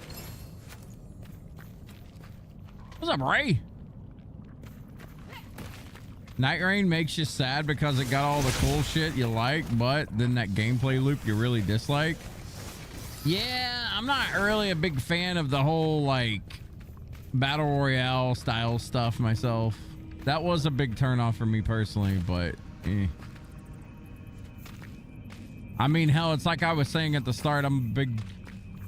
Speaker 1: What's up, Ray? Night Rain makes you sad because it got all the cool shit you like, but then that gameplay loop you really dislike. Yeah, I'm not really a big fan of the whole like battle royale style stuff myself. That was a big turnoff for me personally, but I mean, hell, it's like I was saying at the start, I'm a big,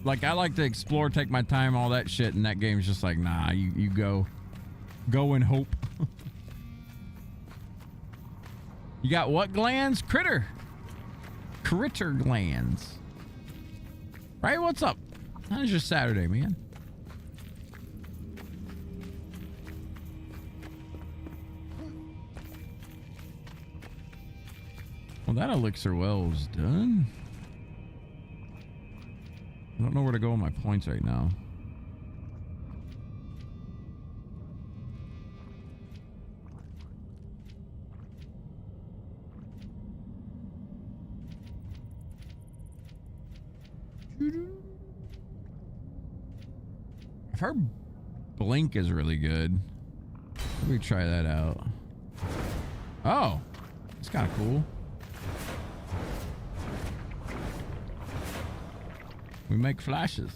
Speaker 1: like, I like to explore, take my time, all that shit, and that game's just like, nah, you go and hope. You got what glands? Critter glands. Right? What's up? How's your Saturday, man? Well, that elixir well is done. I don't know where to go with my points right now. I've heard Blink is really good. Let me try that out. Oh, it's kind of cool. We make flashes.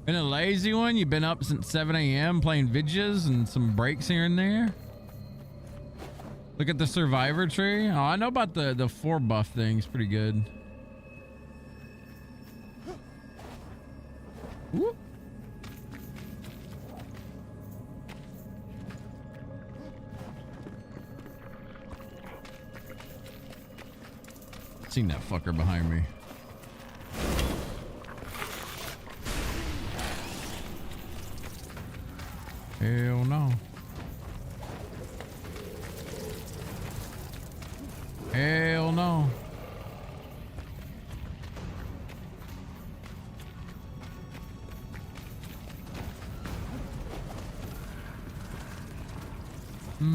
Speaker 1: Been a lazy one? You've been up since 7 a.m. playing vidges and some breaks here and there? Look at the survivor tree. Oh, I know about the 4 buff thing. It's pretty good. Whoop. Seen that fucker behind me. Hell no. I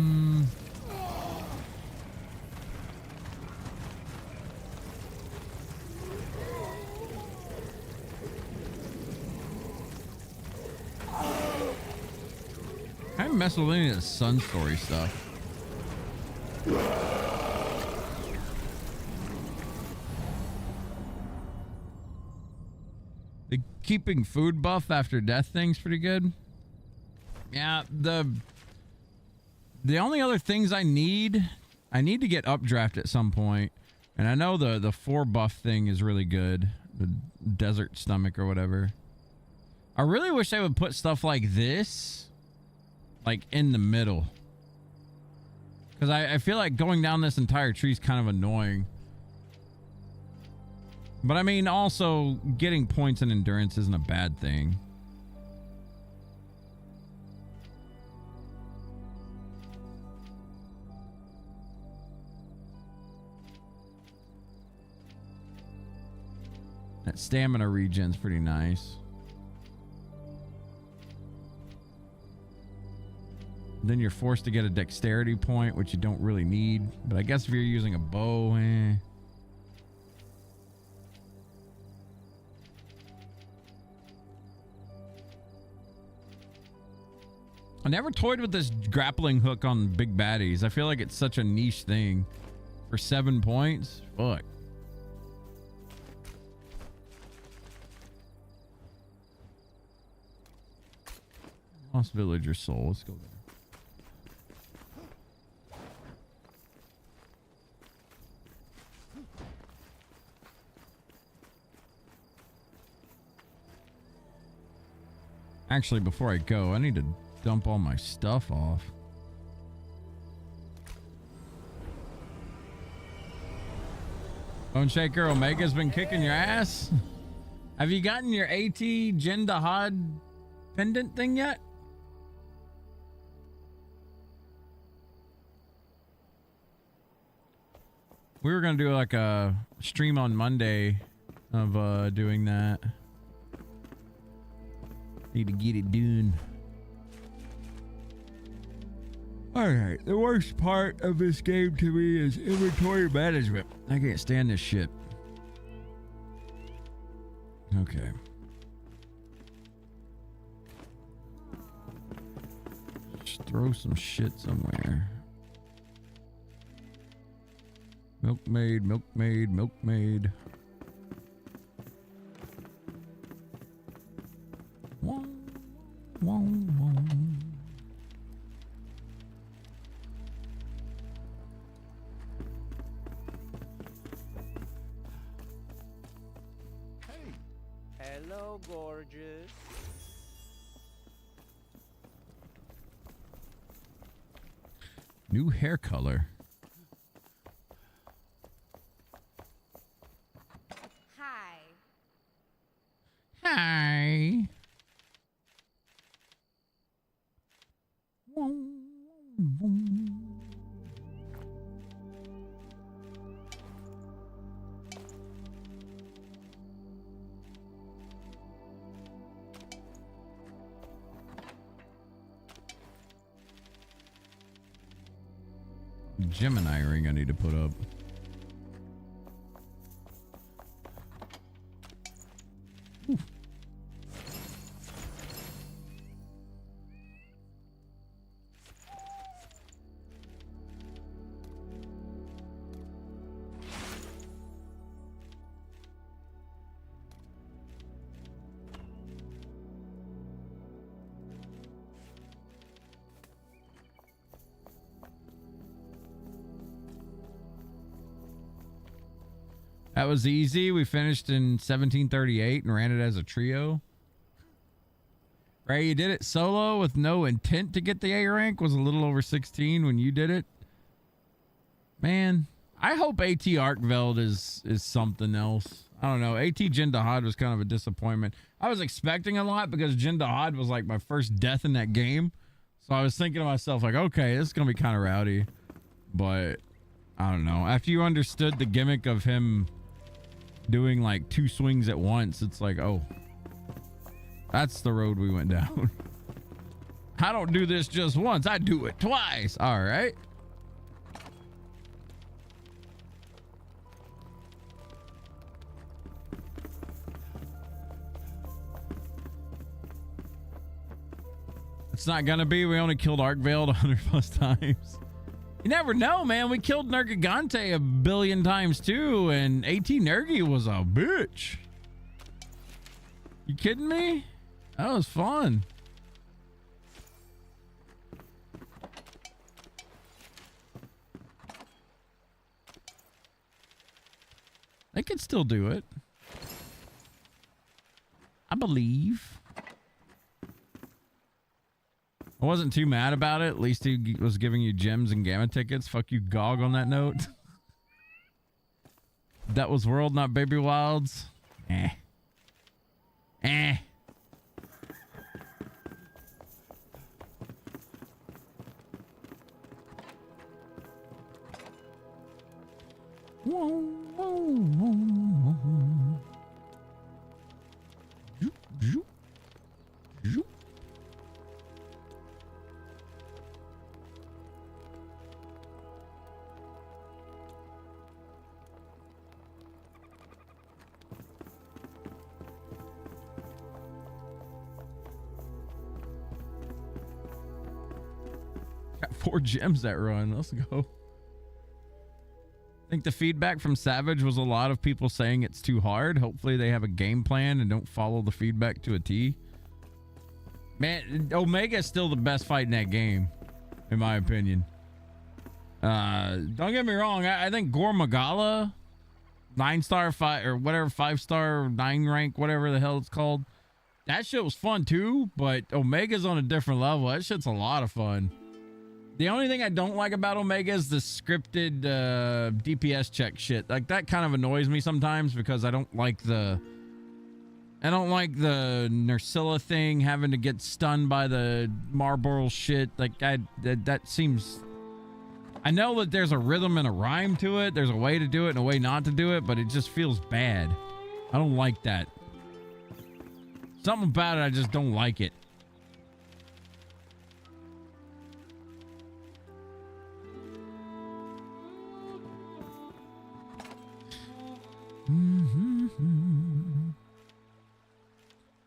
Speaker 1: haven't messed with any of the Sun Story stuff. The keeping food buff after death thing's pretty good. Yeah, the only other things I need to get updraft at some point. And I know the 4 buff thing is really good. The desert stomach or whatever. I really wish they would put stuff like this like in the middle. Because I feel like going down this entire tree is kind of annoying. But I mean, also getting points in endurance isn't a bad thing. That stamina regen's pretty nice. Then you're forced to get a dexterity point, which you don't really need. But I guess if you're using a bow, I never toyed with this grappling hook on big baddies. I feel like it's such a niche thing. For 7 points? Fuck. Lost Villager Soul. Let's go there. Actually, before I go, I need to dump all my stuff off. Bone Shaker Omega's been kicking your ass. Have you gotten your AT Jindahad pendant thing yet? We were gonna do like a stream on Monday of doing that. Need to get it done. Alright, the worst part of this game to me is inventory management. I can't stand this shit. Okay. Just throw some shit somewhere. Milkmaid, milkmaid, milkmaid. Wah, wah, wah.
Speaker 4: Hey. Hello, gorgeous.
Speaker 1: New hair color. Hi. Gemini ring I need to put up. Ooh. That was easy. We finished in 1738 and ran it as a trio. Right, you did it solo with no intent to get the A rank. Was a little over 16 when you did it. Man, I hope AT Arkveld is something else. I don't know. AT Jindahad was kind of a disappointment. I was expecting a lot because Jindahad was like my first death in that game. So I was thinking to myself like, okay, this is going to be kind of rowdy. But I don't know. After you understood the gimmick of him doing like 2 swings at once, it's like, oh, that's the road we went down. I don't do this just once. I do it twice. All right. It's not gonna be. We only killed Arkvale 100 plus times. You never know, man. We killed Nergigante a billion times too, and AT Nergi was a bitch. You kidding me? That was fun. They could still do it. I believe. I wasn't too mad about it. At least he was giving you gems and gamma tickets. Fuck you, GOG, on that note. That was World, not Baby Wilds. Eh. Eh. Whoa, whoa, whoa, whoa. Zoop, zoop, zoop. Got 4 gems that run. Let's go. I think the feedback from Savage was a lot of people saying it's too hard. Hopefully they have a game plan and don't follow the feedback to a T. Man, Omega is still the best fight in that game, in my opinion. Don't get me wrong. I think Gore Magala, 9-star fight or whatever, 5-star, 9 rank, whatever the hell it's called. That shit was fun too, but Omega's on a different level. That shit's a lot of fun. The only thing I don't like about Omega is the scripted DPS check shit. Like, that kind of annoys me sometimes because I don't like the Nursilla thing, having to get stunned by the Marlboro shit. Like, that seems... I know that there's a rhythm and a rhyme to it. There's a way to do it and a way not to do it, but it just feels bad. I don't like that. Something about it, I just don't like it.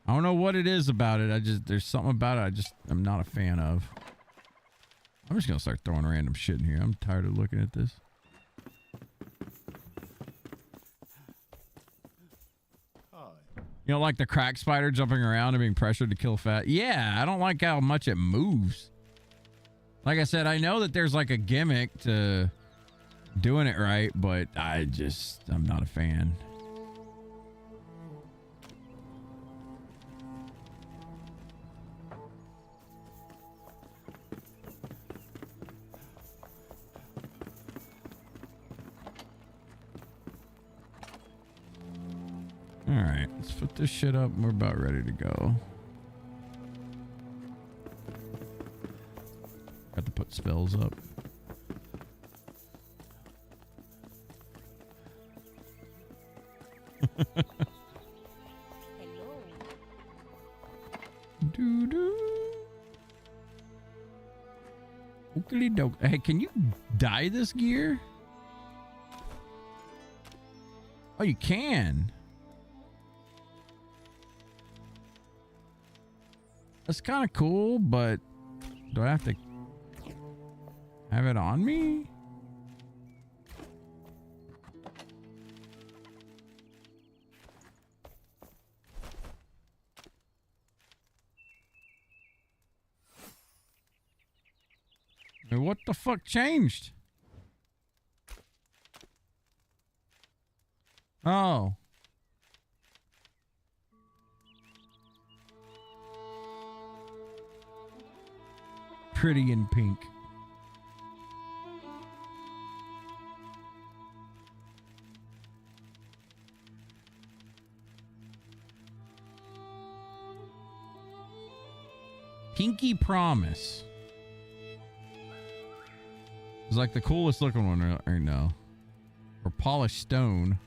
Speaker 1: I don't know what it is about it. There's something about it I'm not a fan of. I'm just gonna start throwing random shit in here. I'm tired of looking at this. You know, like the crack spider jumping around and being pressured to kill fat. Yeah, I don't like how much it moves. Like I said, I know that there's like a gimmick to doing it right, but I'm not a fan. All right, let's put this shit up. We're about ready to go. Got to put spells up.
Speaker 5: Hello.
Speaker 1: Doo doo. Oakley doke. Hey, can you dye this gear? Oh, you can. That's kind of cool, but do I have to have it on me? Hey, what the fuck changed? Oh. Pretty in pink. Pinky Promise. It's like the coolest looking one right now. Or Polished Stone.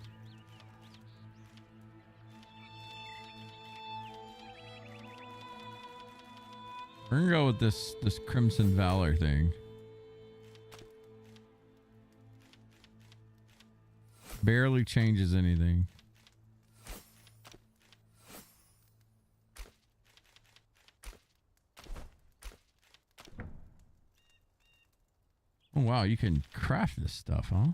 Speaker 1: We're gonna go with this Crimson Valor thing. Barely changes anything. Oh wow, you can craft this stuff, huh?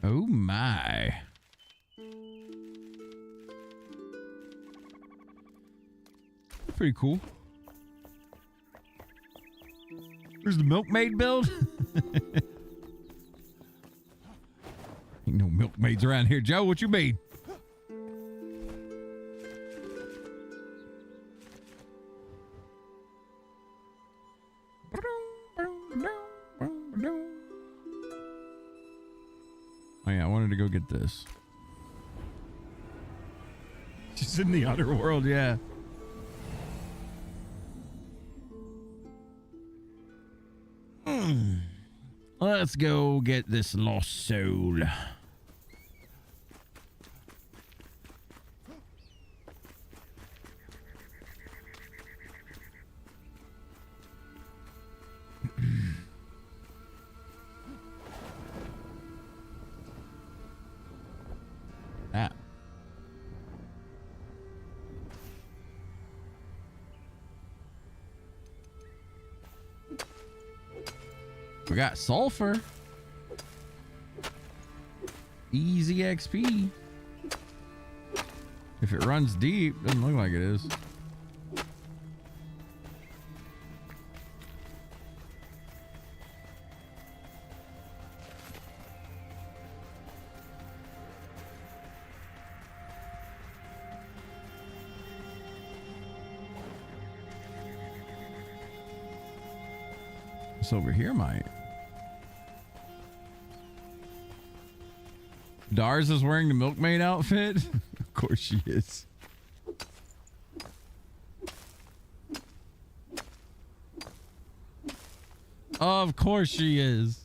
Speaker 1: Oh my. Pretty cool. Where's the milkmaid build? Ain't no milkmaids around here, Joe. What you mean? Oh yeah, I wanted to go get this. She's in the outer world, yeah. Let's go get this lost soul. Ah. We got sulfur. Easy XP. If it runs deep, doesn't look like it is. What's over here, mate? Dars is wearing the milkmaid outfit? Of course she is. Of course she is.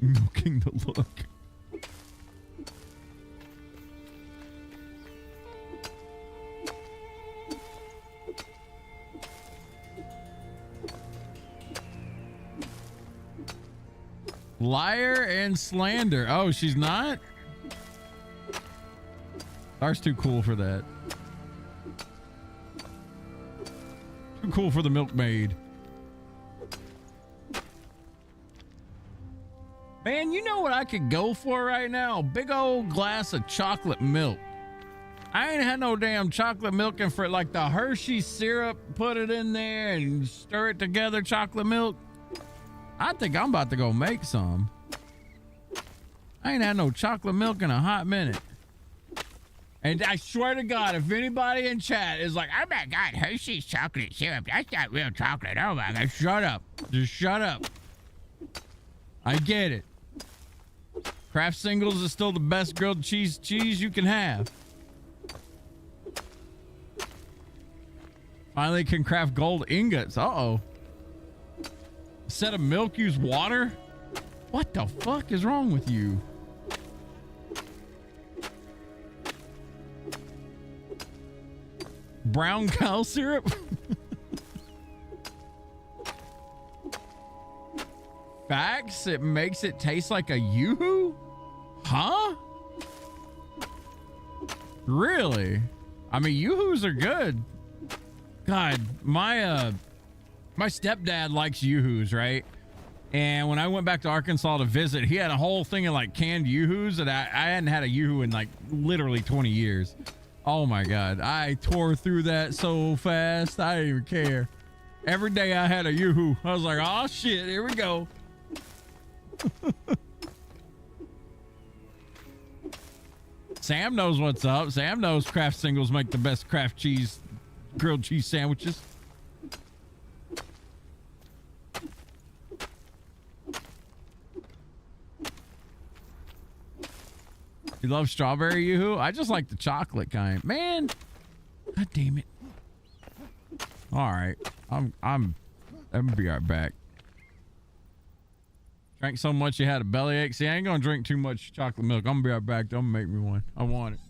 Speaker 1: Milking the look. Liar and slander. Oh, she's not? Dar's too cool for that. Too cool for the milkmaid. Man, you know what I could go for right now? A big old glass of chocolate milk. I ain't had no damn chocolate milk in for like the Hershey syrup, put it in there and stir it together, chocolate milk. I think I'm about to go make some. I ain't had no chocolate milk in a hot minute. And I swear to God, if anybody in chat is like, oh my God, Hershey's chocolate syrup, that's not real chocolate. Oh my God, shut up. Just shut up. I get it. Kraft Singles is still the best grilled cheese you can have. Finally can craft gold ingots. Uh-oh. Instead of milk, use water? What the fuck is wrong with you? Brown cow syrup? Facts, it makes it taste like a yoo-hoo? Huh? Really? I mean, yoo-hoos are good. God, my stepdad likes yoo-hoos, right? And when I went back to Arkansas to visit, he had a whole thing of like canned yoo-hoos, and I hadn't had a yoo-hoo in like literally 20 years. Oh my God, I tore through that so fast. I didn't even care. Every day I had a yoo-hoo. I was like, oh shit, here we go. Sam knows what's up. Sam knows Kraft Singles make the best Kraft cheese, grilled cheese sandwiches. You love strawberry yoo-hoo? I just like the chocolate kind. Man, God damn it. All right, I'm gonna be right back. Drank so much you had a bellyache. See, I ain't gonna drink too much chocolate milk. I'm gonna be right back. Don't make me one. I want it.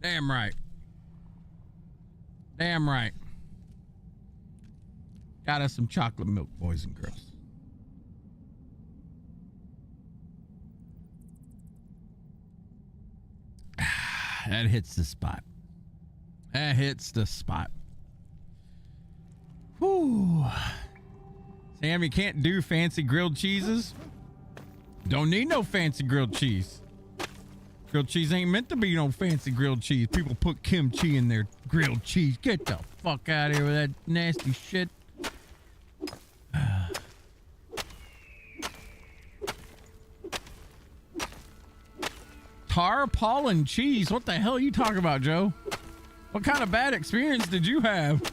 Speaker 1: Damn right. Damn right. Got us some chocolate milk, boys and girls. That hits the spot. That hits the spot. Whew. Sam, you can't do fancy grilled cheeses. Don't need no fancy grilled cheese. Grilled cheese ain't meant to be no fancy grilled cheese. People put kimchi in their grilled cheese. Get the fuck out of here with that nasty shit. Tarpaulin cheese? What the hell are you talking about, Joe? What kind of bad experience did you have?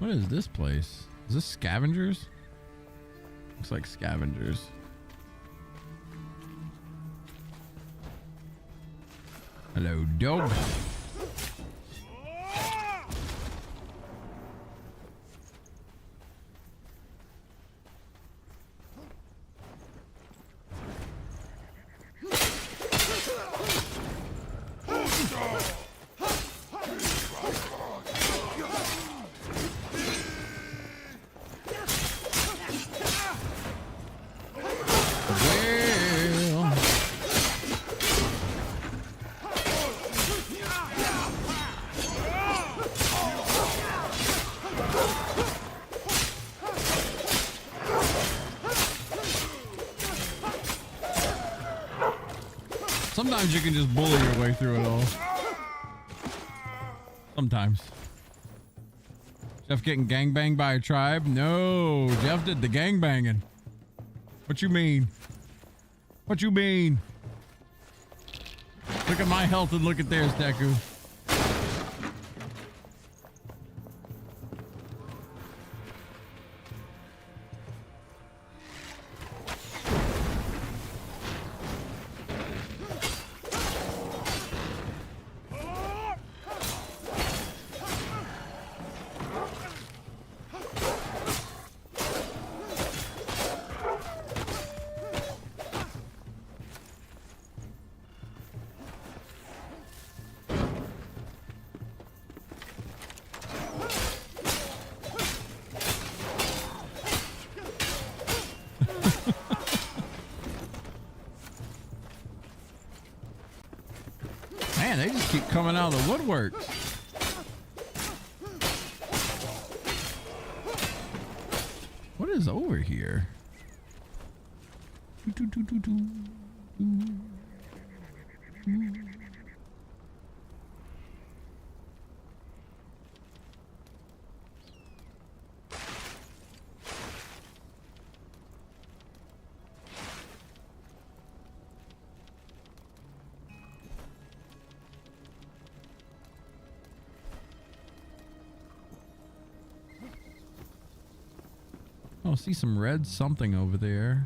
Speaker 1: What is this place? Is this scavengers? Looks like scavengers. Hello, dog. Sometimes you can just bully your way through it all. Sometimes. Jeff getting gangbanged by a tribe? No, Jeff did the gangbanging. What you mean? What you mean? Look at my health and look at theirs, Deku. Man, they just keep coming out of the woodwork. What is over here? Oh, see some red something over there.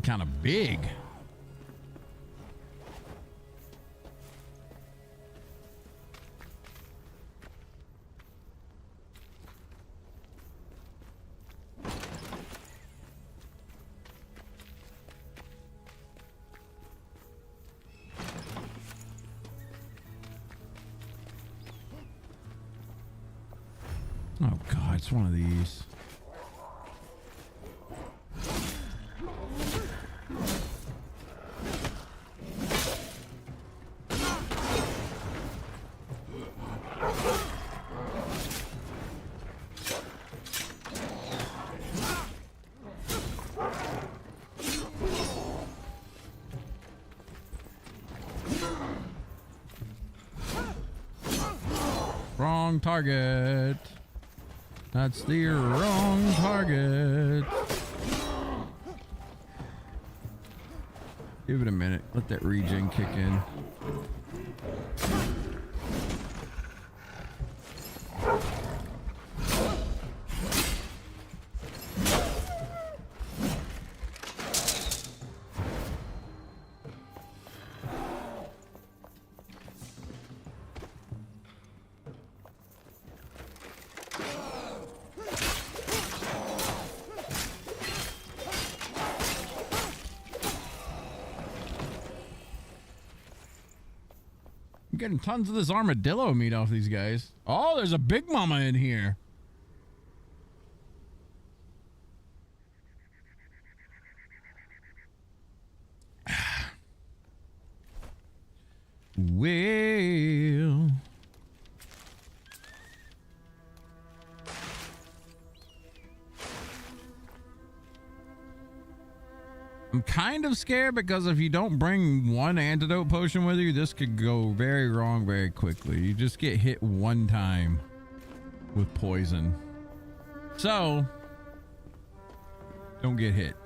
Speaker 1: Kind of big. Oh God, it's one of these. Wrong target. That's the wrong target. Give it a minute. Let that regen kick in. I'm getting tons of this armadillo meat off these guys. Oh, there's a big mama in here. Well, I'm kind of scared because if you don't bring one antidote potion with you, this could go very wrong very quickly. You just get hit one time with poison. So, don't get hit.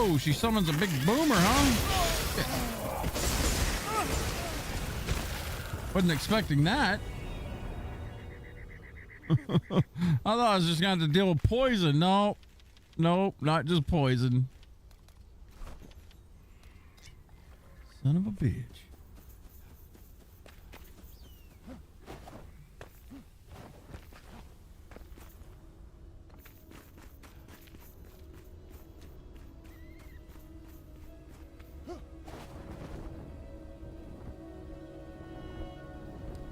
Speaker 1: Oh, she summons a big boomer, huh? Wasn't expecting that. I thought I was just gonna have to deal with poison. No, nope, not just poison. Son of a bitch.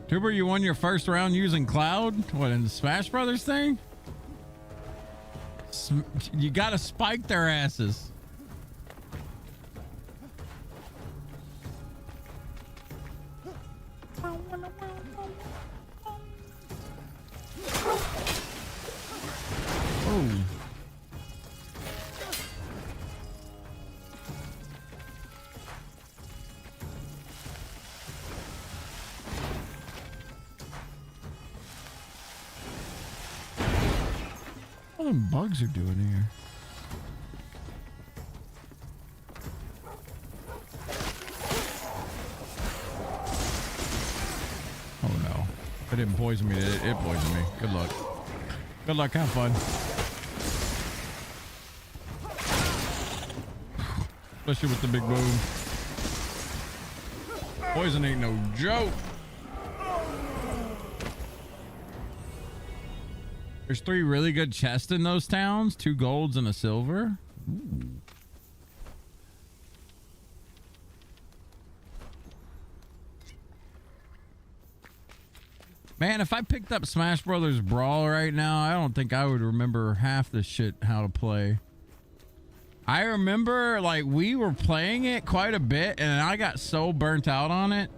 Speaker 1: Tuber, you won your first round using Cloud? What, in the Smash Brothers thing? You gotta spike their asses. Oh. What them bugs are doing here? Oh no. It didn't poison me, did it? It poisoned me. Good luck. Good luck, have fun. Especially with the big boom. Poison ain't no joke. There's 3 really good chests in those towns. 2 golds and a silver. Ooh. Man, if I picked up Smash Brothers Brawl right now, I don't think I would remember half the shit how to play. I remember, like, we were playing it quite a bit, and I got so burnt out on it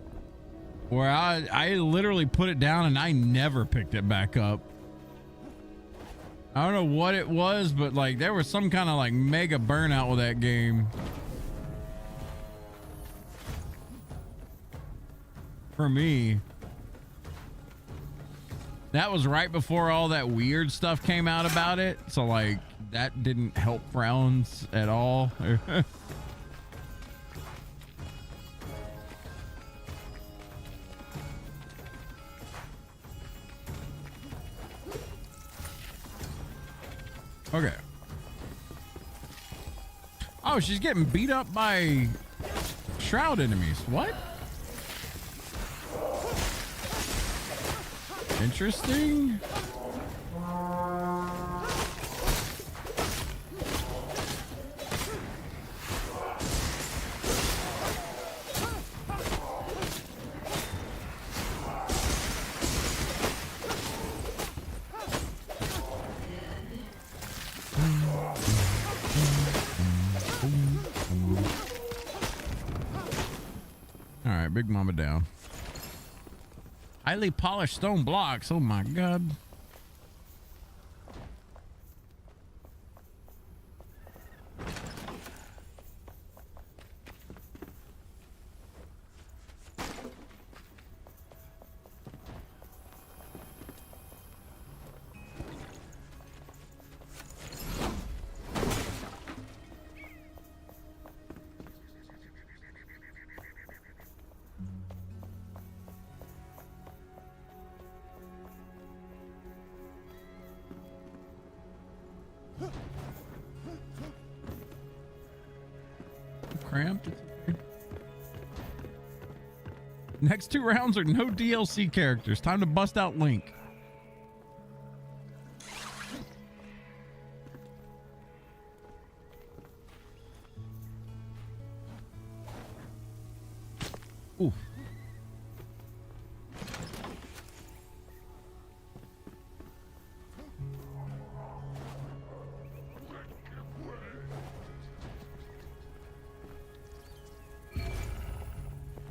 Speaker 1: where I literally put it down and I never picked it back up. I don't know what it was, but like there was some kind of like mega burnout with that game. For me. That was right before all that weird stuff came out about it. So like that didn't help rounds at all. Okay. Oh, she's getting beat up by shroud enemies. What? Interesting. All right, Big Mama down. Highly polished stone blocks. Oh my God. Cramped. Next 2 rounds are no DLC characters. Time to bust out Link. Ooh.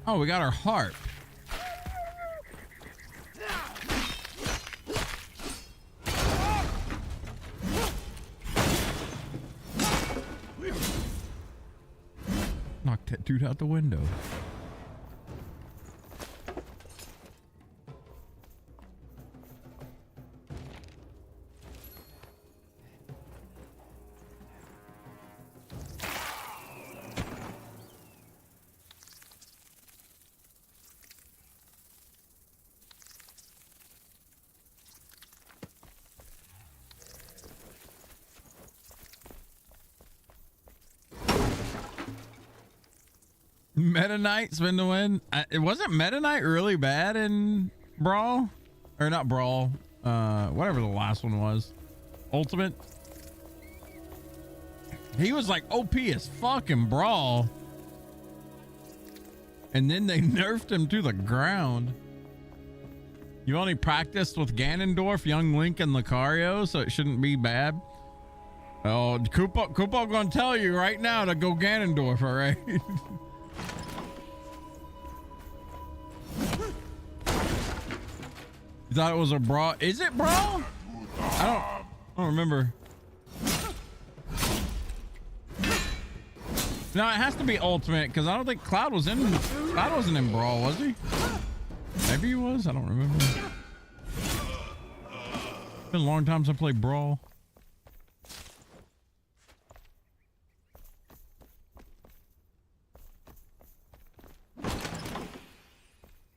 Speaker 1: Oh, we got our harp. Knocked that dude out the window. Meta Knight's been the win. It wasn't Meta Knight really bad in Brawl, or not Brawl. Whatever the last one was, Ultimate. He was like OP as fucking Brawl, and then they nerfed him to the ground. You only practiced with Ganondorf, Young Link, and Lucario, so it shouldn't be bad. Oh, Koopa gonna tell you right now to go Ganondorf, all right? You thought it was a Brawl? Is it Brawl? I don't remember. No, it has to be Ultimate because I don't think Cloud wasn't in Brawl, was he? Maybe he was. I don't remember. It's been a long time since I played Brawl.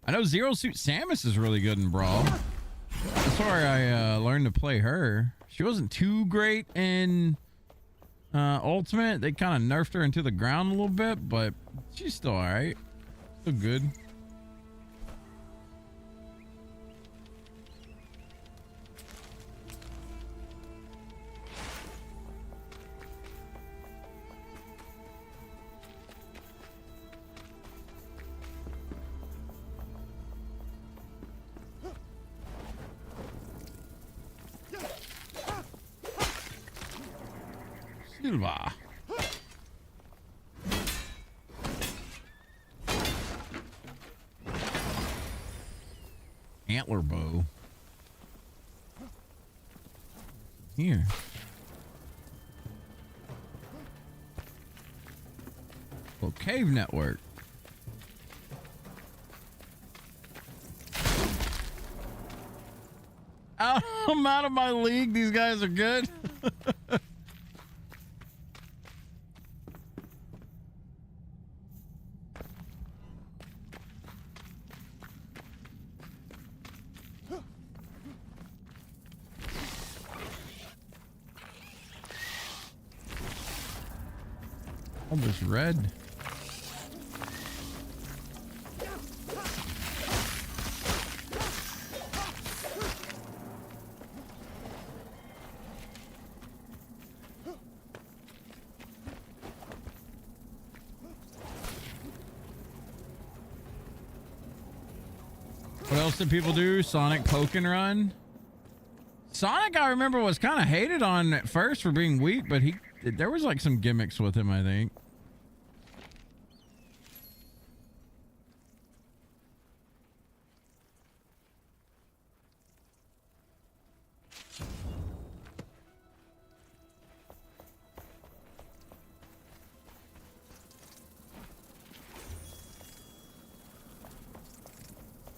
Speaker 1: I know Zero Suit Samus is really good in Brawl. That's where I learned to play her. She wasn't too great in Ultimate. They kind of nerfed her into the ground a little bit, but she's still all right. Still good. Silva. Antler bow. Here. Well, cave network. I'm out of my league. These guys are good. Almost red. What else did people do? Sonic Poke and Run. Sonic, I remember, was kind of hated on at first for being weak, but there was like some gimmicks with him, I think.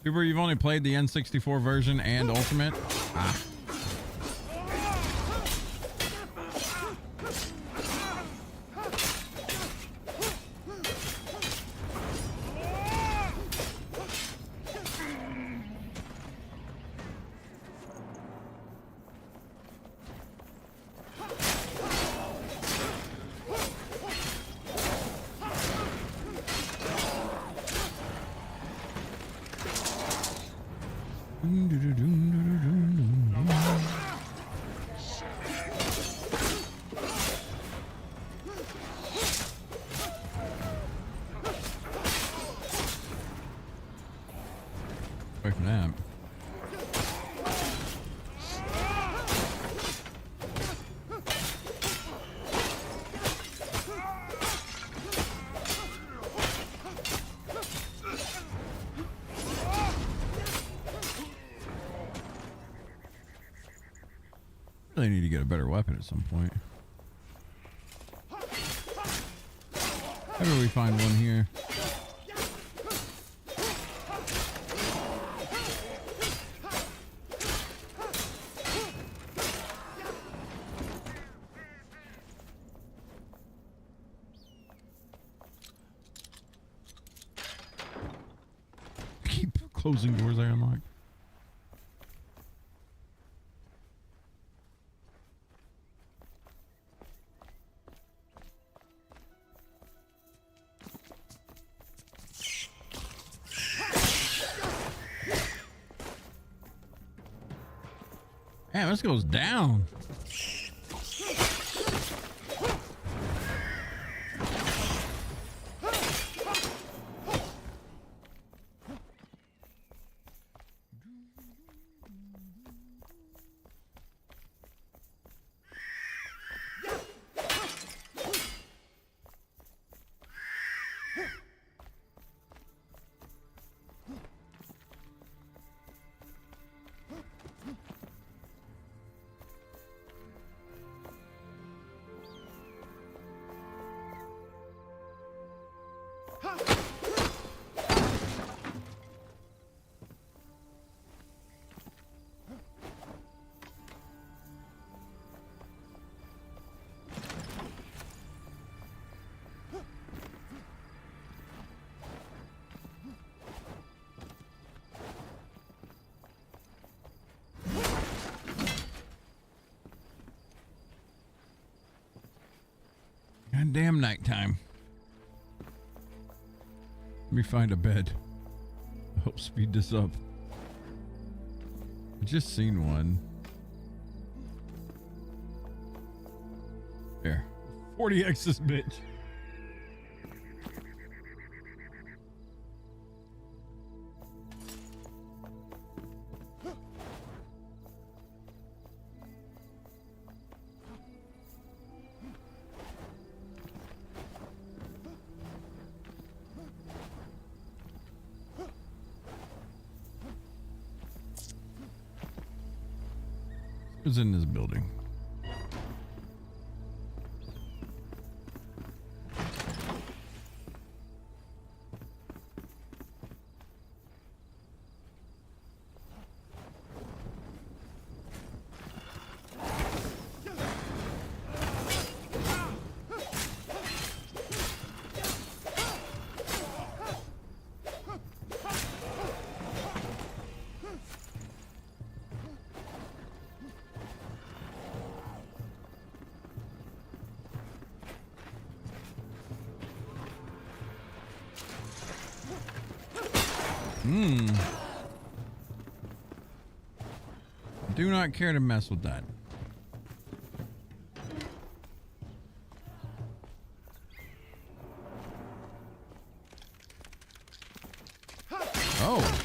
Speaker 1: Super, you've only played the N64 version and Ultimate? Ah. Away from that. Really need to get a better weapon at some point. Maybe we find one here. Keep closing doors I unlock. Man, this goes down. Goddamn nighttime. Let me find a bed. I'll speed this up. I just seen one. There. 40x this bitch. Who's in this building? Do not care to mess with that. Oh.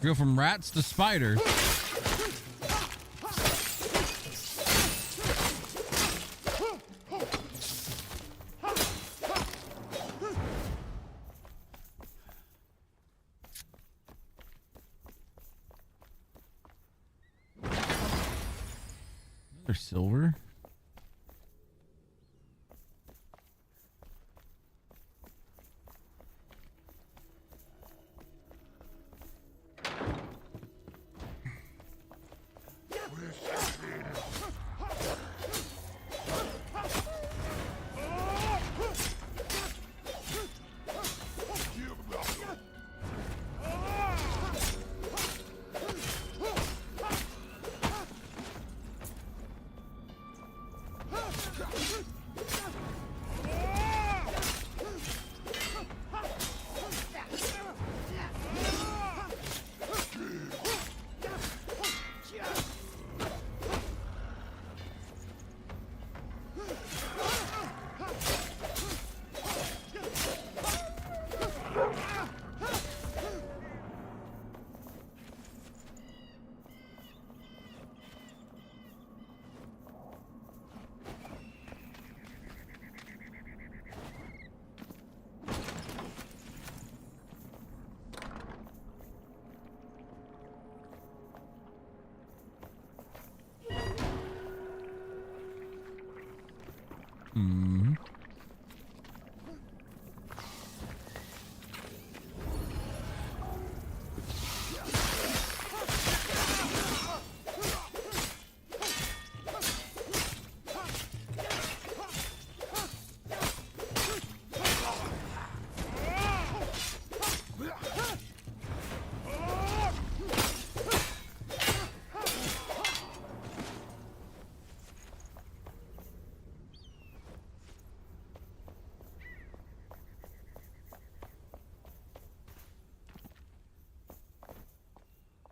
Speaker 1: Go from rats to spiders. Silver.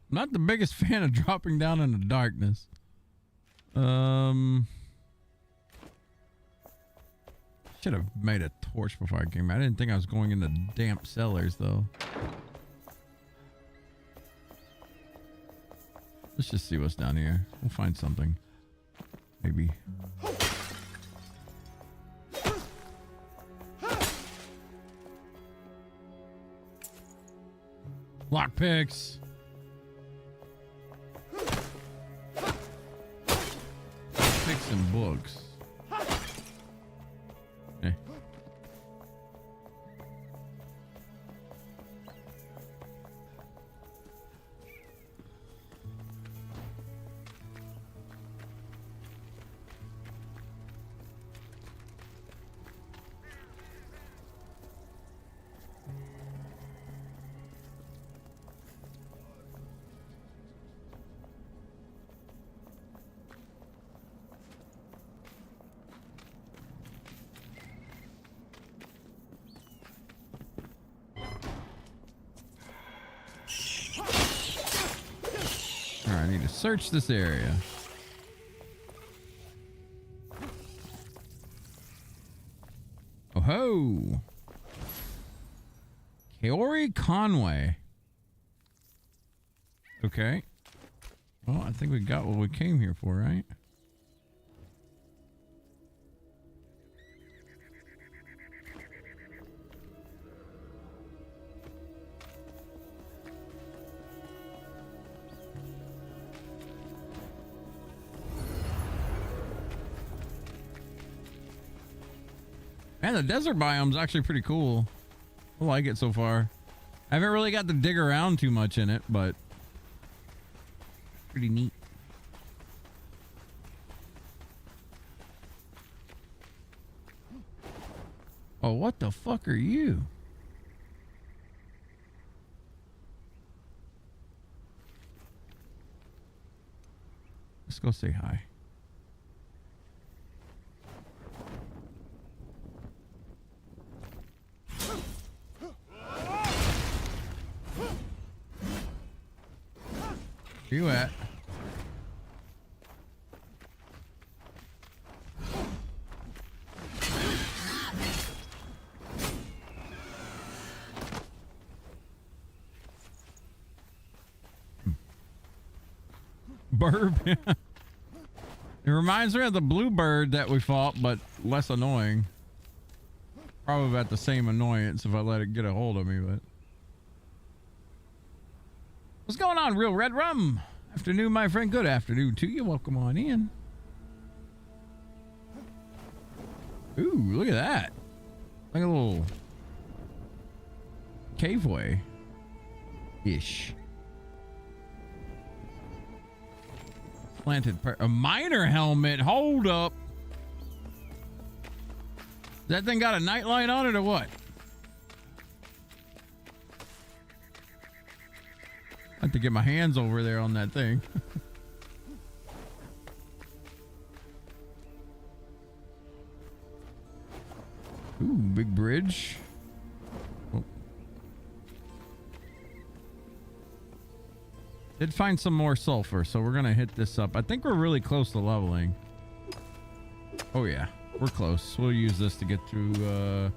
Speaker 1: Not the biggest fan of dropping down in the darkness. Should have made a torch before I came. I didn't think I was going into damp cellars though. Let's just see what's down here. We'll find something. Maybe. Lockpicks. Lockpicks and books. Eh. I need to search this area. Oh ho! Kaori Conway. Okay. Well, I think we got what we came here for, right? Man, the desert biome's actually pretty cool. I like it so far. I haven't really got to dig around too much in it, but pretty neat. Oh, what the fuck are you? Let's go say hi. Where you at? Burb. It reminds me of the bluebird that we fought, but less annoying. Probably about the same annoyance if I let it get a hold of me, but. What's going on, Real Red Rum? Afternoon, my friend. Good afternoon to you. Welcome on in. Ooh, look at that. Like a little caveway ish. Planted a miner helmet. Hold up. That thing got a nightlight on it or what? I have to get my hands over there on that thing. Ooh, big bridge. Oh. Did find some more sulfur, so we're gonna hit this up. I think we're really close to leveling. Oh yeah, we're close. We'll use this to get through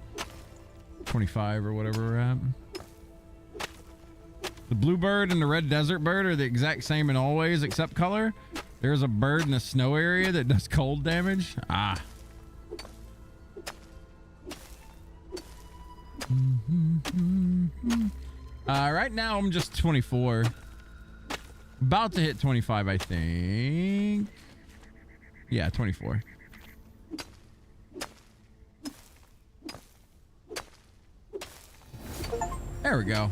Speaker 1: 25 or whatever we're at. The bluebird and the red desert bird are the exact same in all ways except color. There's a bird in the snow area that does cold damage. Ah. Right now I'm just 24. About to hit 25, I think. Yeah, 24. There we go.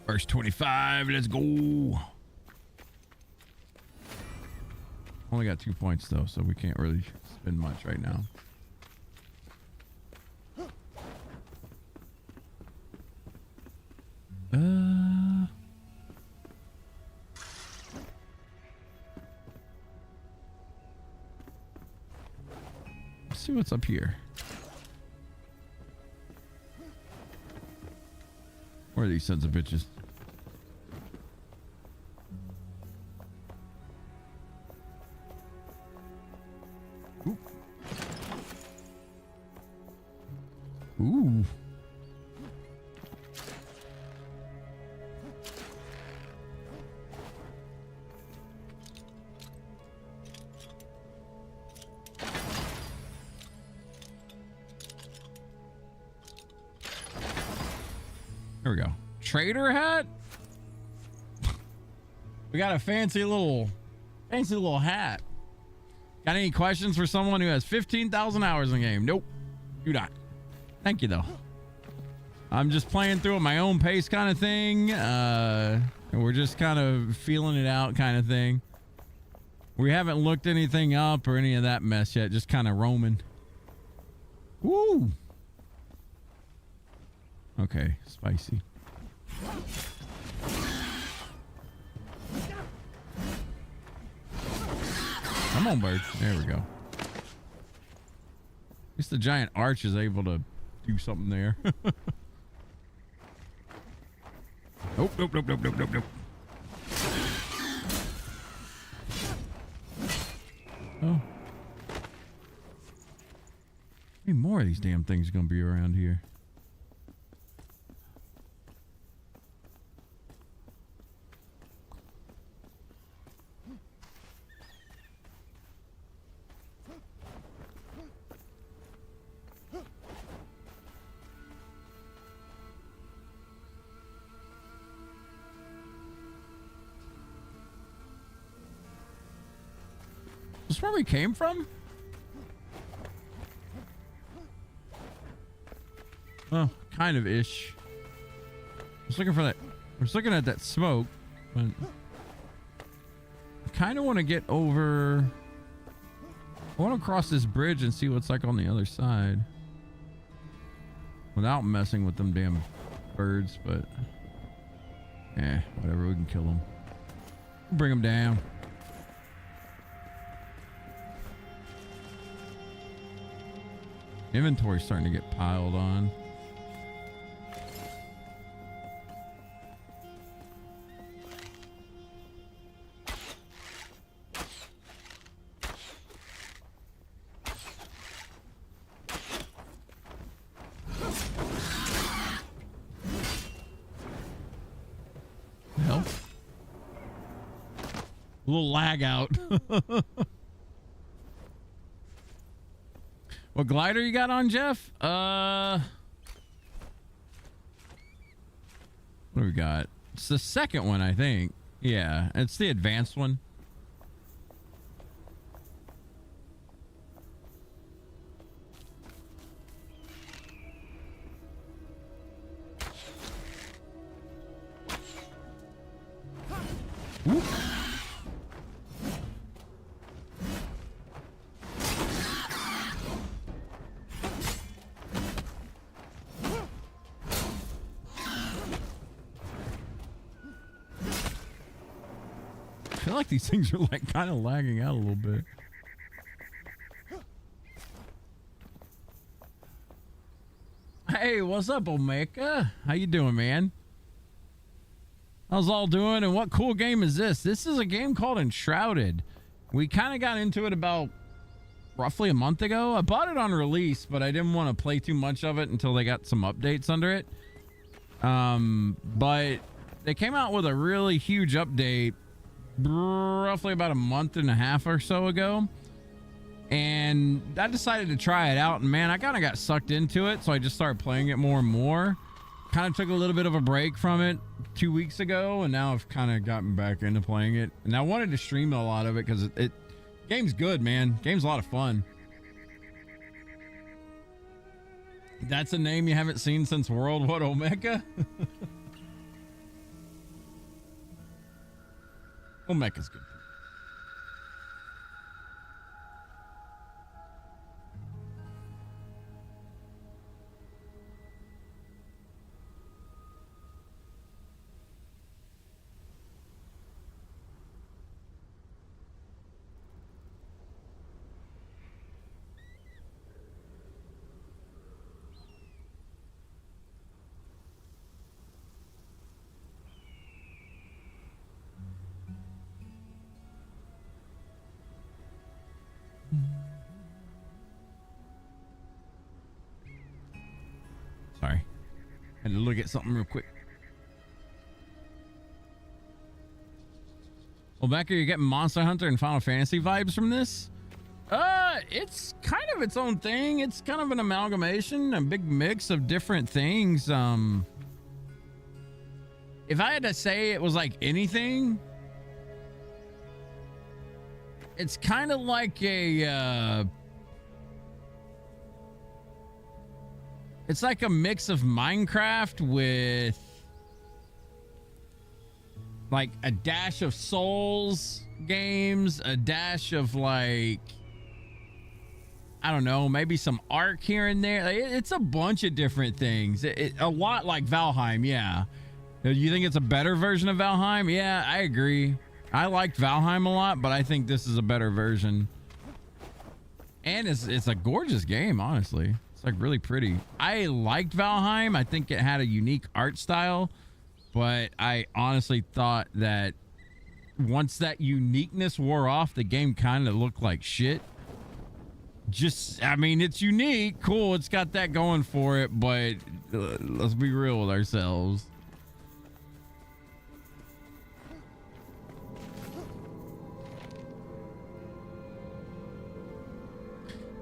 Speaker 1: First 25, let's go. Only got 2 points though, so we can't really spend much right now. Let's see what's up here. Where are these sons of bitches? Ooh. There we go. Trader hat? We got a fancy little hat. Got any questions for someone who has 15,000 hours in the game? Nope. Do not. Thank you, though. I'm just playing through at my own pace kind of thing. And we're just kind of feeling it out kind of thing. We haven't looked anything up or any of that mess yet. Just kind of roaming. Woo! Okay, spicy. Come on, bird. There we go. At least the giant arch is able to do something there. Nope, nope, nope, nope, nope, nope, nope. Oh. How many more of these damn things are going to be around here? Is this where we came from? Well, kind of ish. I was looking for that. I was looking at that smoke, but I kind of want to get over. I want to cross this bridge and see what's like on the other side without messing with them damn birds, but whatever, we can kill them. Bring them down. Inventory's starting to get piled on. Well, a little lag out. What glider you got on, Jeff? What do we got? It's the second one, I think. Yeah, it's the advanced one. Ooh. I feel like these things are like kind of lagging out a little bit. Hey, what's up, Omega? How you doing, man? How's all doing? And what cool game is this? This is a game called Enshrouded. We kind of got into it about roughly a month ago. I bought it on release, but I didn't want to play too much of it until they got some updates under it. But they came out with a really huge update roughly about a month and a half or so ago, and I decided to try it out, and man, I kind of got sucked into it, so I just started playing it more and more. Kind of took a little bit of a break from it 2 weeks ago, and now I've kind of gotten back into playing it, and I wanted to stream a lot of it because it game's good, man. Game's a lot of fun. That's a name you haven't seen since World What, Omega? Omega's good. Sorry. Had to look at something real quick. Well, Becca, you're getting Monster Hunter and Final Fantasy vibes from this? It's kind of its own thing. It's kind of an amalgamation, a big mix of different things. If I had to say it was like anything, it's kind of like it's like a mix of Minecraft with like a dash of Souls games, a dash of like, I don't know, maybe some Ark here and there. Like, it's a bunch of different things. A lot like Valheim, yeah. You think it's a better version of Valheim? Yeah, I agree. I liked Valheim a lot, but I think this is a better version. And it's a gorgeous game, honestly. It's like really pretty. I liked Valheim. I think it had a unique art style, but I honestly thought that once that uniqueness wore off, the game kind of looked like shit. Just, I mean, it's unique, cool, it's got that going for it, but let's be real with ourselves.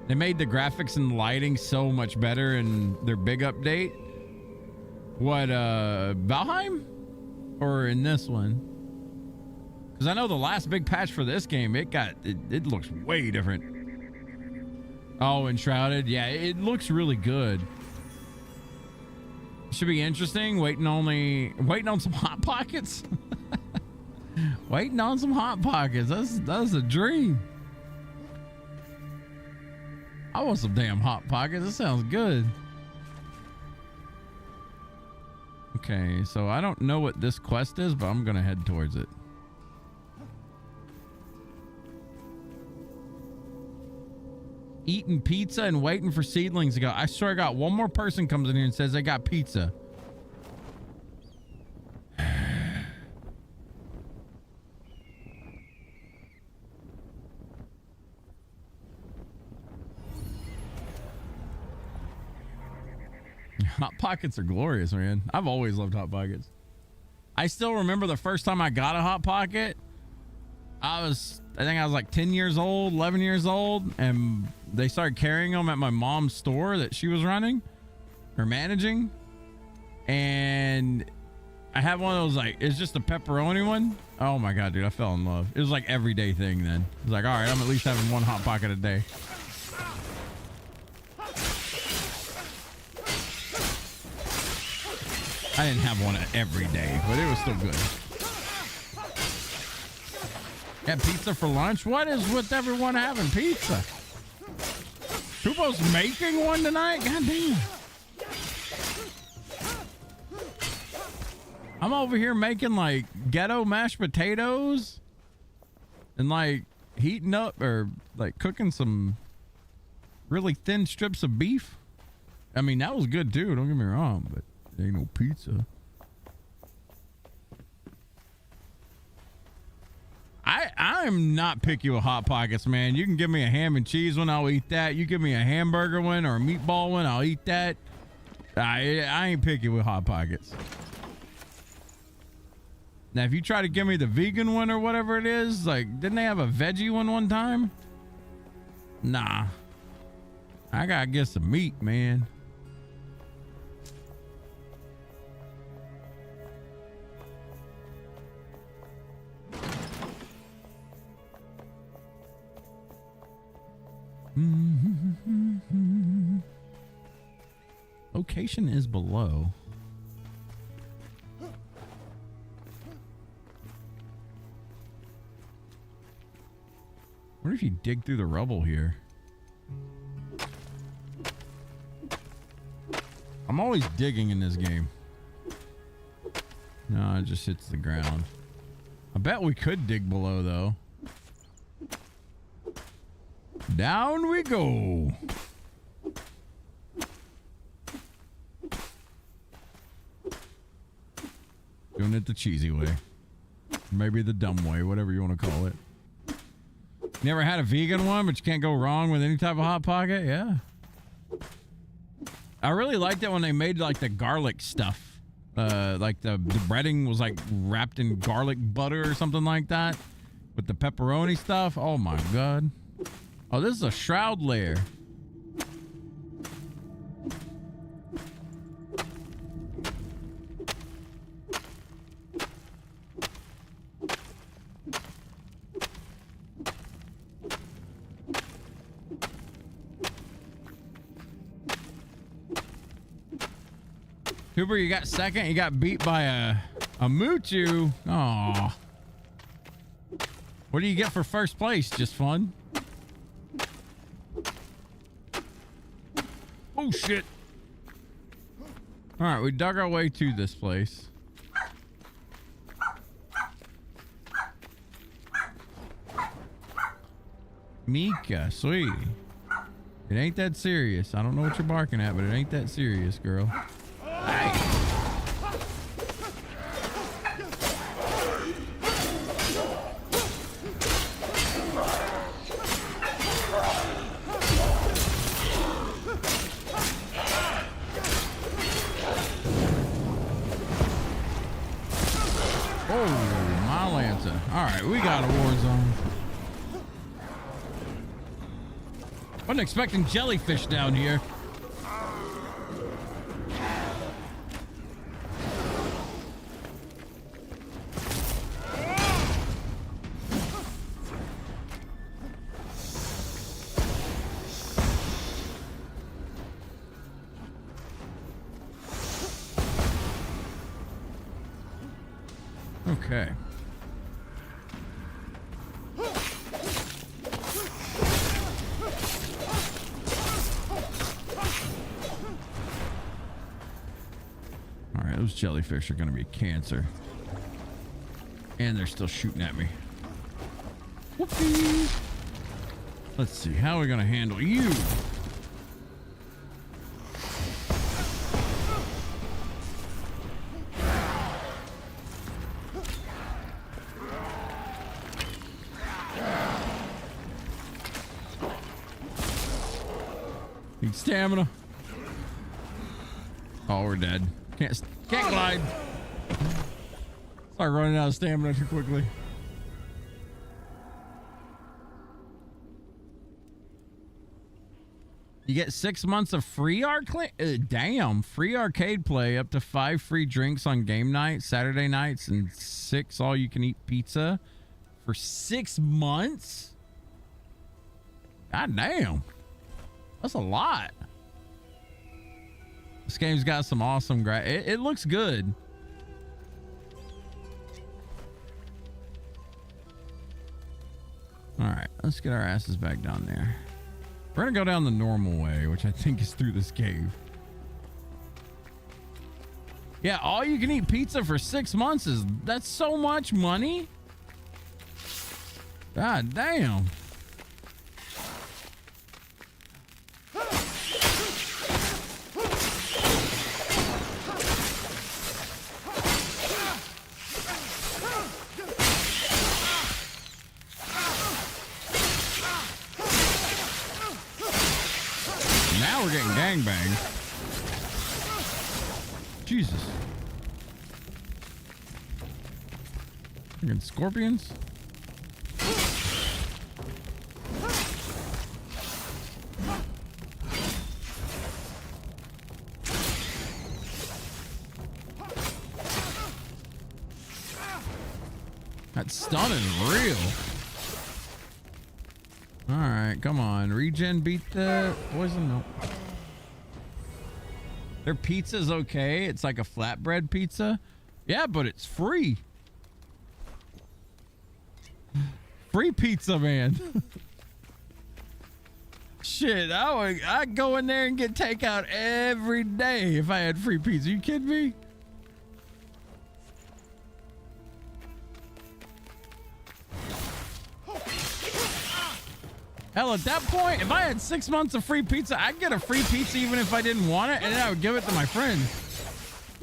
Speaker 1: They made the graphics and lighting so much better in their big update. What, Valheim? Or in this one? Because I know the last big patch for this game, it looks way different. Oh, Enshrouded. Yeah, it looks really good. Should be interesting. Waiting on some Hot Pockets. Waiting on some Hot Pockets. That's a dream. I want some damn Hot Pockets. That sounds good. Okay, so I don't know what this quest is, but I'm gonna head towards it. Eating pizza and waiting for seedlings to go. I swear I got one more person comes in here and says they got pizza. Hot Pockets are glorious, man. I've always loved Hot Pockets. I still remember the first time I got a Hot Pocket. I think I was like 10 years old, 11 years old, and they started carrying them at my mom's store that she was running or managing. And I had one of those, like, it's just a pepperoni one. Oh my God, dude, I fell in love. It was like everyday thing then. It was like, all right, I'm at least having one Hot Pocket a day. I didn't have one every day, but it was still good. Yeah, pizza for lunch? What is with everyone having pizza? Kubo's making one tonight? God damn. I'm over here making like ghetto mashed potatoes and like heating up or like cooking some really thin strips of beef. I mean, that was good too, don't get me wrong, but there ain't no pizza. I'm not picky with Hot Pockets, man. You can give me a ham and cheese one, I'll eat that. You give me a hamburger one or a meatball one, I'll eat that. I ain't picky with Hot Pockets. Now, if you try to give me the vegan one or whatever it is, like, didn't they have a veggie one time? Nah. I gotta get some meat, man. Location is below. What if you dig through the rubble here? I'm always digging in this game. No, it just hits the ground. I bet we could dig below though. Down we go. Doing it the cheesy way. Maybe the dumb way, whatever you want to call it. Never had a vegan one, but you can't go wrong with any type of Hot Pocket? Yeah. I really liked it when they made like the garlic stuff. Like the breading was like wrapped in garlic butter or something like that with the pepperoni stuff. Oh my god. Oh, this is a shroud layer. Cooper, you got second. You got beat by a Muchu. Aw. What do you get for first place? Just fun. Oh shit. All right, we dug our way to this place. Mika, sweetie. It ain't that serious. I don't know what you're barking at, but it ain't that serious, girl. Hey. Oh, my Lancer. All right, we got a war zone. Wasn't expecting jellyfish down here. Okay. All right, those jellyfish are going to be cancer. And they're still shooting at me. Whoopsie. Let's see, how are we going to handle you? Need stamina. Oh, we're dead. Can't glide. Start running out of stamina too quickly. You get 6 months of free free arcade play, up to 5 free drinks on game nights, Saturday nights, and 6 all-you-can-eat pizza for 6 months. God damn. That's a lot. This game's got some awesome it looks good. All right, let's get our asses back down there. We're gonna go down the normal way, which I think is through this cave. Yeah, all you can eat pizza for 6 months that's so much money. God damn. We're getting gangbanged. Jesus. Freaking scorpions. That stun is real. All right, come on. Regen beat the poison. No. Their pizza's okay. It's like a flatbread pizza. Yeah, but it's free. Free pizza, man. Shit, I'd go in there and get takeout every day if I had free pizza. You kidding me? Hell, at that point, if I had 6 months of free pizza, I'd get a free pizza even if I didn't want it, and then I would give it to my friends.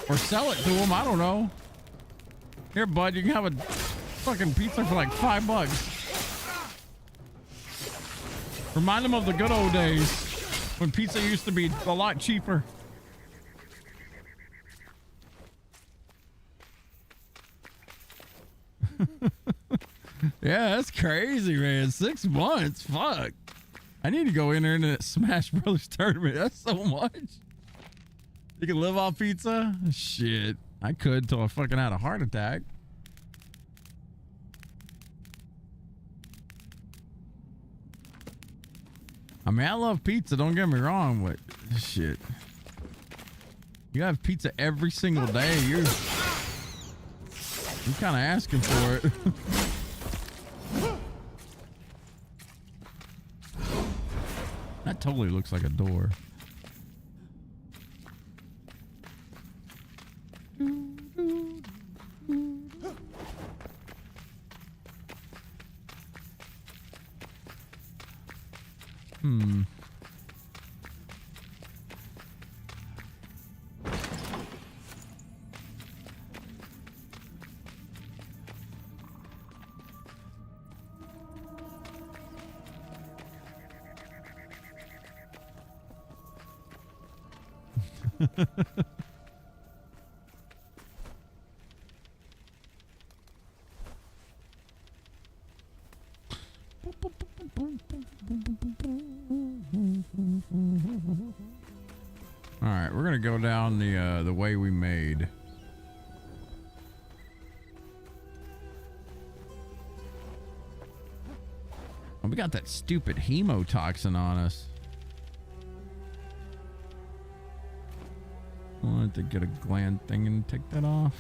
Speaker 1: Or sell it to them, I don't know. Here, bud, you can have a fucking pizza for like $5. Remind them of the good old days when pizza used to be a lot cheaper. Yeah, that's crazy, man. 6 months. Fuck. I need to go enter into that Smash Brothers tournament. That's so much. You can live off pizza? Shit. I could till I fucking had a heart attack. I mean, I love pizza. Don't get me wrong, but shit. You have pizza every single day. You're kind of asking for it. That totally looks like a door. Hmm. All right, we're gonna go down the way we made. Oh, we got that stupid hemotoxin on us. I wanted to get a gland thing and take that off.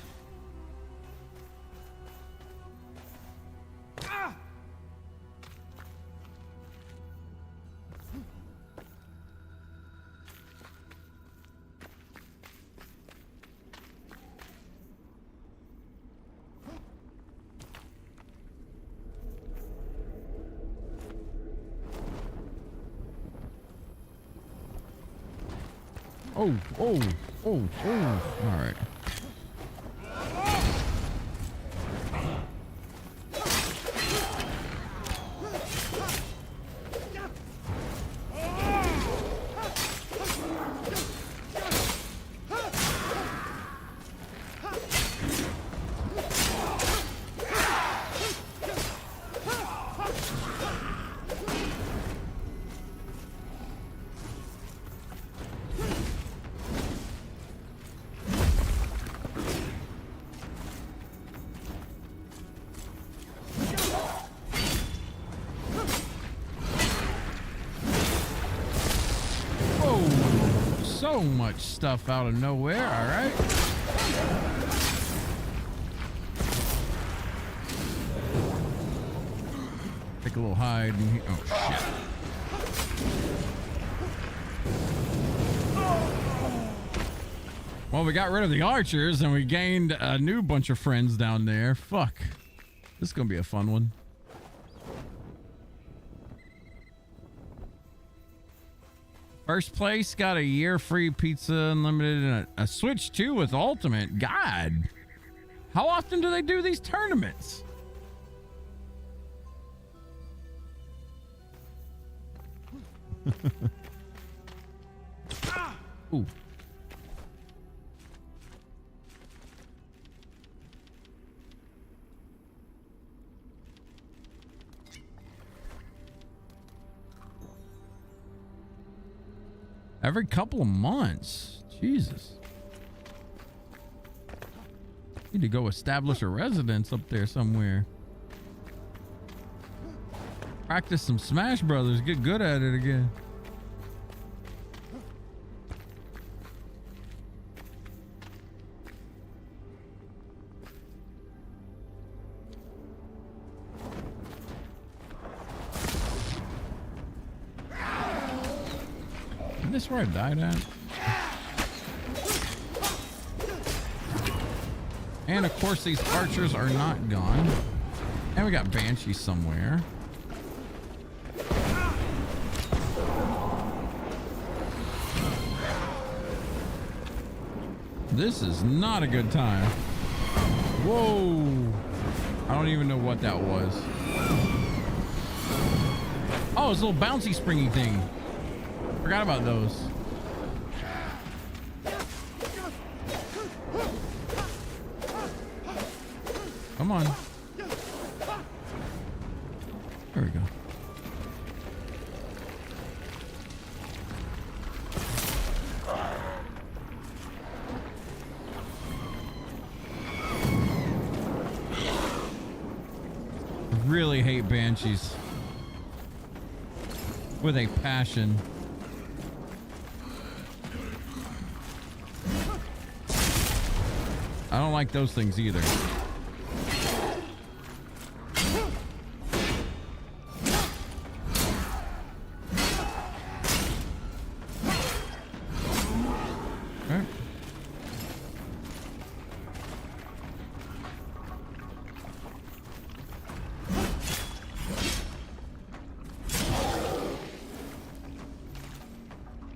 Speaker 1: Oh. All right. So much stuff out of nowhere. All right. Take a little hide in here. Oh shit. Well, we got rid of the archers and we gained a new bunch of friends down there. Fuck. This is gonna be a fun one. First place got a year free pizza unlimited and a Switch 2 with Ultimate. God, how often do they do these tournaments? Ooh. Every couple of months. Jesus. Need to go establish a residence up there somewhere. Practice some Smash Brothers. Get good at it again. Is this where I died at? And of course these archers are not gone. And we got Banshee somewhere. This is not a good time. Whoa. I don't even know what that was. Oh, it's a little bouncy springy thing. Forgot about those. Come on. There we go. Really hate banshees with a passion. I don't like those things either. Okay.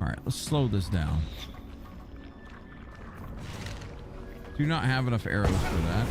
Speaker 1: All right, let's slow this down. Do not have enough arrows for that.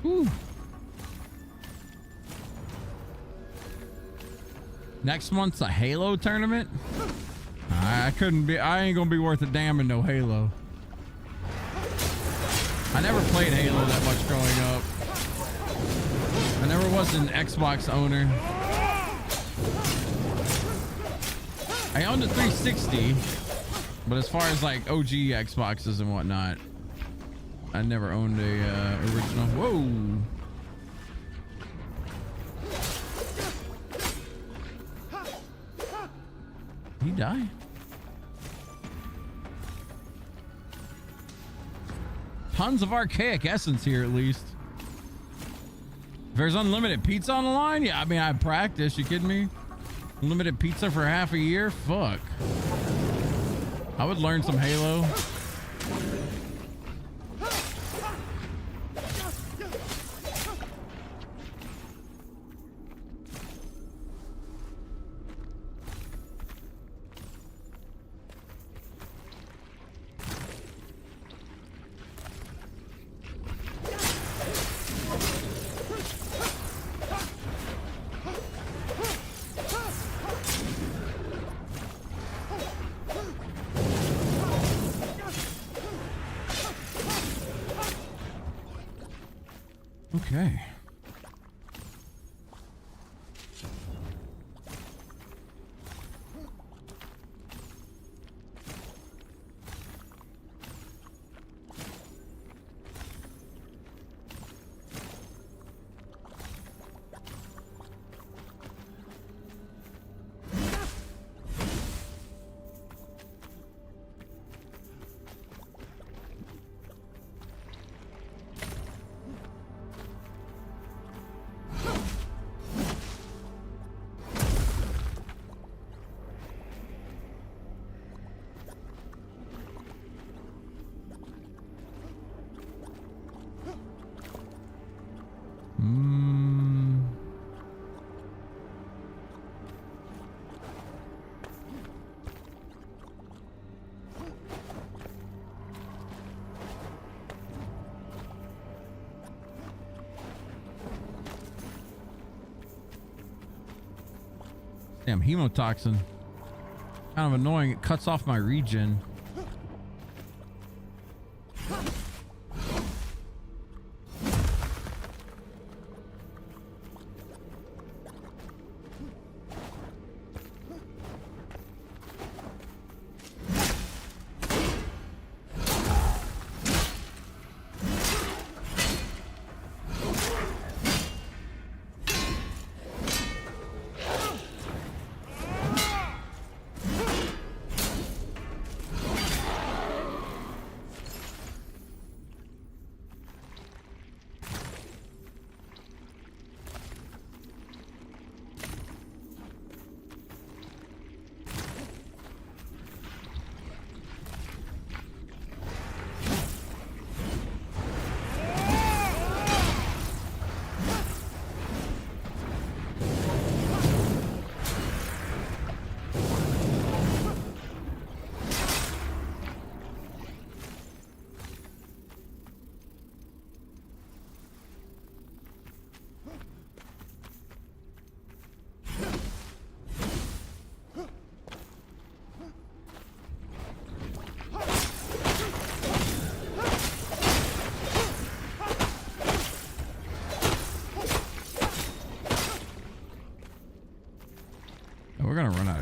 Speaker 1: Whew. Next month's a Halo tournament. I ain't gonna be worth a damn in no Halo. I never played Halo that much growing up. I never was an Xbox owner. I owned a 360, but as far as like OG Xboxes and whatnot, I never owned a original. Whoa. He die? Tons of archaic essence here, at least. There's unlimited pizza on the line? Yeah, I mean, I practice. You kidding me? Unlimited pizza for half a year? Fuck. I would learn some Halo. Okay. Damn, hemotoxin. Kind of annoying. It cuts off my regen.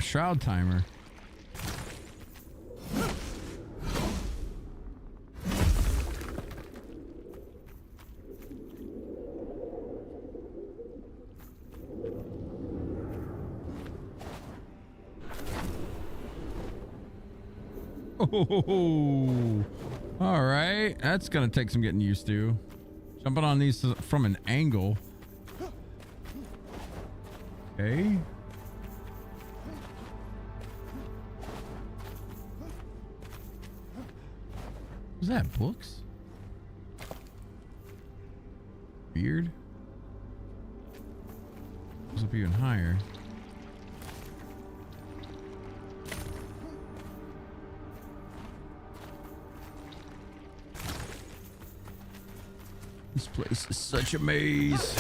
Speaker 1: shroud timer. Oh, all right. That's gonna take some getting used to. Jumping on these from an angle. Okay. Was that books? Weird. Goes up even higher. This place is such a maze.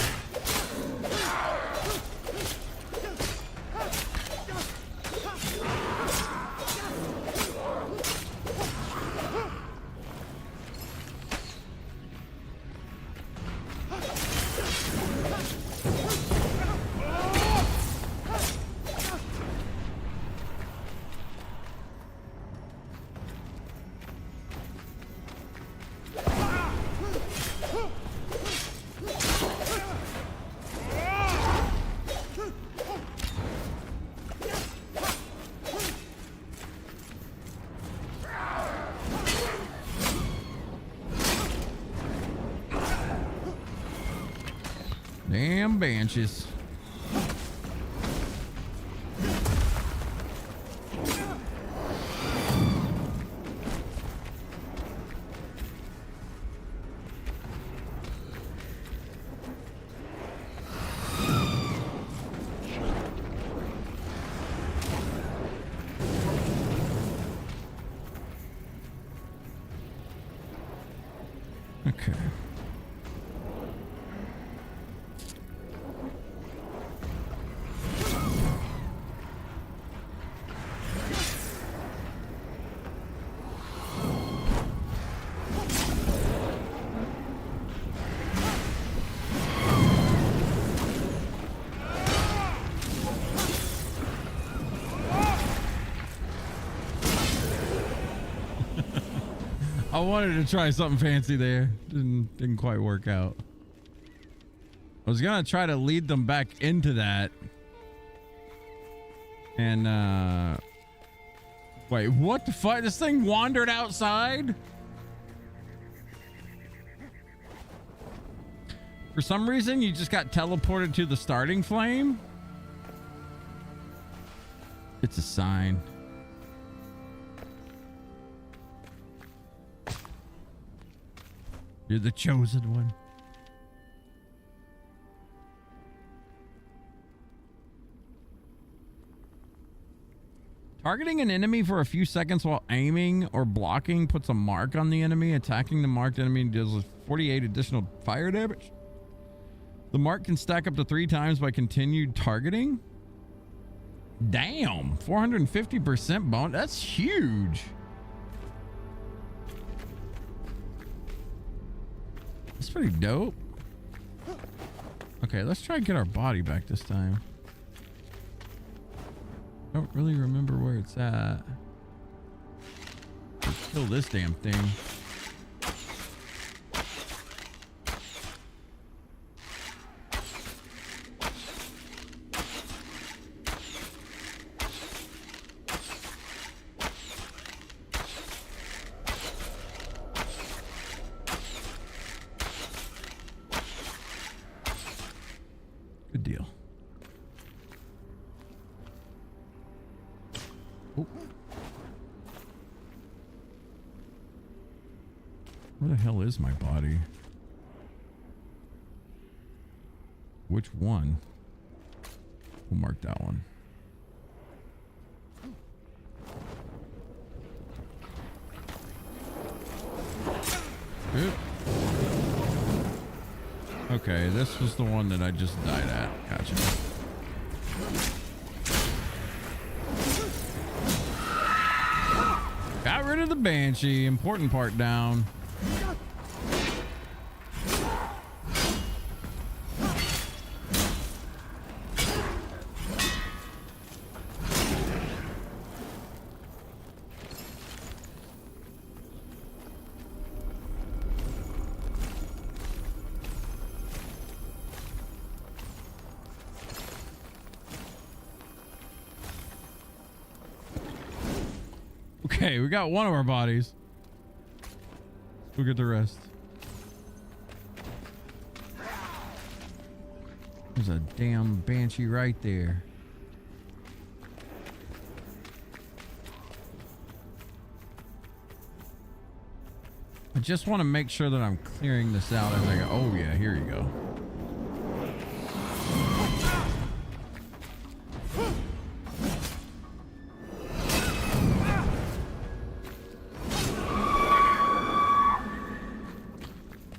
Speaker 1: Damn banshees. Okay. I wanted to try something fancy there. Didn't quite work out. I was gonna try to lead them back into that. And wait, what the fuck? This thing wandered outside? For some reason, you just got teleported to the starting flame? It's a sign. You're the chosen one. Targeting an enemy for a few seconds while aiming or blocking puts a mark on the enemy. Attacking the marked enemy deals 48 additional fire damage. The mark can stack up to 3 times by continued targeting. Damn, 450% bonus. That's huge. That's pretty dope. Okay, let's try and get our body back this time. Don't really remember where it's at. Let's kill this damn thing. Good deal. Oh. Where the hell is my body? Which one? We'll mark that one. Good. Okay, this was the one that I just died at. Gotcha. Got rid of the banshee. Important part down. Okay, we got one of our bodies. Let's go get the rest. There's a damn banshee right there. I just want to make sure that I'm clearing this out as I go. Oh yeah, here you go.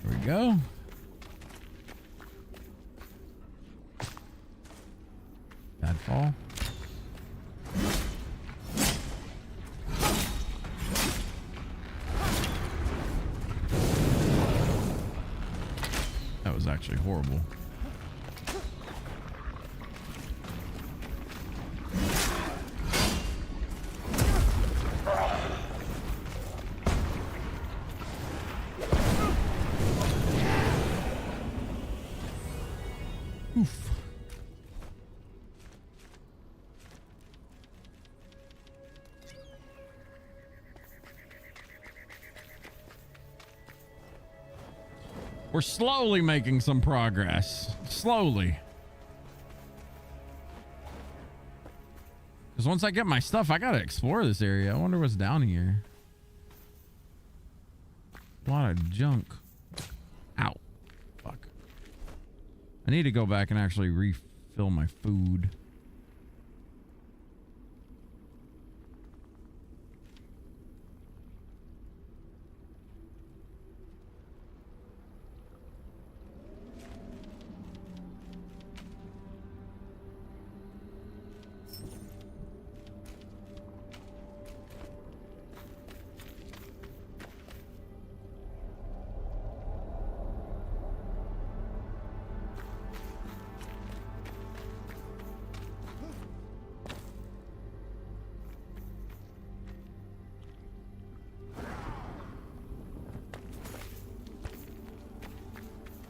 Speaker 1: There we go. Bad fall. That was actually horrible. Oof. We're slowly making some progress. Slowly. Because once I get my stuff, I gotta explore this area. I wonder what's down here. A lot of junk. Ow. Fuck. I need to go back and actually refill my food.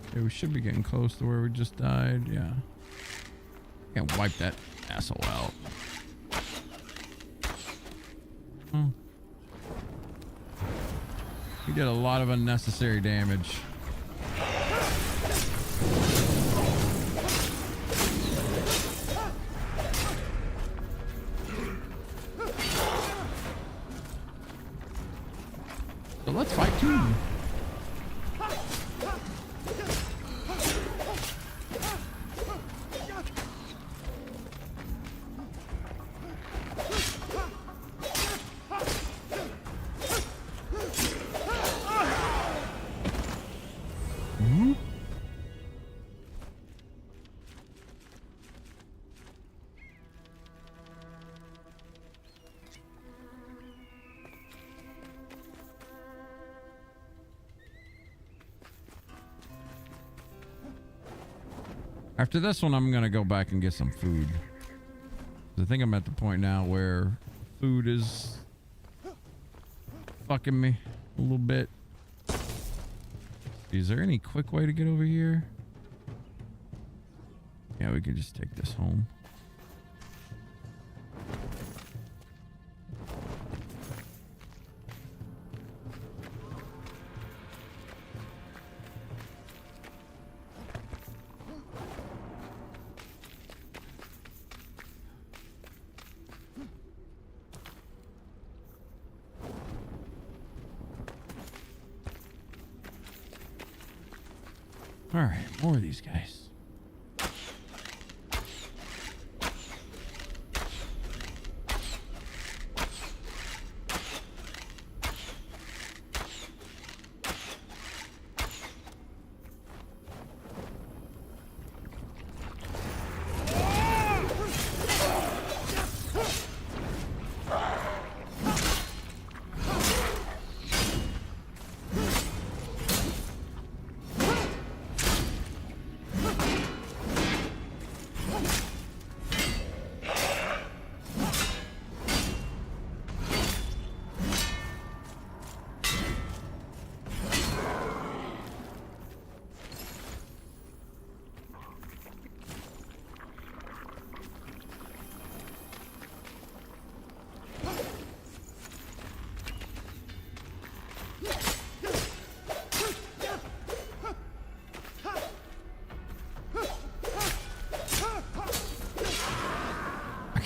Speaker 1: Okay, we should be getting close to where we just died. Yeah. Can't wipe that asshole out. He did a lot of unnecessary damage. So let's fight too. After this one, I'm going to go back and get some food. I think I'm at the point now where food is fucking me a little bit. Is there any quick way to get over here? Yeah, we could just take this home. All right, more of these guys.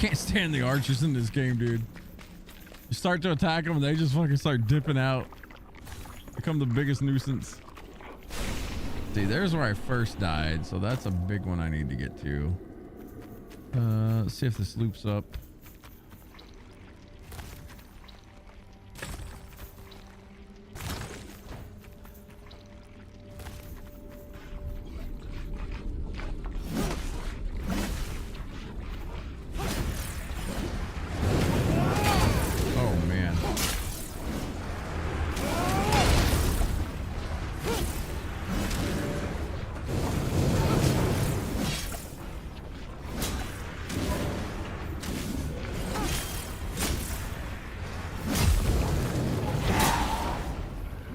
Speaker 1: can't stand the archers in this game, dude. You start to attack them and they just fucking start dipping out. Become the biggest nuisance. See, there's where I first died, so that's a big one I need to get to. Let's see if this loops up.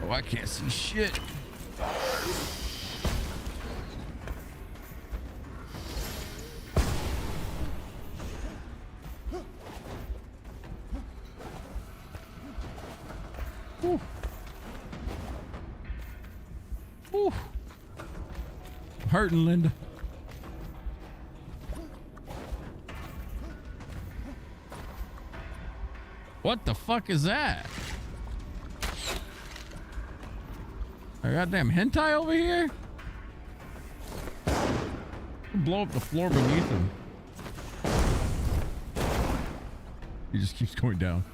Speaker 1: I can't see shit. Whew. Whew. Hurting, Linda. What the fuck is that? A goddamn hentai over here? Blow up the floor beneath him. He just keeps going down.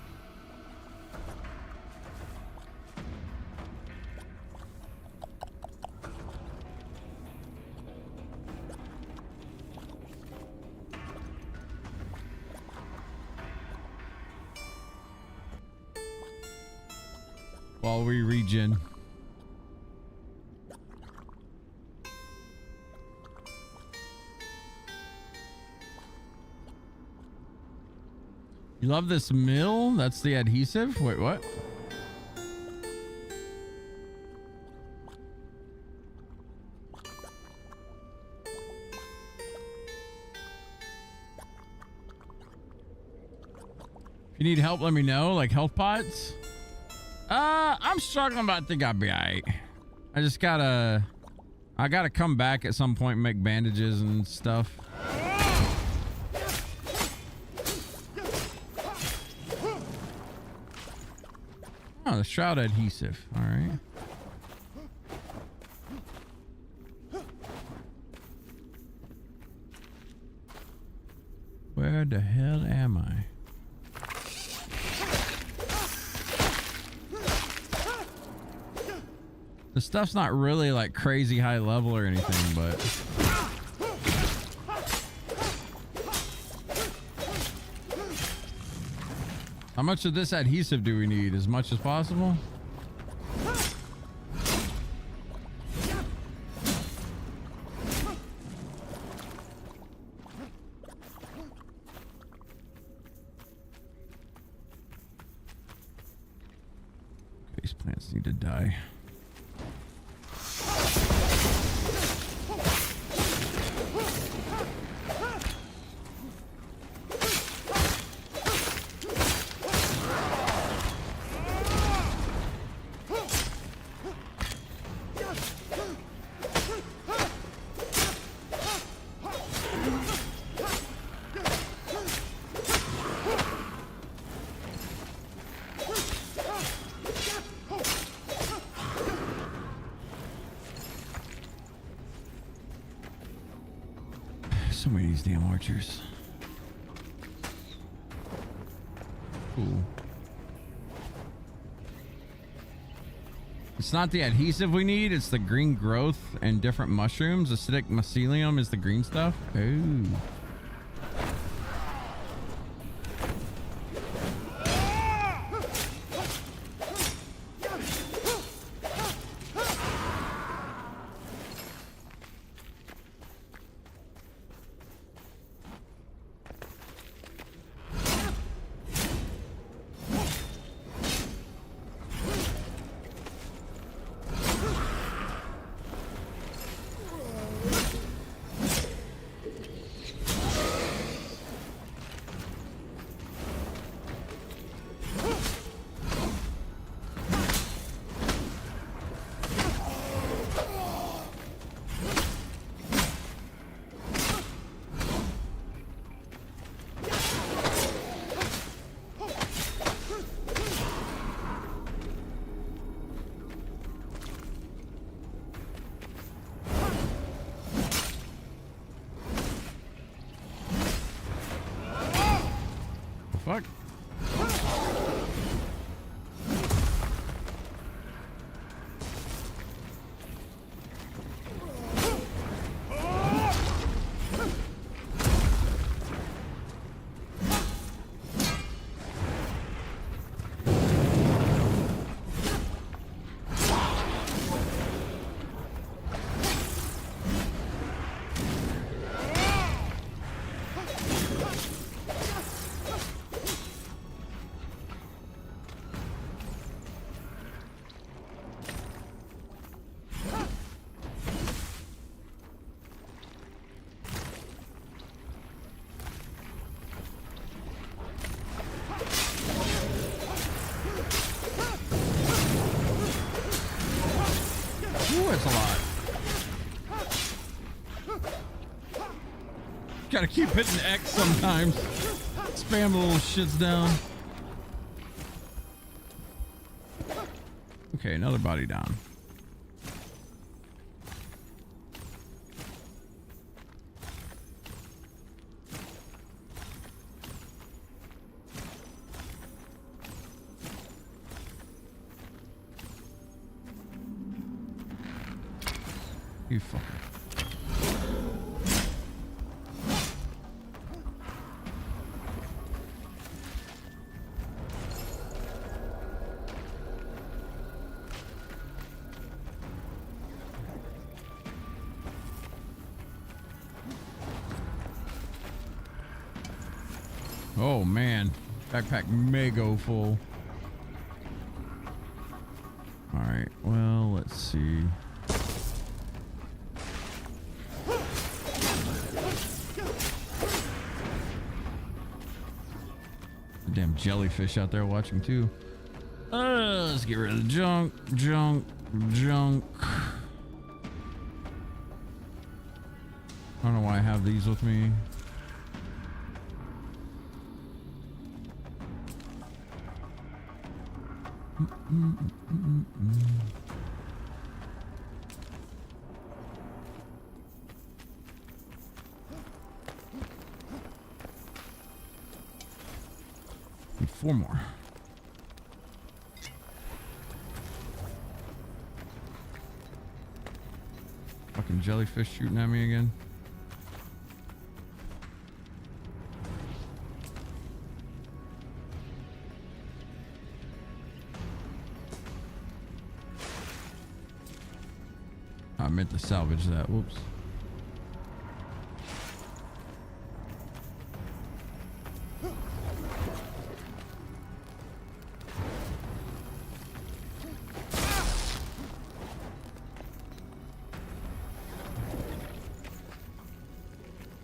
Speaker 1: While we regen. You love this mill? That's the adhesive? Wait, what? If you need help, let me know. Like health pots? I'm struggling, but I think I'll be alright. I gotta come back at some point and make bandages and stuff. Oh, the shroud adhesive. All right. Where the hell am I? The stuff's not really like crazy high level or anything, but how much of this adhesive do we need? As much as possible? These plants need to die. So many of these damn archers. Cool. It's not the adhesive we need, it's the green growth and different mushrooms. Acidic mycelium is the green stuff. Ooh. fuck? Ooh, that's a lot. Gotta keep hitting X sometimes. Spam the little shits down. Okay, another body down. You fucker. Oh man, backpack may go full. All right, well, let's see. Damn jellyfish out there watching too. Let's get rid of the junk. I don't know why I have these with me. Need 4 more. Fucking jellyfish shooting at me again. I meant to salvage that. Whoops.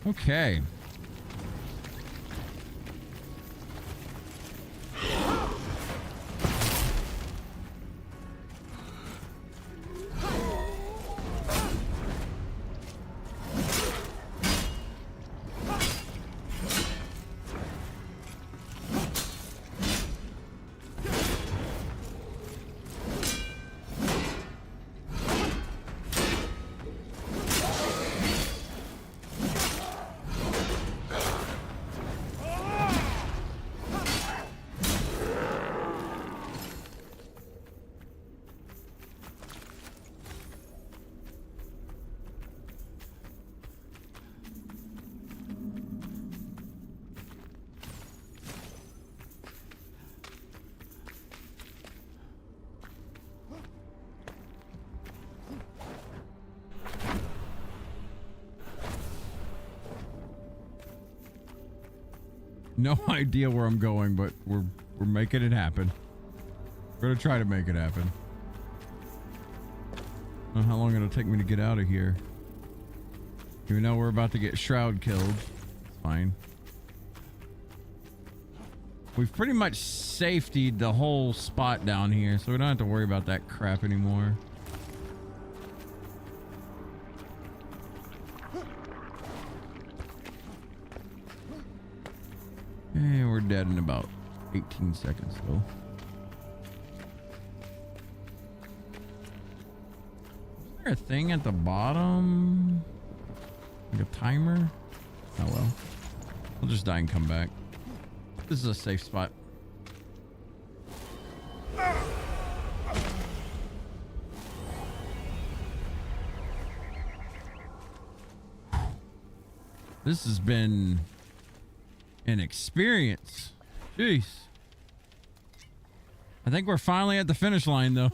Speaker 1: Okay. No idea where I'm going, but we're making it happen. We're gonna try to make it happen. I don't know how long it'll take me to get out of here. Even though we're about to get Shroud killed. It's fine. We've pretty much safetied the whole spot down here, so we don't have to worry about that crap anymore. And we're dead in about 18 seconds though. Is there a thing at the bottom? Like a timer? Oh well. I'll just die and come back. This is a safe spot. This has been an experience. Jeez. I think we're finally at the finish line, though.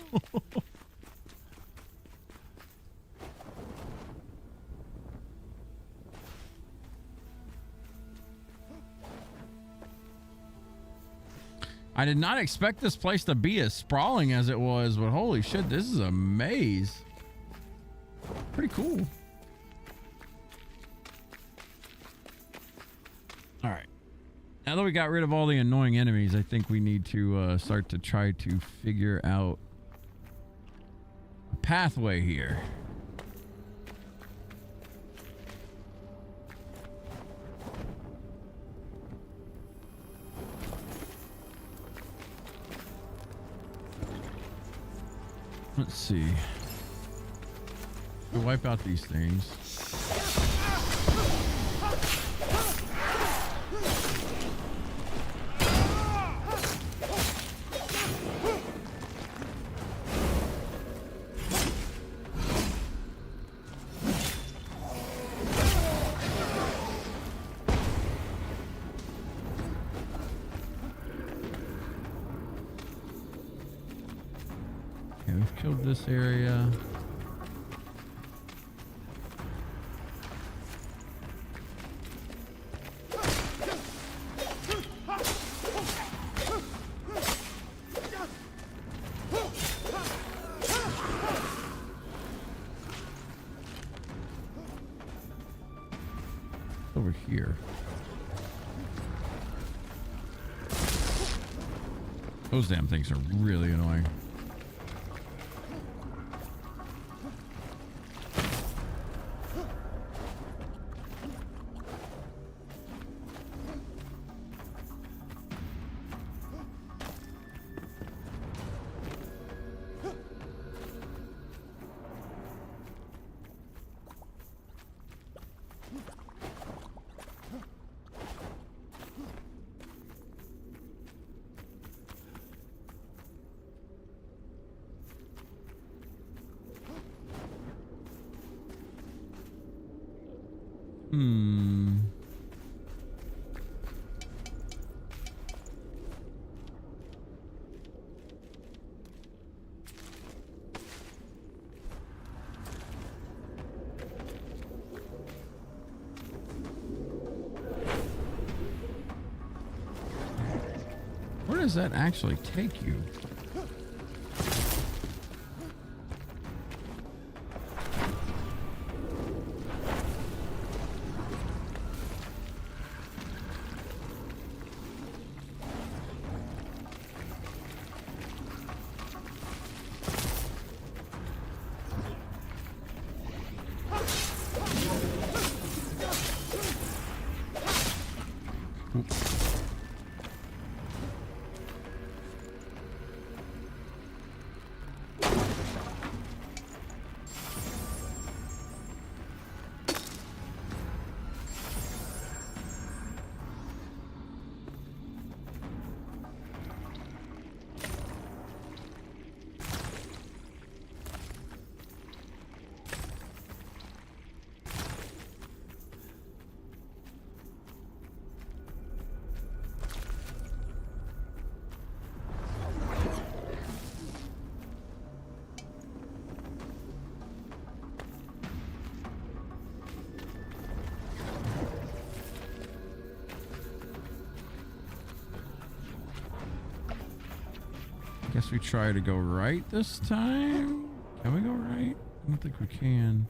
Speaker 1: I did not expect this place to be as sprawling as it was, but holy shit, this is a maze. Pretty cool. All right. Now that we got rid of all the annoying enemies, I think we need to start to try to figure out a pathway here. Let's see. We'll wipe out these things. We've killed this area. Over here. Those damn things are really annoying. Where does that actually take you? Guess we try to go right this time. Can we go right? I don't think we can.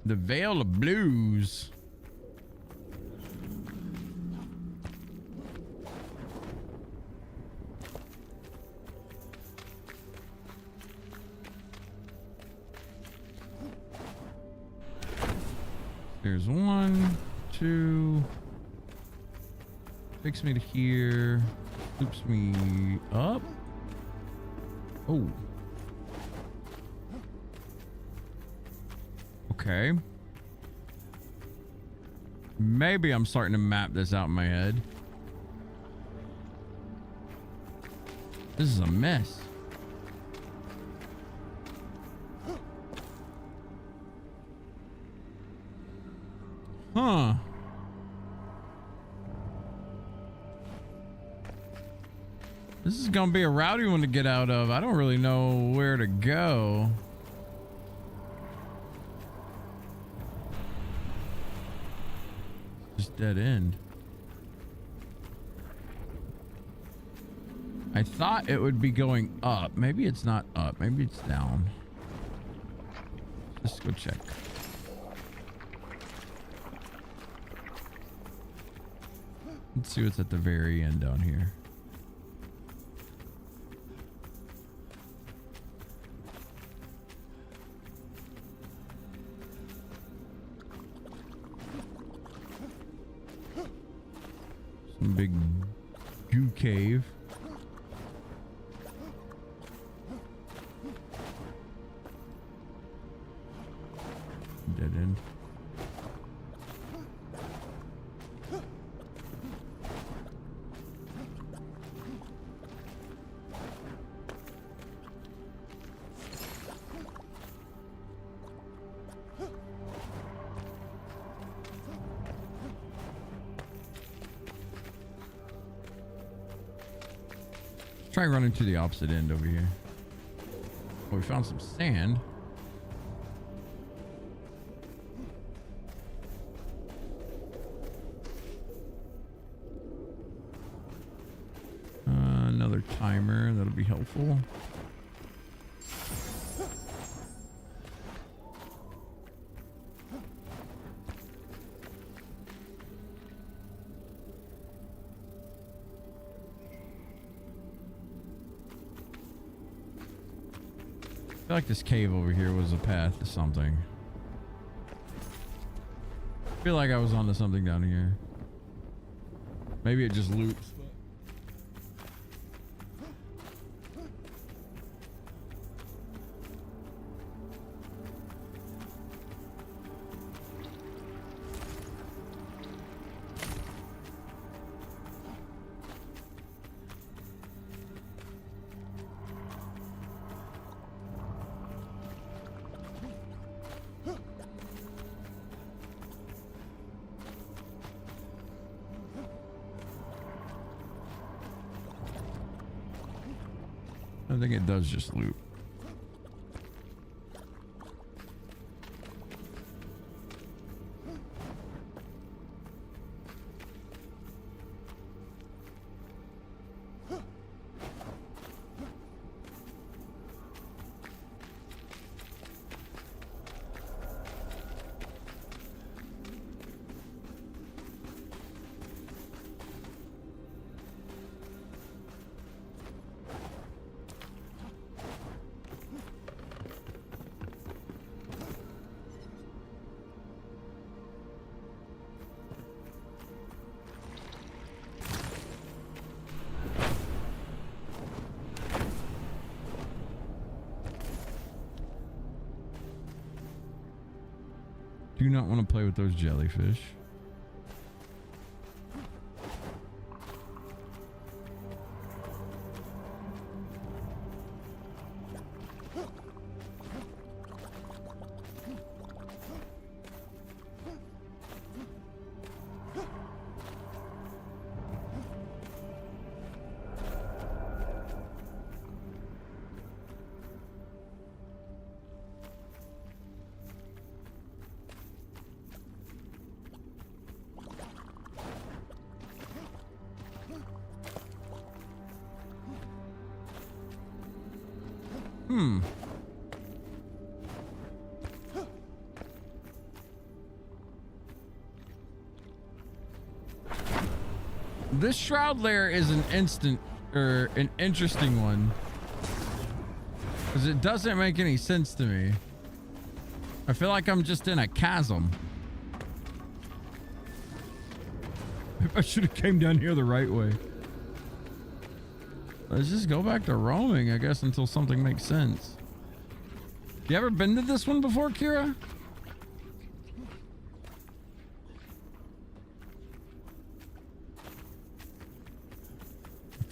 Speaker 1: The Veil of Blues. There's 1, 2. Takes me to here. Loops me up. Oh. Okay. Maybe I'm starting to map this out in my head. This is a mess. Huh. This is gonna be a rowdy one to get out of. I don't really know where to go. Just dead end. I thought it would be going up. Maybe it's not up. Maybe it's down. Let's go check. Let's see what's at the very end down here. Some big goo cave. Dead end. Try running to the opposite end over here. Oh, we found some sand. Another timer, that'll be helpful. I feel like this cave over here was a path to something. I feel like I was onto something down here. Maybe it just loops. I think it does just loop. Do not want to play with those jellyfish. This shroud layer is an interesting one, because it doesn't make any sense to me. I feel like I'm just in a chasm. I should have came down here the right way. Let's just go back to roaming, I guess, until something makes sense. You ever been to this one before, Kira?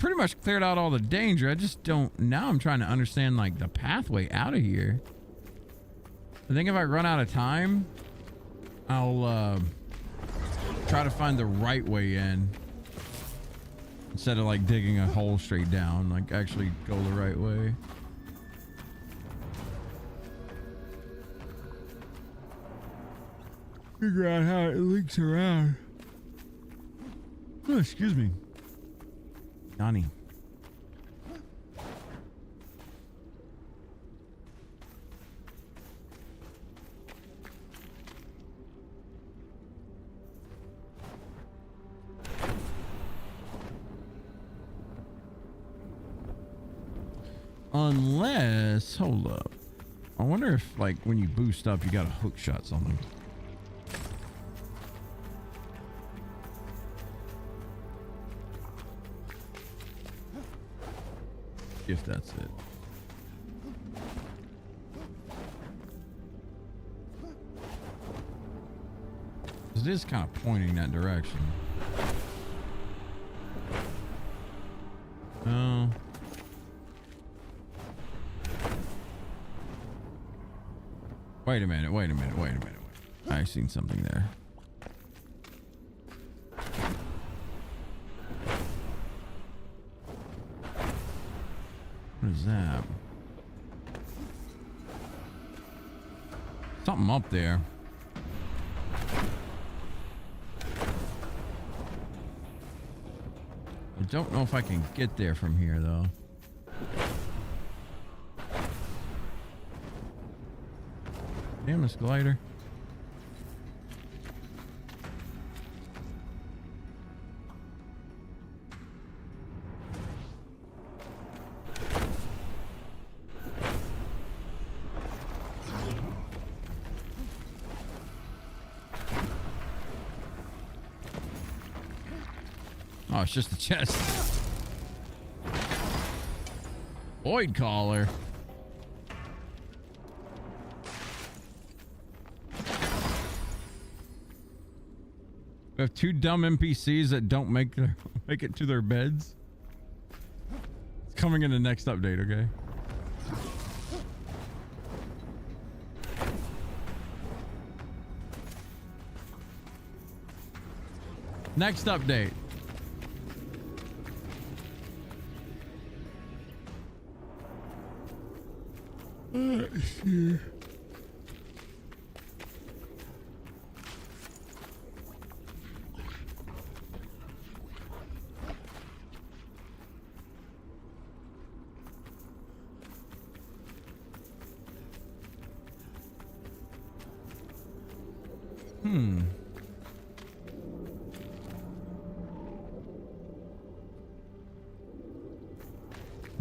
Speaker 1: pretty much cleared out all the danger. I just don't. Now I'm trying to understand like the pathway out of here. I think if I run out of time, I'll try to find the right way in instead of like digging a hole straight down. Like actually go the right way. Figure out how it links around. Oh, excuse me. Johnny. Unless, hold up. I wonder if like when you boost up, you got a hook shot something. If that's it. It is kind of pointing that direction. Oh. Wait a minute, wait a minute, wait a minute. I seen something there. What is that? Something up there. I don't know if I can get there from here though. Damn this glider. Oh, it's just a chest. Void collar. We have two dumb NPCs that don't make it to their beds. It's coming in the next update, okay? Next update.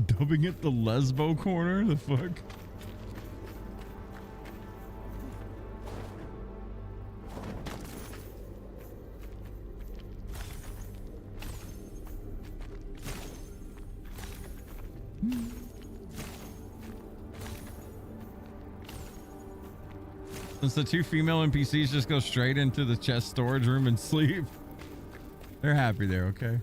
Speaker 1: Dubbing it the Lesbo corner? The fuck? Since the two female NPCs just go straight into the chest storage room and sleep, they're happy there, okay?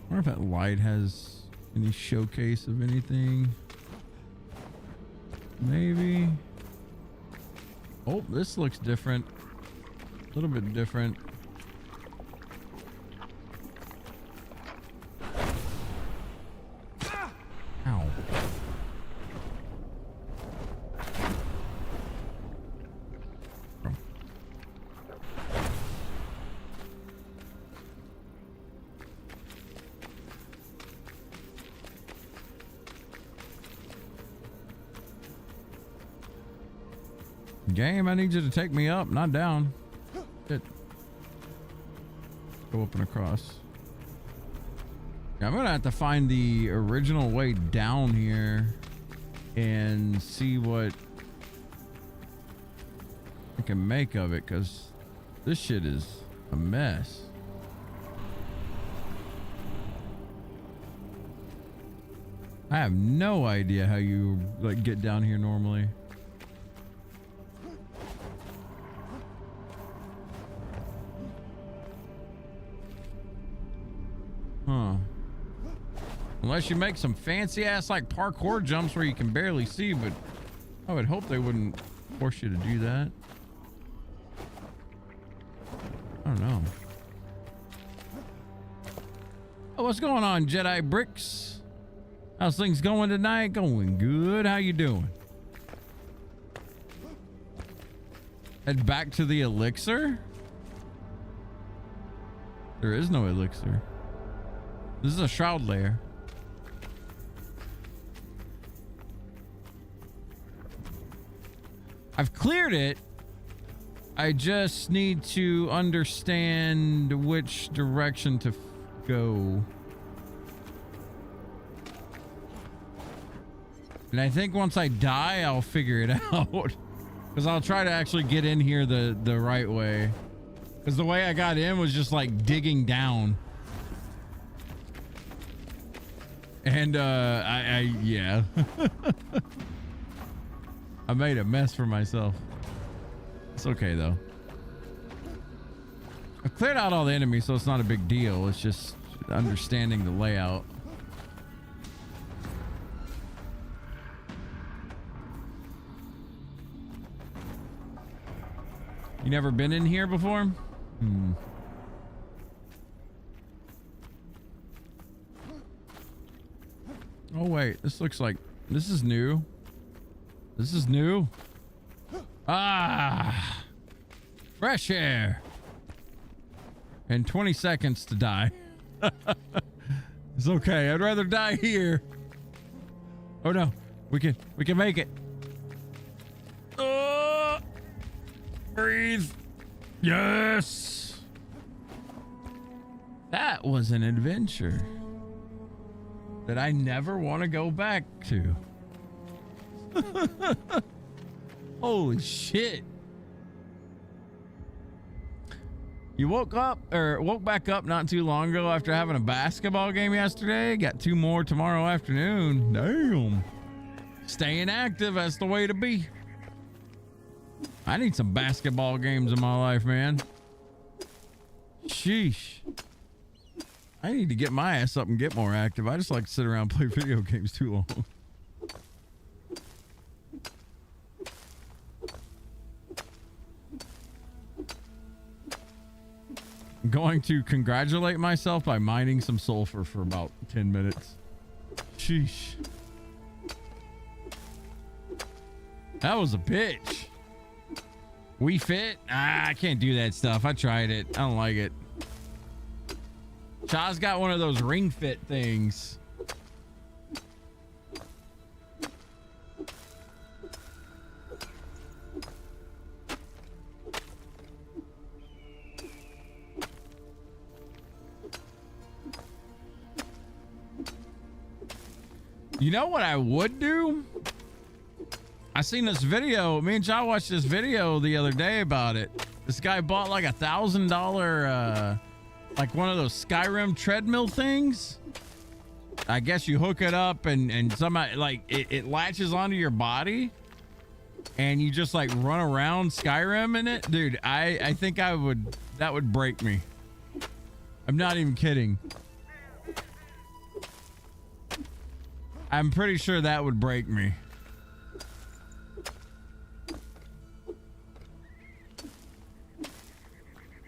Speaker 1: I wonder if that light has any showcase of anything. Maybe. Oh, this looks different. A little bit different. Ow. Game, I need you to take me up, not down. Shit. Go up and across. Yeah, I'm gonna have to find the original way down here and see what I can make of it, because this shit is a mess. I have no idea how you like get down here normally. Huh. Unless you make some fancy ass like parkour jumps where you can barely see, but I would hope they wouldn't force you to do that. I don't know. Oh, what's going on, Jedi Bricks? How's things going tonight? Going good. How you doing? Head back to the elixir? There is no elixir. This is a shroud layer. I've cleared it. I just need to understand which direction to go. And I think once I die, I'll figure it out. Because I'll try to actually get in here the right way. Because the way I got in was just like digging down. And yeah. I made a mess for myself. It's okay though. I cleared out all the enemies, so it's not a big deal. It's just understanding the layout. You never been in here before? Oh wait, this looks like this is new. This is new. Ah, fresh air. And 20 seconds to die. It's okay. I'd rather die here. Oh no, we can make it. Breathe. Yes. That was an adventure that I never want to go back to. Holy shit. You woke back up not too long ago after having a basketball game yesterday. Got 2 more tomorrow afternoon. Damn. Staying active, that's the way to be. I need some basketball games in my life, man. Sheesh. I need to get my ass up and get more active. I just like to sit around and play video games too long. I'm going to congratulate myself by mining some sulfur for about 10 minutes. Sheesh. That was a bitch. We fit? Ah, I can't do that stuff. I tried it. I don't like it. Shaw's got one of those ring fit things. You know what I would do? I seen this video. Me and John watched this video the other day about it. This guy bought like $1,000, like one of those Skyrim treadmill things. I guess you hook it up and somehow like it latches onto your body and you just like run around Skyrim in it. Dude, I think that would break me. I'm not even kidding. I'm pretty sure that would break me.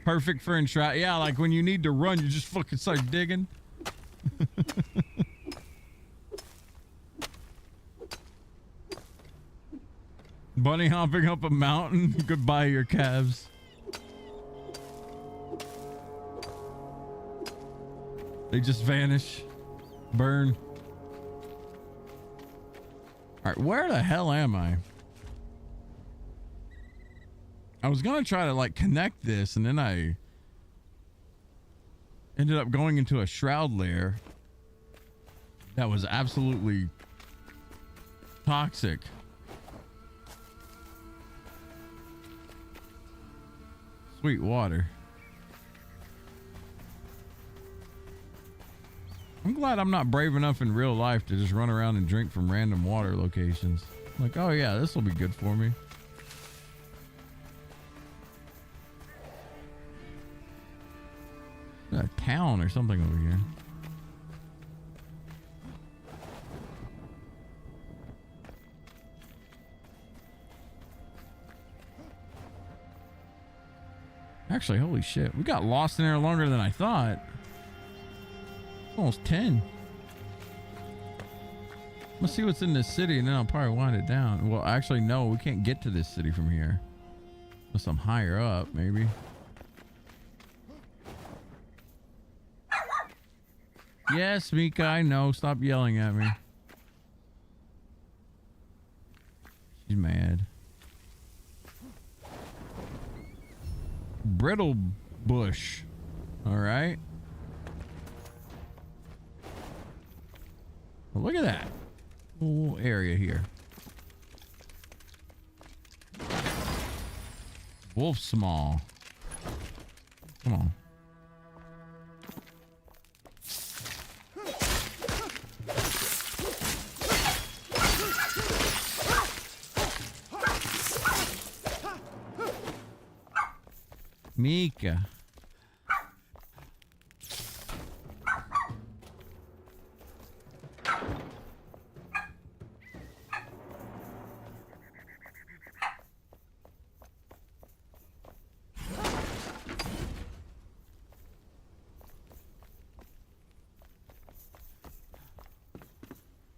Speaker 1: Perfect for Enshrouded. Yeah, like when you need to run, you just fucking start digging. Bunny hopping up a mountain. Goodbye, your calves. They just vanish. Burn. All right, where the hell am I? I was gonna try to like connect this, and then I ended up going into a shroud layer that was absolutely toxic. Sweet water. I'm glad I'm not brave enough in real life to just run around and drink from random water locations. Like, oh yeah, this will be good for me. A town or something over here. Actually, holy shit. We got lost in there longer than I thought. Almost 10. Let's see what's in this city and then I'll probably wind it down. Well, actually, no, we can't get to this city from here. Unless I'm higher up, maybe. Yes, Mika, I know. Stop yelling at me. She's mad. Brittle bush. All right. Well, look at that whole area here. Wolf small. Come on. Mika.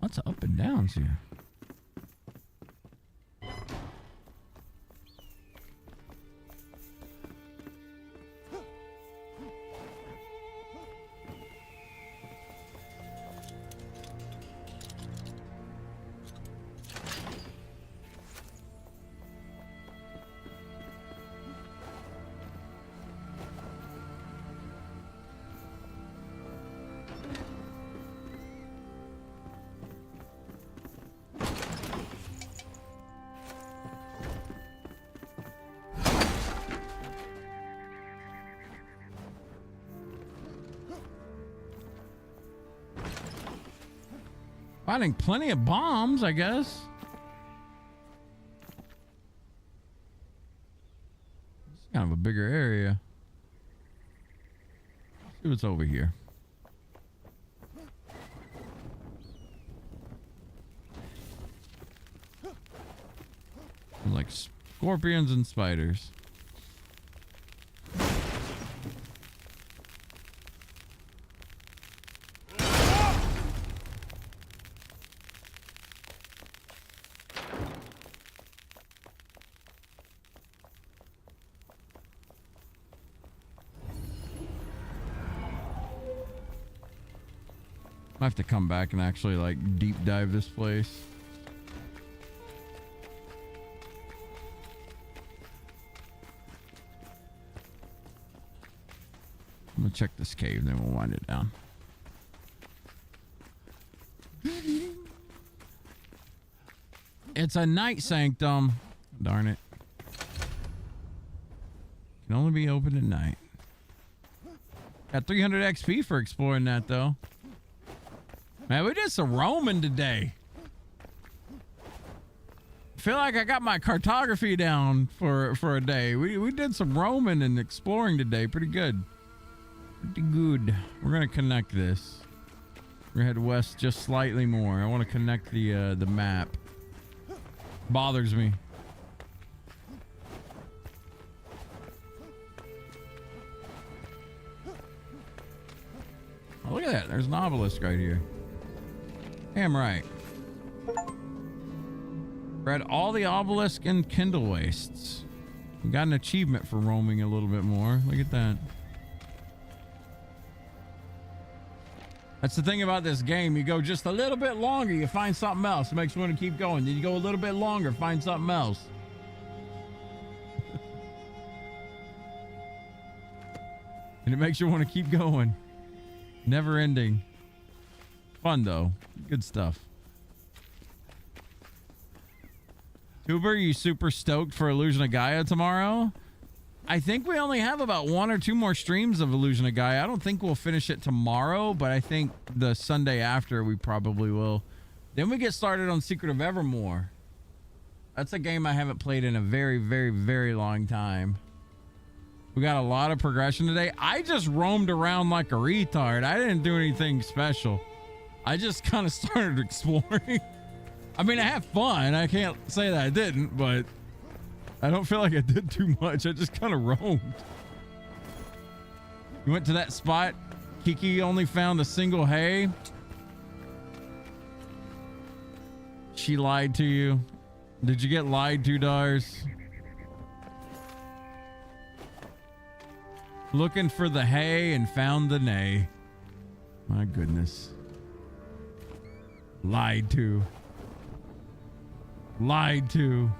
Speaker 1: Lots of up and downs here. Finding plenty of bombs, I guess. It's kind of a bigger area. Let's see what's over here. Like scorpions and spiders. I have to come back and actually like deep dive this place. I'm gonna check this cave, then we'll wind it down. It's a night sanctum. Darn it. Can only be opened at night. Got 300 XP for exploring that though. Man, we did some roaming today. Feel like I got my cartography down for a day. We did some roaming and exploring today. Pretty good. Pretty good. We're gonna connect this. We're gonna head west just slightly more. I want to connect the map. Bothers me. Oh, look at that. There's an obelisk right here. Damn right. Read all the obelisk and kindle wastes. We got an achievement for roaming a little bit more. Look at that. That's the thing about this game. You go just a little bit longer, you find something else. It makes you want to keep going. Then you go a little bit longer, find something else. And it makes you want to keep going. Never ending. Fun though. Good stuff. Tuber, you super stoked for Illusion of Gaia tomorrow? I think we only have about 1 or 2 more streams of Illusion of Gaia. I don't think we'll finish it tomorrow, but I think the Sunday after we probably will. Then we get started on Secret of Evermore. That's a game I haven't played in a very, very, very long time. We got a lot of progression today. I just roamed around like a retard. I didn't do anything special. I just kind of started exploring. I mean, I have fun. I can't say that I didn't, but I don't feel like I did too much. I just kind of roamed. You went to that spot. Kiki only found a single hay. She lied to you. Did you get lied to, Dars? Looking for the hay and found the nay. My goodness. Lied to. Lied to.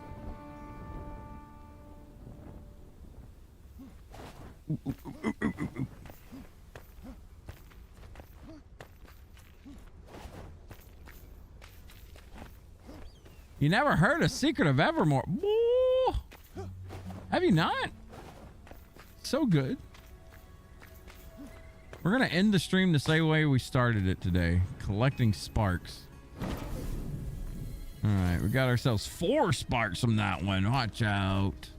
Speaker 1: You never heard of Secret of Evermore? Whoa. Have you not? So good. We're gonna end the stream the same way we started it today, collecting sparks. All right, we got ourselves 4 sparks from that one. Watch out.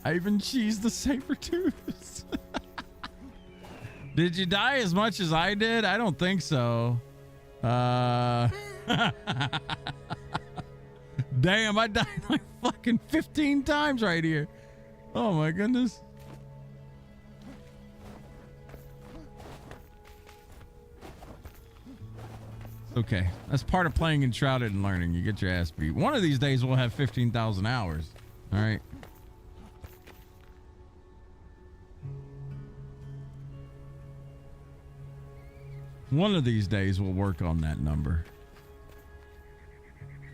Speaker 1: I even cheesed the saber-tooths. Did you die as much as I did? I don't think so. Damn, I died like fucking 15 times right here. Oh my goodness. Okay, that's part of playing Enshrouded and learning. You get your ass beat. One of these days we'll have 15,000 hours. All right. One of these days we'll work on that number.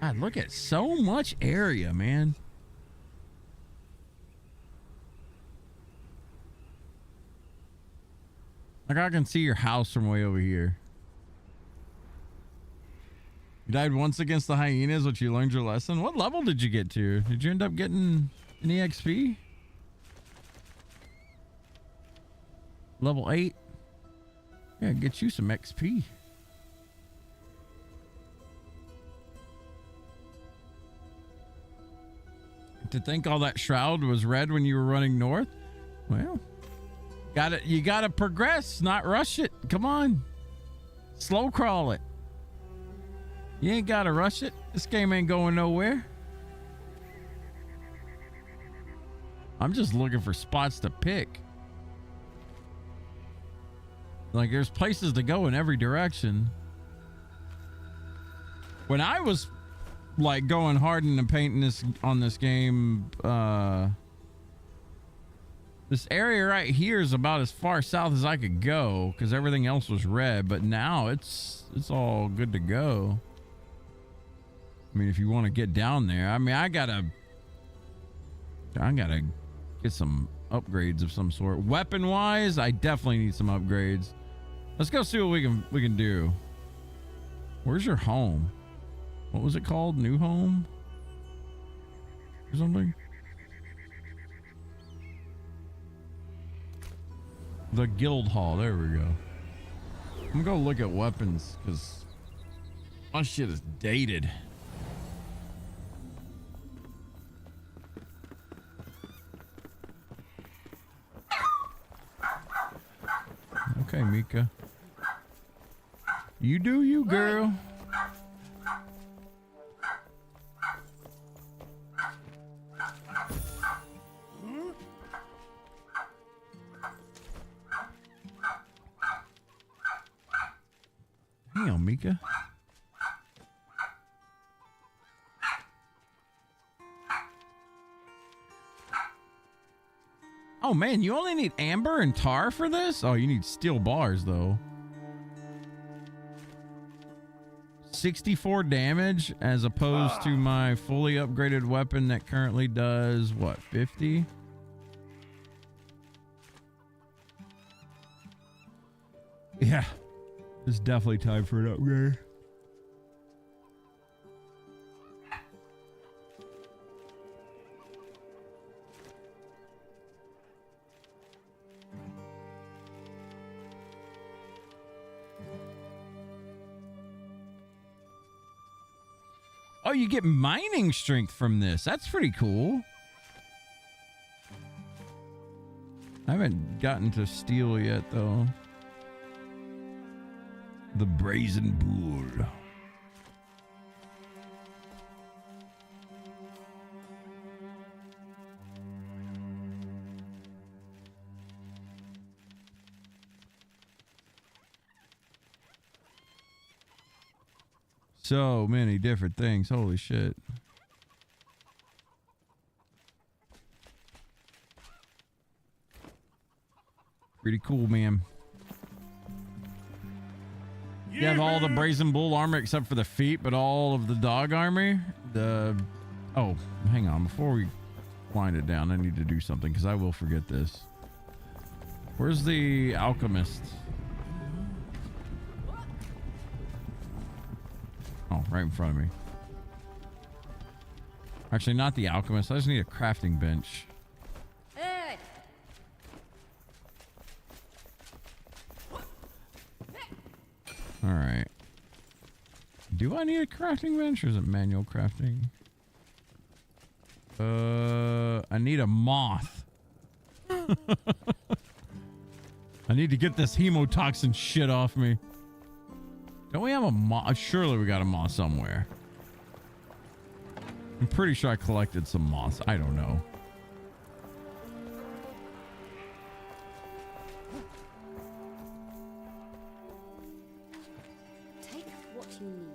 Speaker 1: God, look at so much area, man. Like I can see your house from way over here. You died once against the hyenas, which you learned your lesson. What level did you get to? Did you end up getting any XP? Level 8? Yeah, get you some XP. To think all that shroud was red when you were running north? Well, you gotta progress, not rush it. Come on. Slow crawl it. You ain't gotta rush it. This game ain't going nowhere. I'm just looking for spots to pick. Like there's places to go in every direction. When I was like going hard into painting this on this game, this area right here is about as far south as I could go because everything else was red, but now it's all good to go. I mean, if you want to get down there, I mean, I gotta get some upgrades of some sort. Weapon wise, I definitely need some upgrades. Let's go see what we can do. Where's your home? What was it called? New home? Or something? The guild hall. There we go. I'm gonna go look at weapons because my shit is dated. Okay, Mika. You do you, girl. Hang on, Mika. Oh man, you only need amber and tar for this? Oh, you need steel bars though. 64 damage as opposed to my fully upgraded weapon that currently does what, 50? Yeah, it's definitely time for an upgrade. Oh, you get mining strength from this. That's pretty cool. I haven't gotten to steel yet, though. The Brazen Bull. So many different things. Holy shit. Pretty cool, man. You have all the Brazen Bull armor except for the feet, but all of the dog armor. Oh, hang on. Before we wind it down, I need to do something because I will forget this. Where's the alchemist? Oh, right in front of me. Actually, not the alchemist. I just need a crafting bench.
Speaker 5: Hey.
Speaker 1: All right. Do I need a crafting bench or is it manual crafting? I need a moth. I need to get this hemotoxin shit off me. Don't we have a moth? Surely we got a moth somewhere. I'm pretty sure I collected some moths. I don't know.
Speaker 5: Take what you need.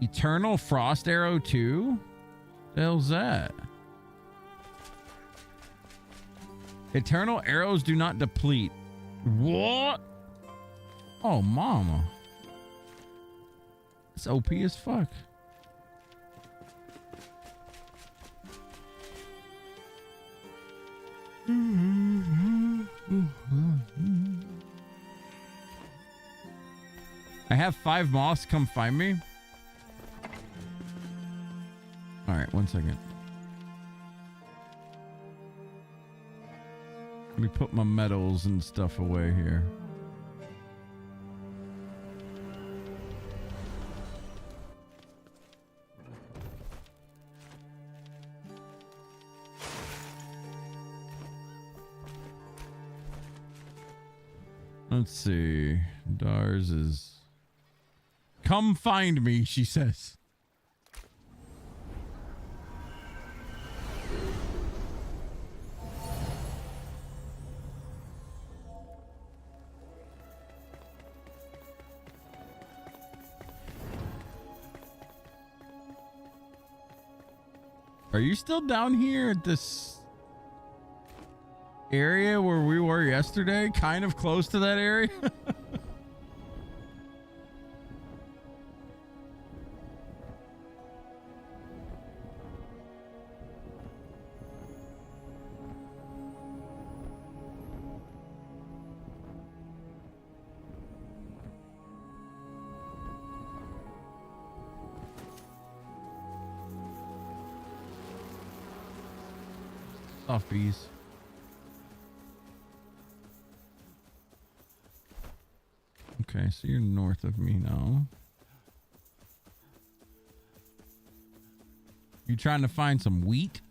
Speaker 1: Eternal Frost Arrow 2? The hell's that? Eternal arrows do not deplete. What? Oh, mama. It's OP as fuck. I have 5 moths. Come find me. All right, 1 second. Let me put my metals and stuff away here. Let's see. Dars is... Come find me, she says. Are you still down here at this area where we were yesterday? Kind of close to that area? Softies. Okay, so you're north of me now. You trying to find some wheat?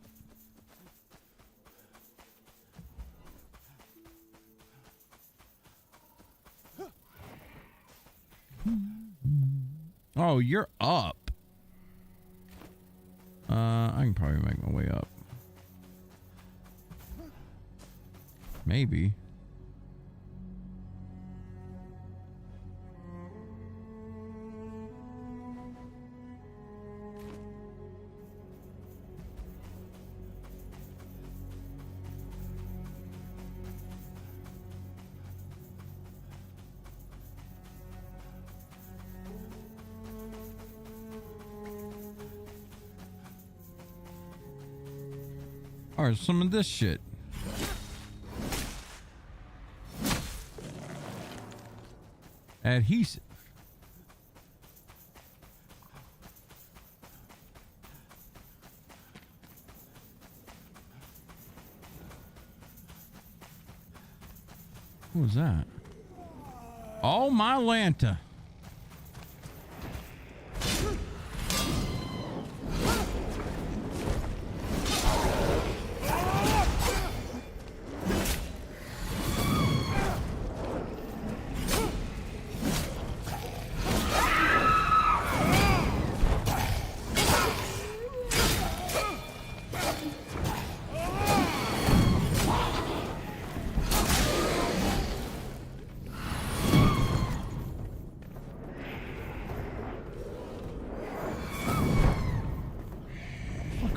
Speaker 1: Oh, you're up. I can probably make my way up. Maybe. Or some of this shit. Adhesive. What was that? Oh, my Lanta.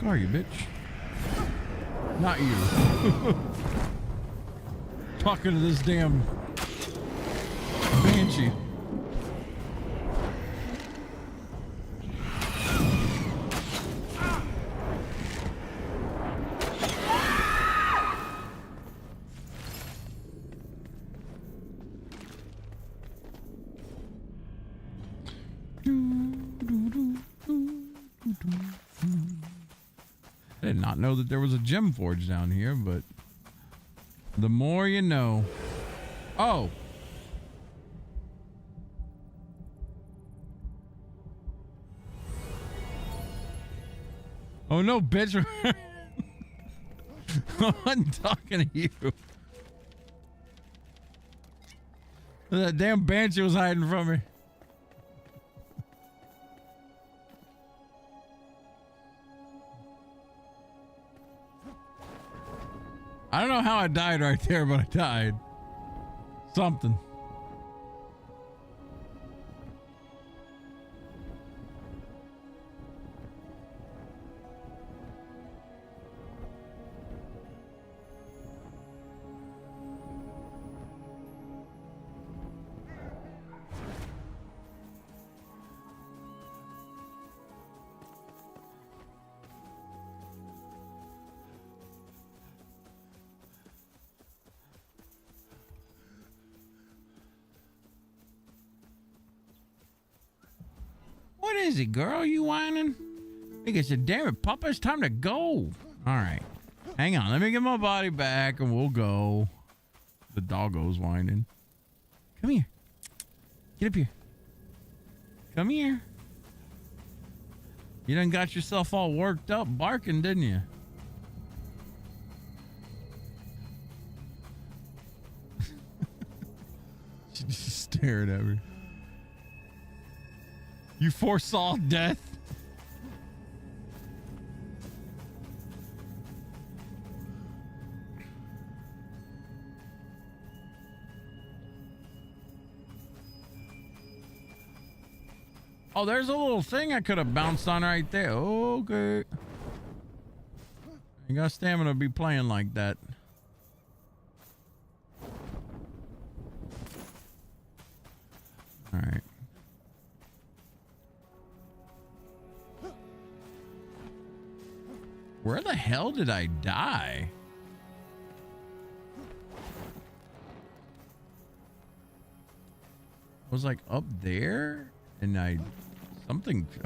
Speaker 1: Are you, bitch? Not you. Talking to this damn banshee. I did not know that there was a gem forge down here, but the more you know. Oh. Oh no, bitch. I'm talking to you. That damn banshee was hiding from me. I don't know how I died right there, but I died. Something. What is it, girl? You whining? I think it's a damn it, Papa. It's time to go. All right. Hang on. Let me get my body back and we'll go. The doggo's whining. Come here. Get up here. Come here. You done got yourself all worked up barking, didn't you? She just stared at me. You foresaw death. Oh, there's a little thing I could have bounced on right there. Okay. You got stamina to be playing like that. All right. Where the hell did I die? I was like up there and I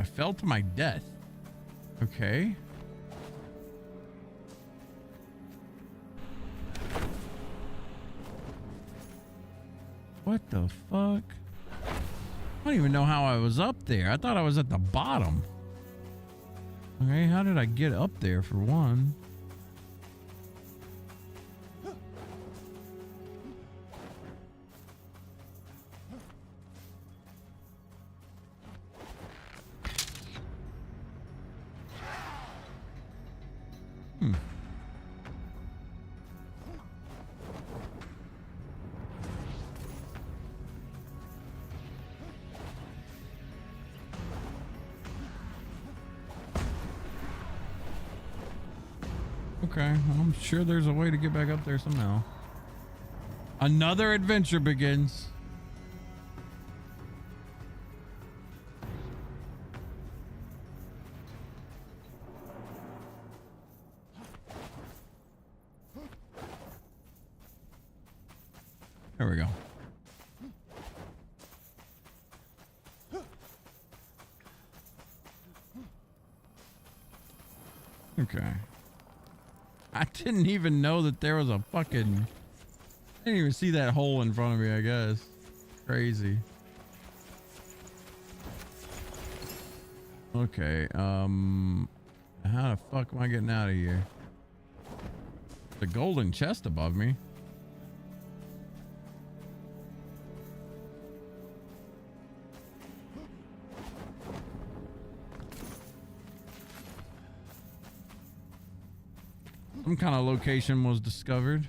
Speaker 1: fell to my death. Okay. What the fuck? I don't even know how I was up there. I thought I was at the bottom. Okay, how did I get up there for one? Okay, well, I'm sure there's a way to get back up there somehow. Another adventure begins. There we go. Okay. I didn't even know that there was a fucking I didn't even see that hole in front of me, I guess. Crazy. Okay, how the fuck am I getting out of here? The golden chest above me. Some kind of location was discovered.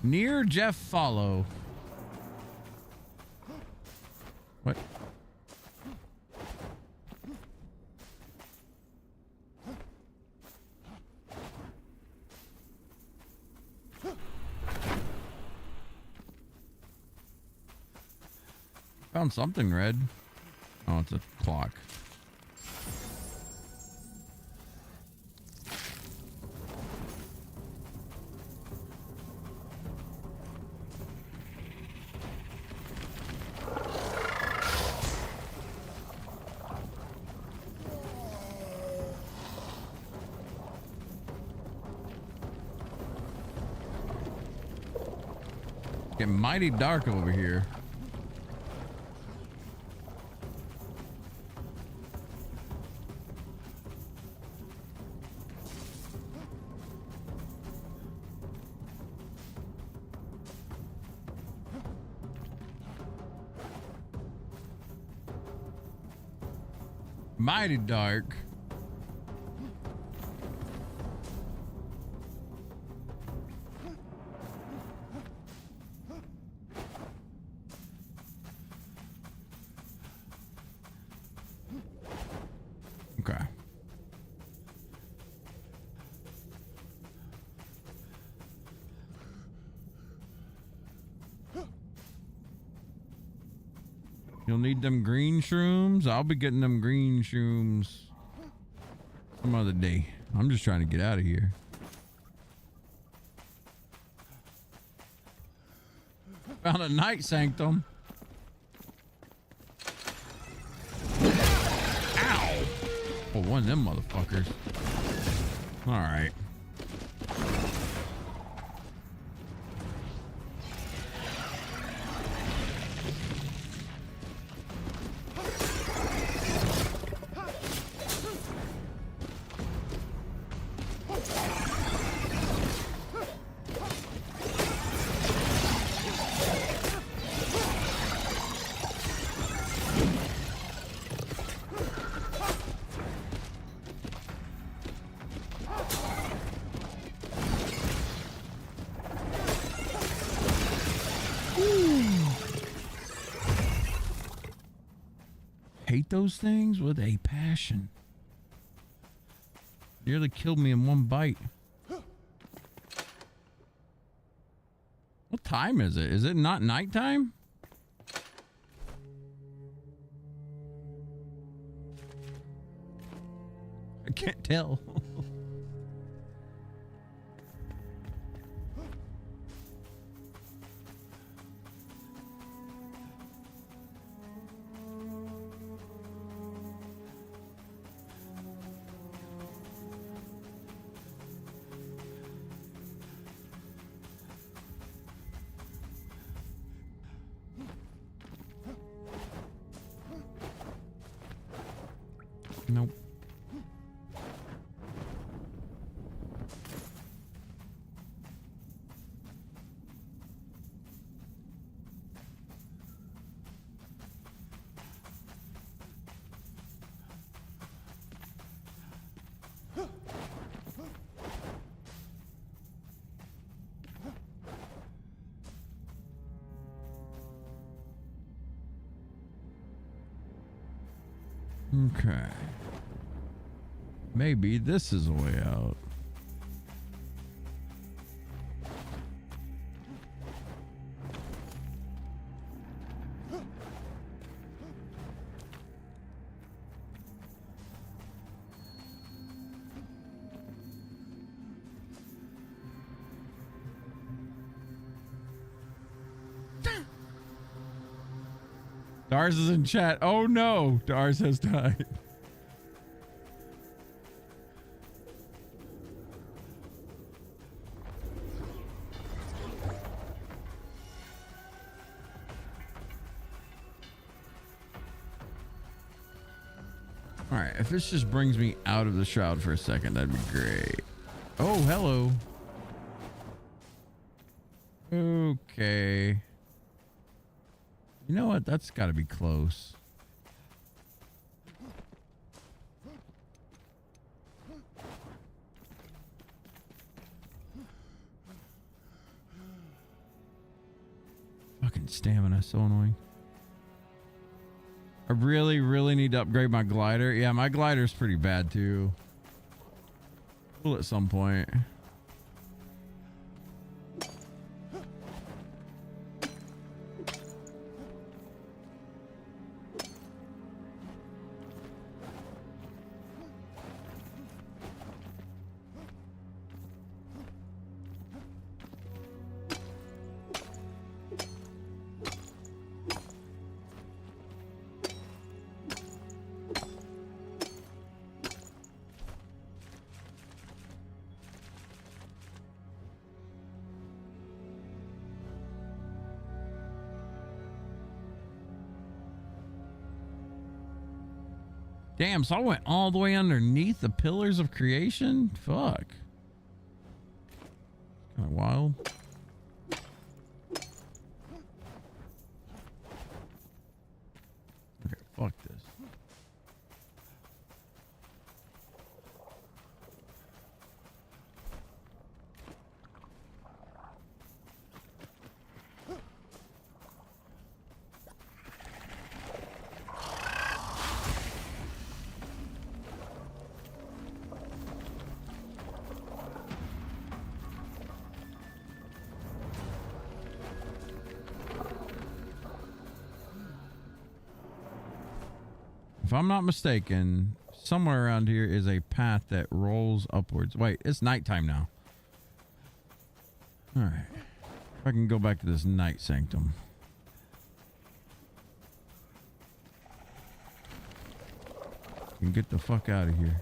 Speaker 1: Near Jeff Follow. What? Found something red. Oh, it's a clock. Getting mighty dark over here. Mighty dark. Okay. You'll need them green shrooms. I'll be getting them green shrooms some other day. I'm just trying to get out of here. Found a night sanctum. Ow! Oh, one of them motherfuckers. All right. Hate those things with a passion. Nearly killed me in one bite. What time is it? Is it not nighttime? I can't tell. Nope. Okay. Maybe this is a way out. Dars is in chat. Oh no, Dars has died. All right, if this just brings me out of the shroud for a second, that'd be great. Oh, hello. Okay. You know what? That's got to be close. Fucking stamina, so annoying. I really need to upgrade my glider. Yeah, my glider's pretty bad too. Will at some point. Damn, so I went all the way underneath the pillars of creation? Fuck. Kind of wild. Okay, fuck this. If I'm not mistaken, somewhere around here is a path that rolls upwards. Wait, it's nighttime now. All right. If I can go back to this night sanctum. And get the fuck out of here.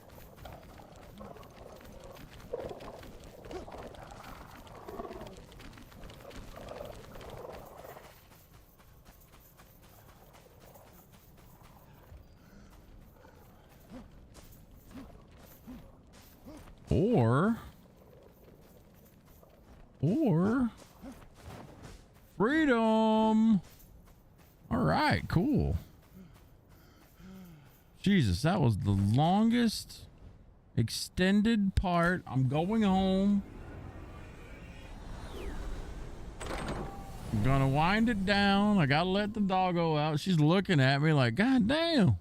Speaker 1: Or freedom. All right, cool. Jesus, that was the longest extended part. I'm going home. I'm gonna wind it down. I gotta let the doggo out. She's looking at me like, God damn.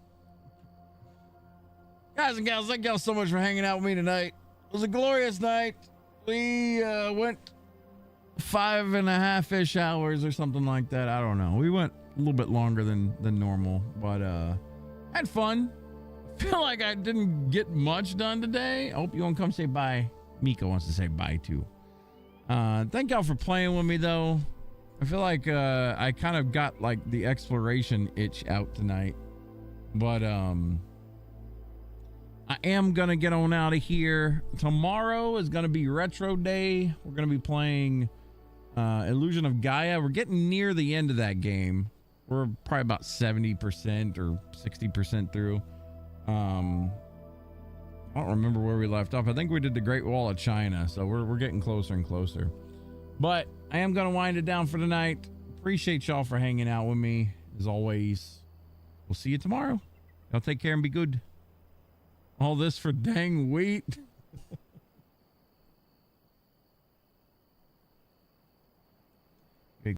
Speaker 1: Guys and gals, thank y'all so much for hanging out with me tonight. It was a glorious night. We went 5.5-ish hours or something like that. I don't know. We went a little bit longer than normal, but had fun. Feel like I didn't get much done today. I hope you won't come say bye. Mika wants to say bye too. Thank y'all for playing with me though. I feel like I kind of got like the exploration itch out tonight, but I am gonna get on out of here. Tomorrow is gonna be retro day. We're gonna be playing Illusion of Gaia. We're getting near the end of that game. We're probably about 70% or 60% through. I don't remember where we left off. I think we did the Great Wall of China, so we're getting closer and closer. But I am gonna wind it down for tonight. Appreciate y'all for hanging out with me as always. We'll see you tomorrow. Y'all take care and be good. All this for dang wheat.